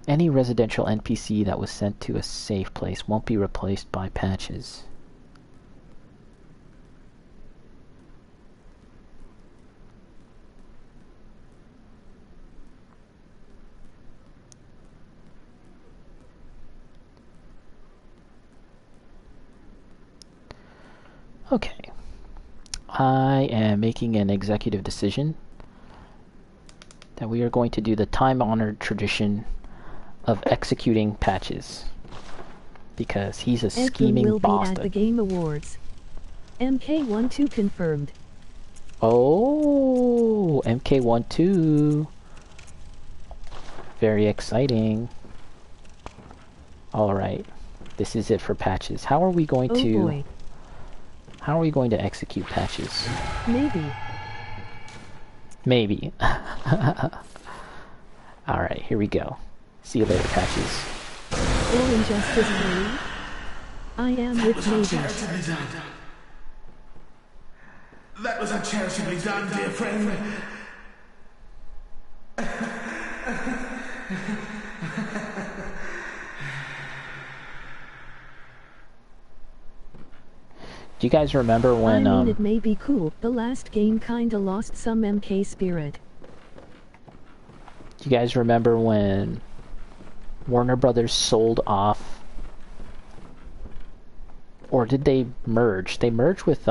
Speaker 1: Any residential NPC that was sent to a safe place won't be replaced by Patches. Okay. I am making an executive decision that we are going to do the time-honored tradition of executing Patches. Because he's a scheming
Speaker 2: will
Speaker 1: bastard.
Speaker 2: be at the Game Awards. MK12 confirmed.
Speaker 1: Oh, MK12. Very exciting. Alright. This is it for Patches. How are we going
Speaker 2: Oh
Speaker 1: to...
Speaker 2: boy.
Speaker 1: How are we going to execute Patches?
Speaker 2: Maybe.
Speaker 1: Maybe. Alright, here we go. See you later, Patches.
Speaker 2: Or Injustice 3? I am with Maybe.
Speaker 3: Uncharitably done. That was uncharitably done, dear friend.
Speaker 1: Do you guys remember when,
Speaker 2: I mean, it may be cool. The last game kinda lost some MK spirit.
Speaker 1: do you guys remember when Warner Brothers sold off, or did they merge? They merged with,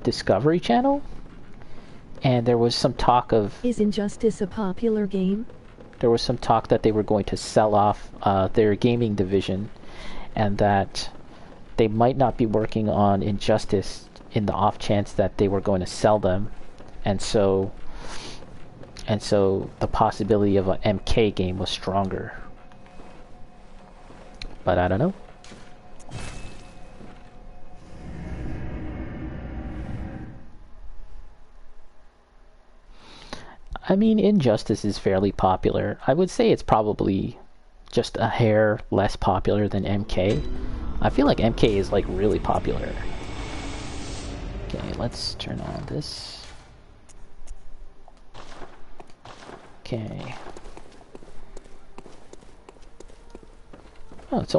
Speaker 1: Discovery Channel? And there was some talk of...
Speaker 2: Is Injustice a popular game?
Speaker 1: There was some talk that they were going to sell off their gaming division, and that they might not be working on Injustice in the off chance that they were going to sell them, and so the possibility of an MK game was stronger. But I don't know. I mean, Injustice is fairly popular. I would say it's probably just a hair less popular than MK. I feel like MK is like really popular. Okay, let's turn on this. Okay. Oh, it's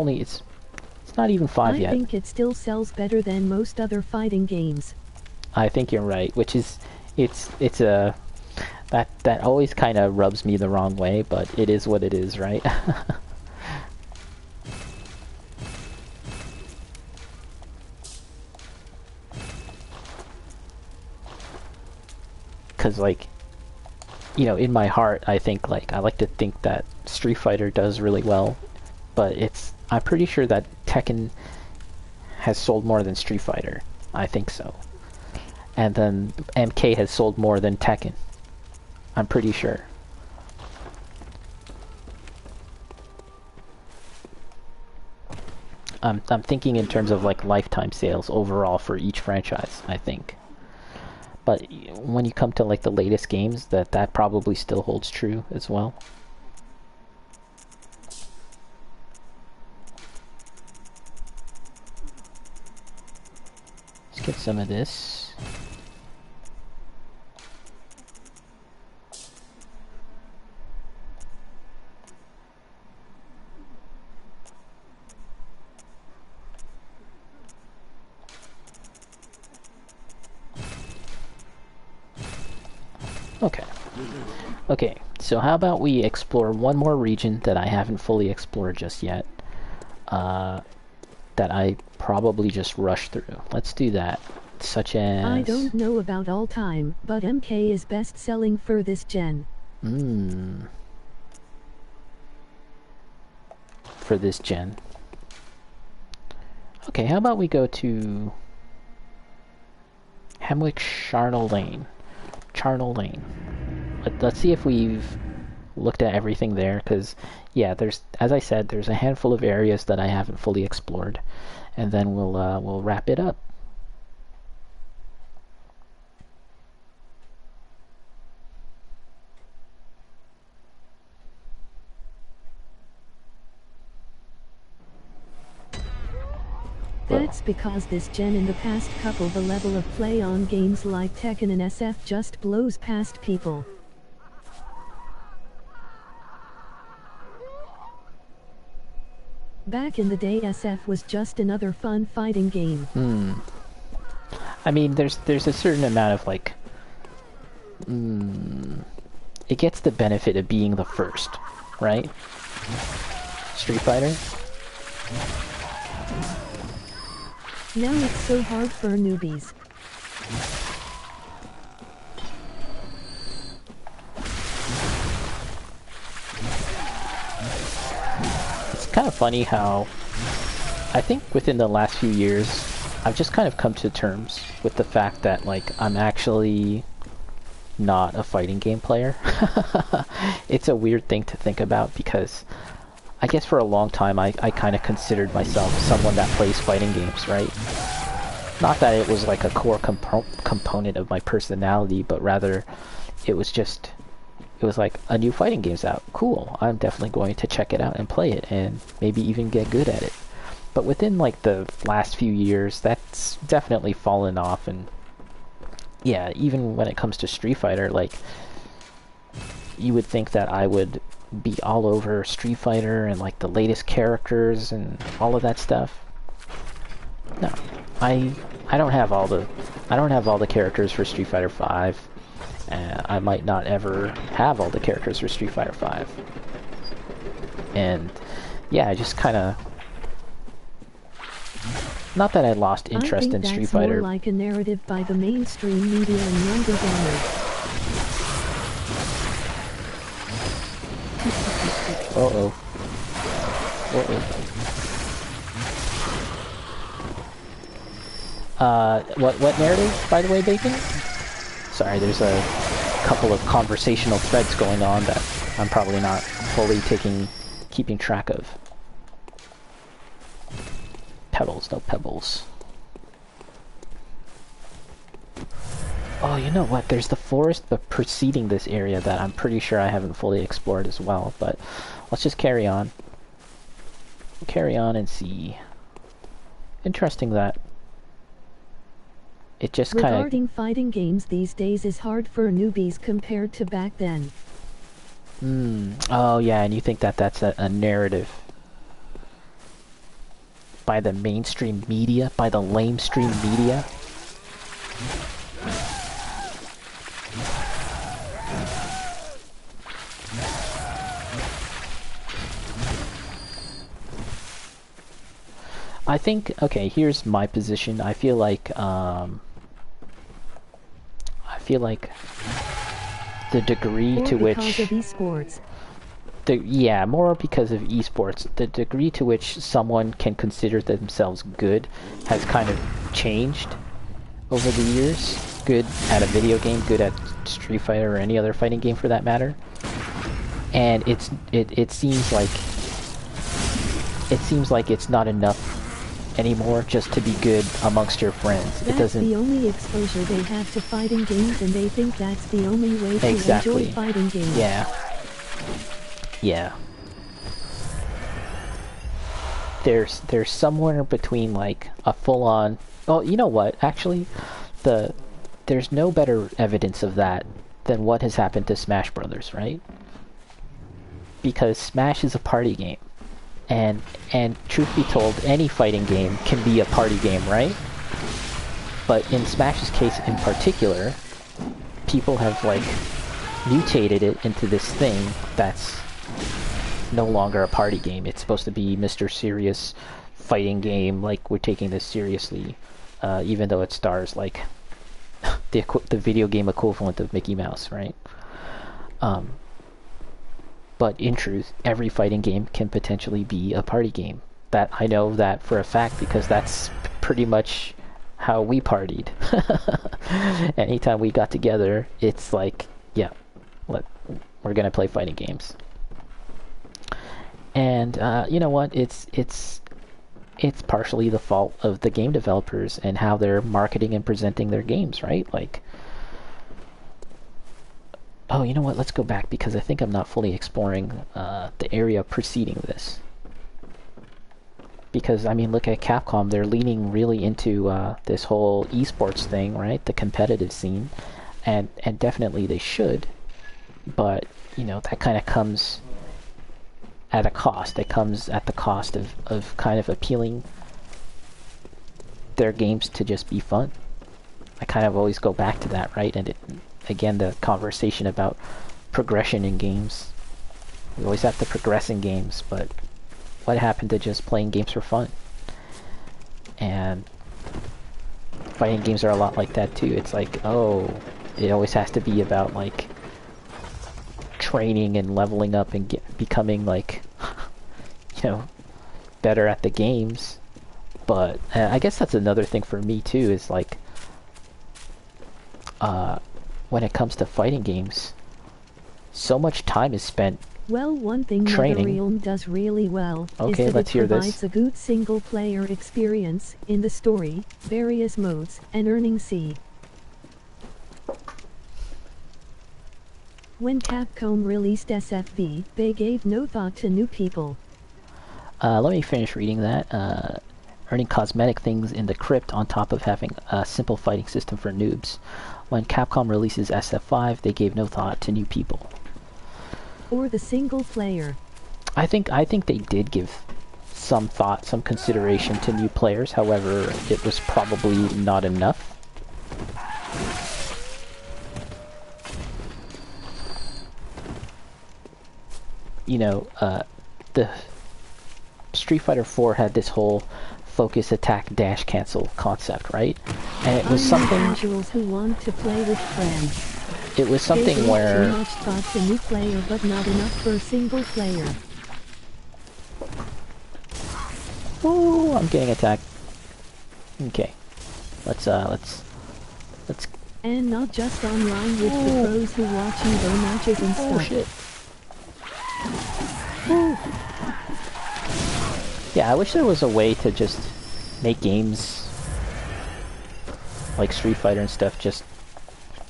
Speaker 1: not even 5 yet.
Speaker 2: I think it still sells better than most other fighting games.
Speaker 1: I think you're right, which is it's a that always kind of rubs me the wrong way, but it is what it is, right? Because, like, you know, in my heart, I think, like, I like to think that Street Fighter does really well, but I'm pretty sure that Tekken has sold more than Street Fighter. I think so. And then MK has sold more than Tekken. I'm pretty sure. I'm thinking in terms of like lifetime sales overall for each franchise, I think. But when you come to like the latest games, that probably still holds true as well. Let's get some of this. Okay, so how about we explore one more region that I haven't fully explored just yet, that I probably just rushed through. Let's do that, such as...
Speaker 2: I don't know about all time, but MK is best-selling for this gen.
Speaker 1: For this gen. Okay, how about we go to... Hemwick Charnel Lane. Let's see if we've looked at everything there, because, yeah, as I said, there's a handful of areas that I haven't fully explored, and then we'll wrap it up.
Speaker 2: That's because this gen in the past couple the level of play on games like Tekken and SF just blows past people. Back in the day, SF was just another fun fighting game.
Speaker 1: I mean, there's a certain amount of like... it gets the benefit of being the first, right? Street Fighter?
Speaker 2: Now it's so hard for newbies.
Speaker 1: It's kind of funny how I think within the last few years I've just kind of come to terms with the fact that, like, I'm actually not a fighting game player. It's a weird thing to think about, because I guess for a long time I kind of considered myself someone that plays fighting games, right? Not that it was like a core component of my personality, but rather it was like a new fighting game's out. Cool. I'm definitely going to check it out and play it and maybe even get good at it. But within like the last few years, that's definitely fallen off. And yeah, even when it comes to Street Fighter, like you would think that I would be all over Street Fighter and like the latest characters and all of that stuff. No, I don't have all the characters for Street Fighter 5. I might not ever have all the characters for Street Fighter 5. And yeah, I just kind of, not that I lost interest in Street Fighter.
Speaker 2: More like a narrative by the mainstream media and younger gamers.
Speaker 1: Uh-oh. What narrative, by the way, Bacon? Sorry, there's a couple of conversational threads going on that I'm probably not fully keeping track of. Pebbles, no pebbles. Oh, you know what? There's the forest but preceding this area that I'm pretty sure I haven't fully explored as well, but let's just carry on. Carry on and see. Interesting that it just kind of...
Speaker 2: Regarding fighting games these days is hard for newbies compared to back then.
Speaker 1: Oh yeah, and you think that that's a narrative by the mainstream media, by the lamestream media? I think, okay, here's my position. I feel like the degree to which...
Speaker 2: Because of esports.
Speaker 1: Yeah, more because of esports. The degree to which someone can consider themselves good has kind of changed over the years. Good at a video game, good at Street Fighter or any other fighting game for that matter. And it seems like it's not enough anymore just to be good amongst your friends.
Speaker 2: That's the only exposure they have to fighting games, and they think that's the only way to enjoy fighting games.
Speaker 1: Yeah. There's somewhere between like a full-on... Oh, you know what? Actually, there's no better evidence of that than what has happened to Smash Brothers, right? Because Smash is a party game. And truth be told, any fighting game can be a party game, right? But in Smash's case in particular, people have like mutated it into this thing that's no longer a party game. It's supposed to be Mr. Serious fighting game, like we're taking this seriously, even though it stars like the video game equivalent of Mickey Mouse, right? But in truth, every fighting game can potentially be a party game. That I know that for a fact because that's pretty much how we partied. Anytime we got together, it's like, yeah, we're gonna play fighting games. And you know what? It's partially the fault of the game developers and how they're marketing and presenting their games, right? Like, oh, you know what? Let's go back because I think I'm not fully exploring the area preceding this. Because, I mean, look at Capcom. They're leaning really into this whole esports thing, right? The competitive scene. And definitely they should. But, you know, that kind of comes at a cost. It comes at the cost of kind of appealing their games to just be fun. I kind of always go back to that, right? And again, the conversation about progression in games. We always have to progress in games, but what happened to just playing games for fun? And fighting games are a lot like that too. It's like, oh, it always has to be about like training and leveling up and becoming like, you know, better at the games. But I guess that's another thing for me too, is like, when it comes to fighting games, so much time is spent
Speaker 2: one thing NetherRealm does really well is that it provides a good single-player experience in the story, various modes, and earning C. When Capcom released SFV, they gave no thought to new people.
Speaker 1: Let me finish reading that. Earning cosmetic things in the crypt on top of having a simple fighting system for noobs. When Capcom releases SF5, they gave no thought to new people.
Speaker 2: Or the single player.
Speaker 1: I think they did give some thought, some consideration to new players. However, it was probably not enough. You know, the Street Fighter 4 had this whole focus, attack, dash, cancel concept, right? And it was something...
Speaker 2: Casuals who want to play with friends.
Speaker 1: It was something
Speaker 2: They
Speaker 1: where...
Speaker 2: too much thought to new player, but not enough for single player.
Speaker 1: Oh, I'm getting attacked. Okay. Let's...
Speaker 2: And not just online with the pros who watch Evo matches and stuff.
Speaker 1: Oh, shit. Yeah, I wish there was a way to just make games like Street Fighter and stuff, just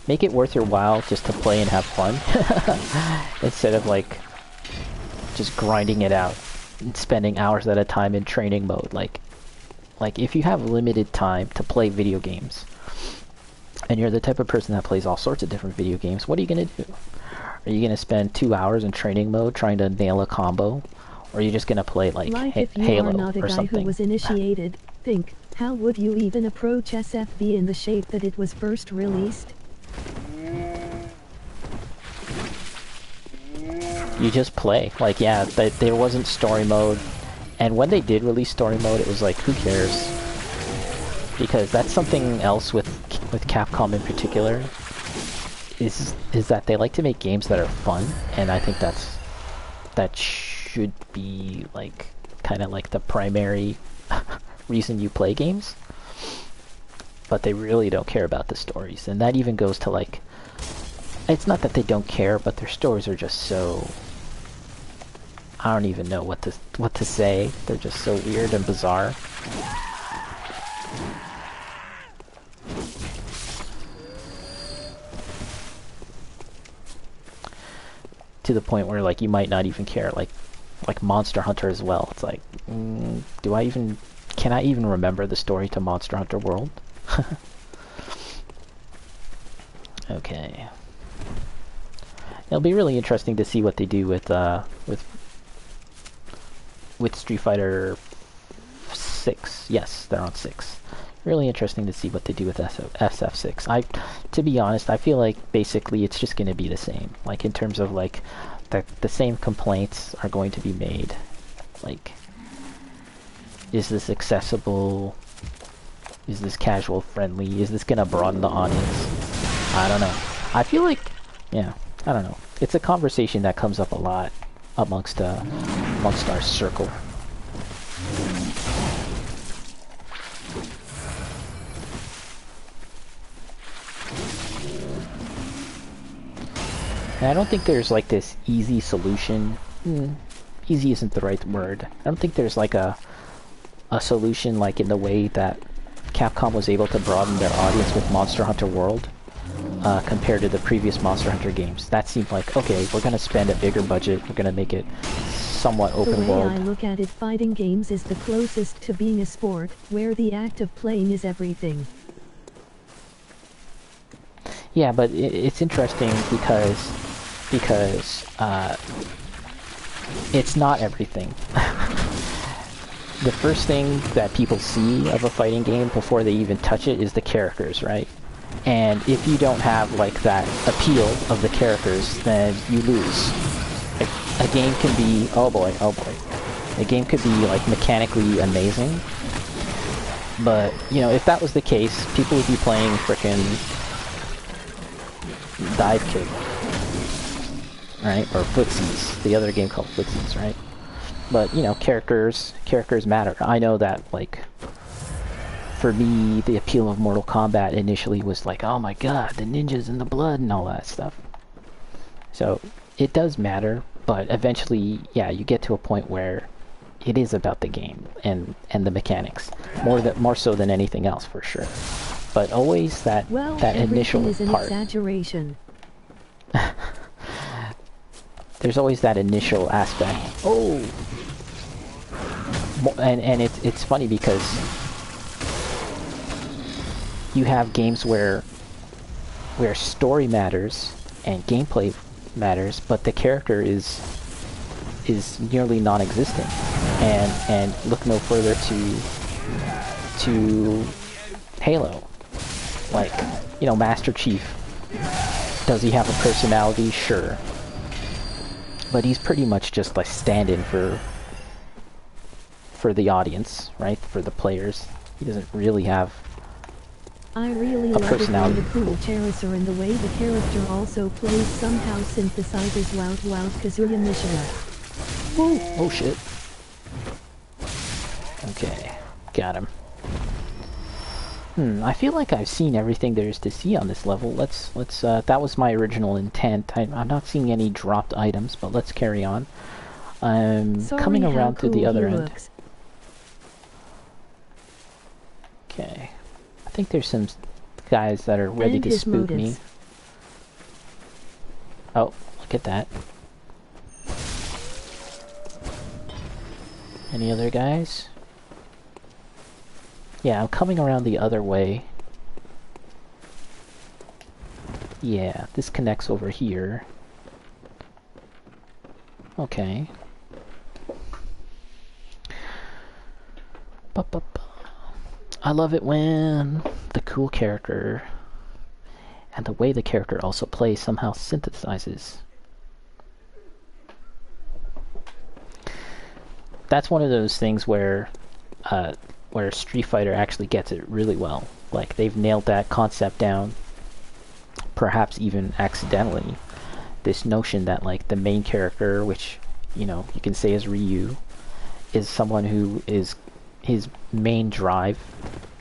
Speaker 1: make it worth your while just to play and have fun. Instead of like just grinding it out and spending hours at a time in training mode. Like if you have limited time to play video games and you're the type of person that plays all sorts of different video games, what are you going to do? Are you going to spend 2 hours in training mode trying to nail a combo? Or are you just going to play like
Speaker 2: if you
Speaker 1: Halo
Speaker 2: are not a
Speaker 1: or
Speaker 2: guy
Speaker 1: something?
Speaker 2: who was initiated, think, how would you even approach SFV in the shape that it was first released?
Speaker 1: You just play. Like, yeah, there wasn't story mode. And when they did release story mode, it was like, who cares? Because that's something else with Capcom in particular, is that they like to make games that are fun, and I think that should be like kind of like the primary reason you play games. But they really don't care about the stories, and that even goes to like, it's not that they don't care, but their stories are just so, I don't even know what to say. They're just so weird and bizarre. To the point where like you might not even care, like Monster Hunter as well. It's like, can I even remember the story to Monster Hunter World? Okay. It'll be really interesting to see what they do with Street Fighter 6. Yes, they're on 6. Really interesting to see what they do with SF6. To be honest, I feel like basically it's just going to be the same. Like in terms of like the same complaints are going to be made. Like, is this accessible? Is this casual friendly? Is this going to broaden the audience? I don't know. I feel like, yeah, I don't know. It's a conversation that comes up a lot amongst our circle. And I don't think there's like this easy solution. Easy isn't the right word. I don't think there's like a solution like in the way that Capcom was able to broaden their audience with Monster Hunter World compared to the previous Monster Hunter games. That seemed like, okay, we're going to spend a bigger budget, we're going to make it somewhat open world.
Speaker 2: The way I look at it, fighting games is the closest to being a sport, where the act of playing is everything.
Speaker 1: Yeah, but it's interesting because it's not everything. The first thing that people see of a fighting game before they even touch it is the characters, right? And if you don't have like that appeal of the characters, then you lose. A game can be, oh boy, a game could be like mechanically amazing, but you know, if that was the case, people would be playing frickin' Dive Kick, right? Or Footsies, the other game called Footsies, right? But you know, characters matter. I know that, like, for me, the appeal of Mortal Kombat initially was like, oh my god, the ninjas and the blood and all that stuff. So it does matter, but eventually, yeah, you get to a point where it is about the game and the mechanics, more so than anything else, for sure. But always that initial
Speaker 2: is an
Speaker 1: part.
Speaker 2: Exaggeration.
Speaker 1: there's always that initial aspect. Oh! And it's funny because you have games where story matters and gameplay matters, but the character is nearly non-existent. And look no further to Halo. Like, you know, Master Chief. Does he have a personality? Sure. But he's pretty much just a stand-in for the audience, right? For the players. He doesn't really have
Speaker 2: I really
Speaker 1: a
Speaker 2: love
Speaker 1: personality.
Speaker 2: it when the cool Charizard and the way the character also plays somehow synthesizes Wout Wout Kazuya Mishima.
Speaker 1: Whoa! Oh shit. Okay. Got him. I feel like I've seen everything there is to see on this level. Let's that was my original intent. I'm not seeing any dropped items, but let's carry on. I'm coming around to the other end. Okay. I think there's some guys that are ready to spook me. Oh, look at that. Any other guys? Yeah, I'm coming around the other way. Yeah, this connects over here. Okay. I love it when the cool character and the way the character also plays somehow synthesizes. That's one of those things where Street Fighter actually gets it really well. Like, they've nailed that concept down, perhaps even accidentally. This notion that, like, the main character, which, you know, you can say is Ryu, is someone who is, his main drive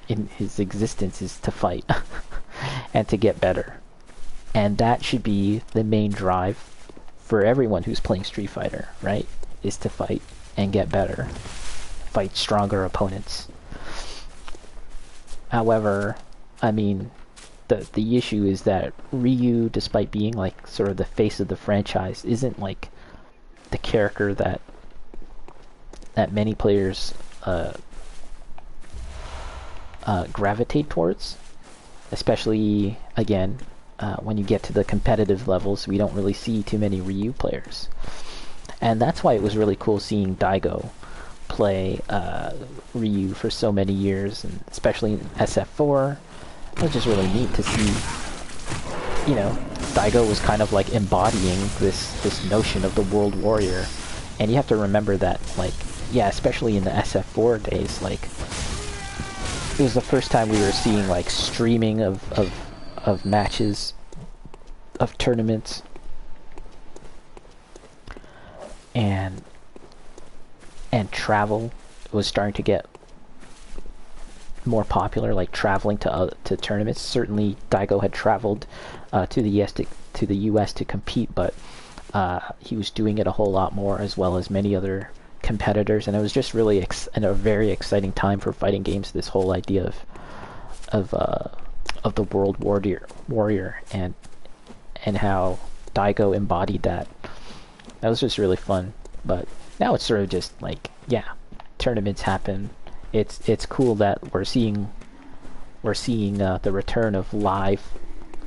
Speaker 1: in his existence is to fight and to get better. And that should be the main drive for everyone who's playing Street Fighter, right? Is to fight and get better. Fight stronger opponents. However, I mean, the issue is that Ryu, despite being like sort of the face of the franchise, isn't like the character that many players gravitate towards. Especially, again, when you get to the competitive levels, we don't really see too many Ryu players. And that's why it was really cool seeing Daigo play Ryu for so many years, and especially in SF4. It was just really neat to see, you know, Daigo was kind of like embodying this notion of the World Warrior. And you have to remember that, like, yeah, especially in the SF4 days, like, it was the first time we were seeing, like, streaming of matches, of tournaments. And travel was starting to get more popular, like traveling to tournaments. Certainly, Daigo had traveled to the US to compete, but he was doing it a whole lot more, as well as many other competitors. And it was just really a very exciting time for fighting games. This whole idea of the World Warrior and how Daigo embodied that. That was just really fun. But now it's sort of just like, yeah, tournaments happen. It's cool that we're seeing the return of live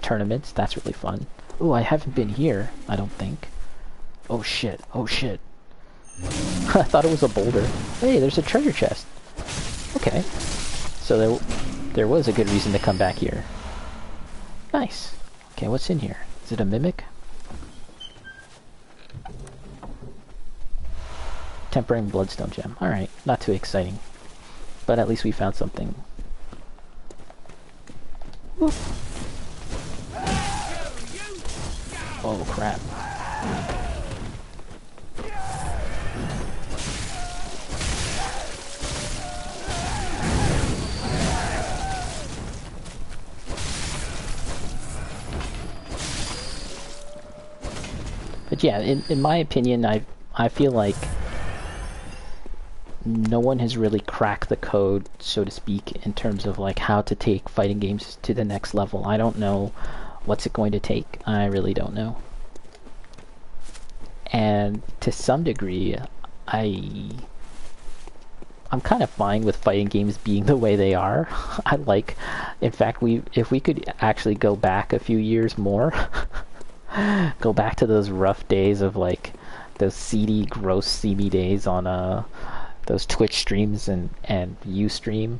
Speaker 1: tournaments. That's really fun. Oh, I haven't been here, I don't think. Oh shit. I thought it was a boulder. Hey, there's a treasure chest. Okay. So there was a good reason to come back here. Nice. Okay, what's in here? Is it a mimic? Tempering bloodstone gem. Alright, not too exciting. But at least we found something. Woo. Oh crap. But yeah, in my opinion, I feel like no one has really cracked the code, so to speak, in terms of like how to take fighting games to the next level. I don't know what's it going to take. I really don't know. And to some degree, I'm kind of fine with fighting games being the way they are. In fact, if we could actually go back a few years more, go back to those rough days of like those seedy, gross, seamy days on those Twitch streams and Ustream,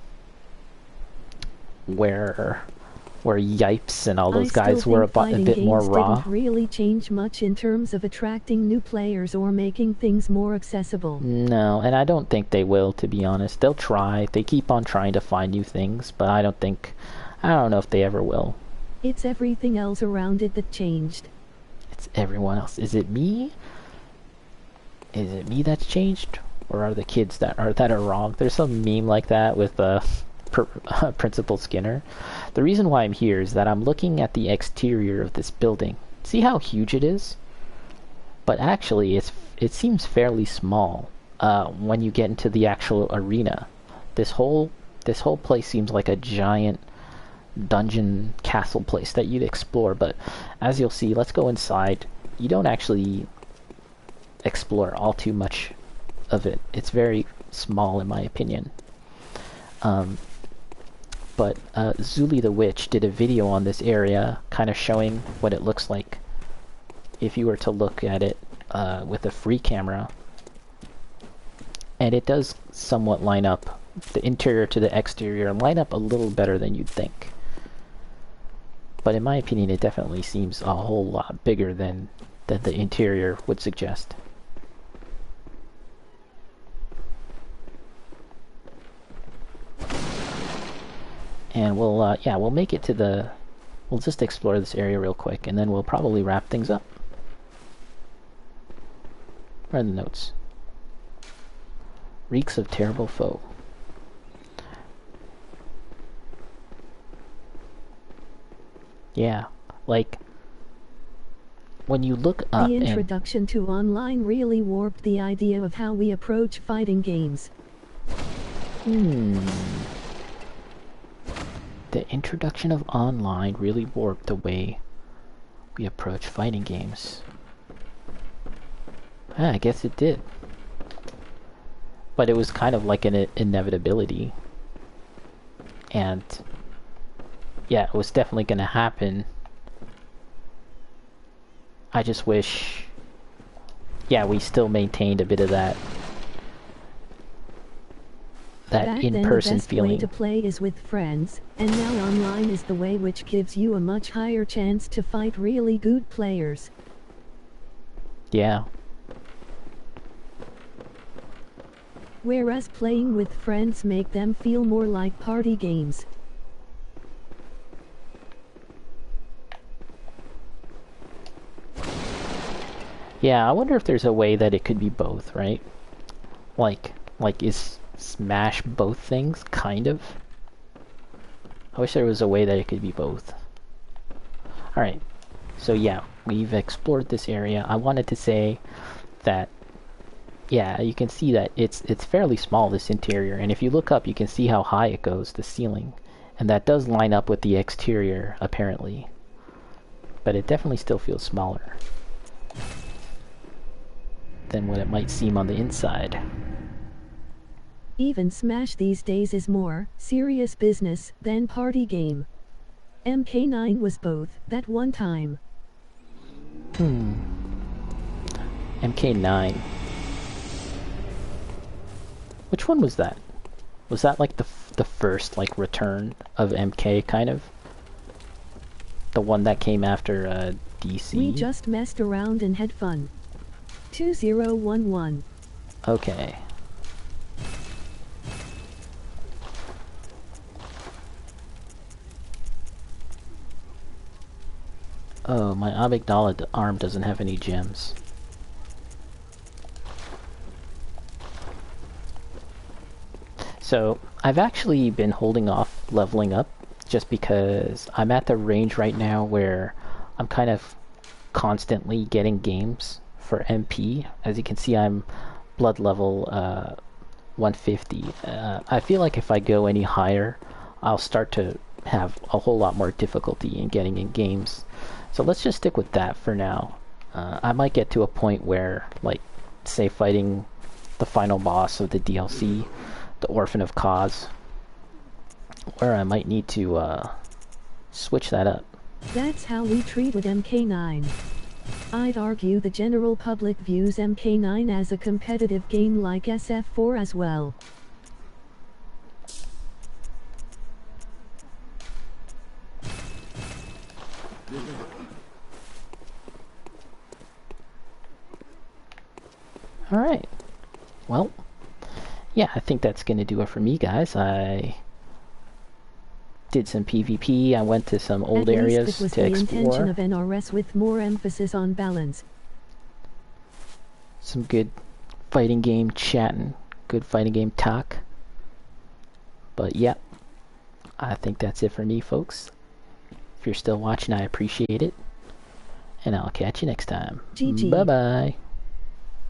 Speaker 1: where Yipes and all those guys were a bit more raw.
Speaker 2: Didn't really change much in terms of attracting new players or making things more accessible.
Speaker 1: No, and I don't think they will, to be honest. They'll try. They keep on trying to find new things, but I don't know if they ever will.
Speaker 2: It's everything else around it that changed.
Speaker 1: It's everyone else. Is it me? Is it me that's changed? Or are the kids that are wrong? There's some meme like that with Principal Skinner. The reason why I'm here is that I'm looking at the exterior of this building. See how huge it is? But actually, it seems fairly small when you get into the actual arena. This whole place seems like a giant dungeon castle place that you'd explore, but as you'll see, let's go inside. You don't actually explore all too much of it. It's very small in my opinion. But Zuli the Witch did a video on this area, kind of showing what it looks like if you were to look at it with a free camera. And it does somewhat line up, the interior to the exterior, line up a little better than you'd think. But in my opinion, it definitely seems a whole lot bigger than the interior would suggest. And we'll make it to we'll just explore this area real quick, and then we'll probably wrap things up. Where are the notes? Reeks of terrible foe. Yeah, like when you look up.
Speaker 2: The introduction to online really warped the idea of how we approach fighting games.
Speaker 1: The introduction of online really warped the way we approach fighting games. Yeah, I guess it did. But it was kind of like an inevitability. And yeah, it was definitely going to happen. I just wish, yeah, we still maintained a bit of that in-person feeling.
Speaker 2: The best way to play is with friends, and now online is the way which gives you a much higher chance to fight really good players.
Speaker 1: Yeah.
Speaker 2: Whereas playing with friends make them feel more like party games.
Speaker 1: Yeah, I wonder if there's a way that it could be both, right? Like is Smash both things, kind of? I wish there was a way that it could be both. Alright, so yeah, we've explored this area. I wanted to say that, yeah, you can see that it's fairly small, this interior, and if you look up you can see how high it goes, the ceiling. And that does line up with the exterior, apparently. But it definitely still feels smaller than what it might seem on the inside.
Speaker 2: Even Smash these days is more serious business than party game. MK9 was both that one time.
Speaker 1: MK9. Which one was that? Was that like the first like return of MK, kind of? The one that came after DC?
Speaker 2: We just messed around and had fun. 2011.
Speaker 1: Okay. Oh, my Amygdala Arm doesn't have any gems. So, I've actually been holding off leveling up just because I'm at the range right now where I'm kind of constantly getting games for MP. As you can see, I'm blood level 150. I feel like if I go any higher, I'll start to have a whole lot more difficulty in getting in games. So let's just stick with that for now. I might get to a point where, like, say fighting the final boss of the DLC, the Orphan of Cause, where I might need to switch that up.
Speaker 2: That's how we treat with MK9. I'd argue the general public views MK9 as a competitive game like SF4 as well.
Speaker 1: Alright. Well, yeah, I think that's going to do it for me, guys. I did some PvP, I went to some old areas to explore.
Speaker 2: At least it was the intention of NRS with more emphasis on balance.
Speaker 1: Some good fighting game chatting, good fighting game talk. But yeah, I think that's it for me, folks. If you're still watching, I appreciate it. And I'll catch you next time.
Speaker 2: GG.
Speaker 1: Bye-bye.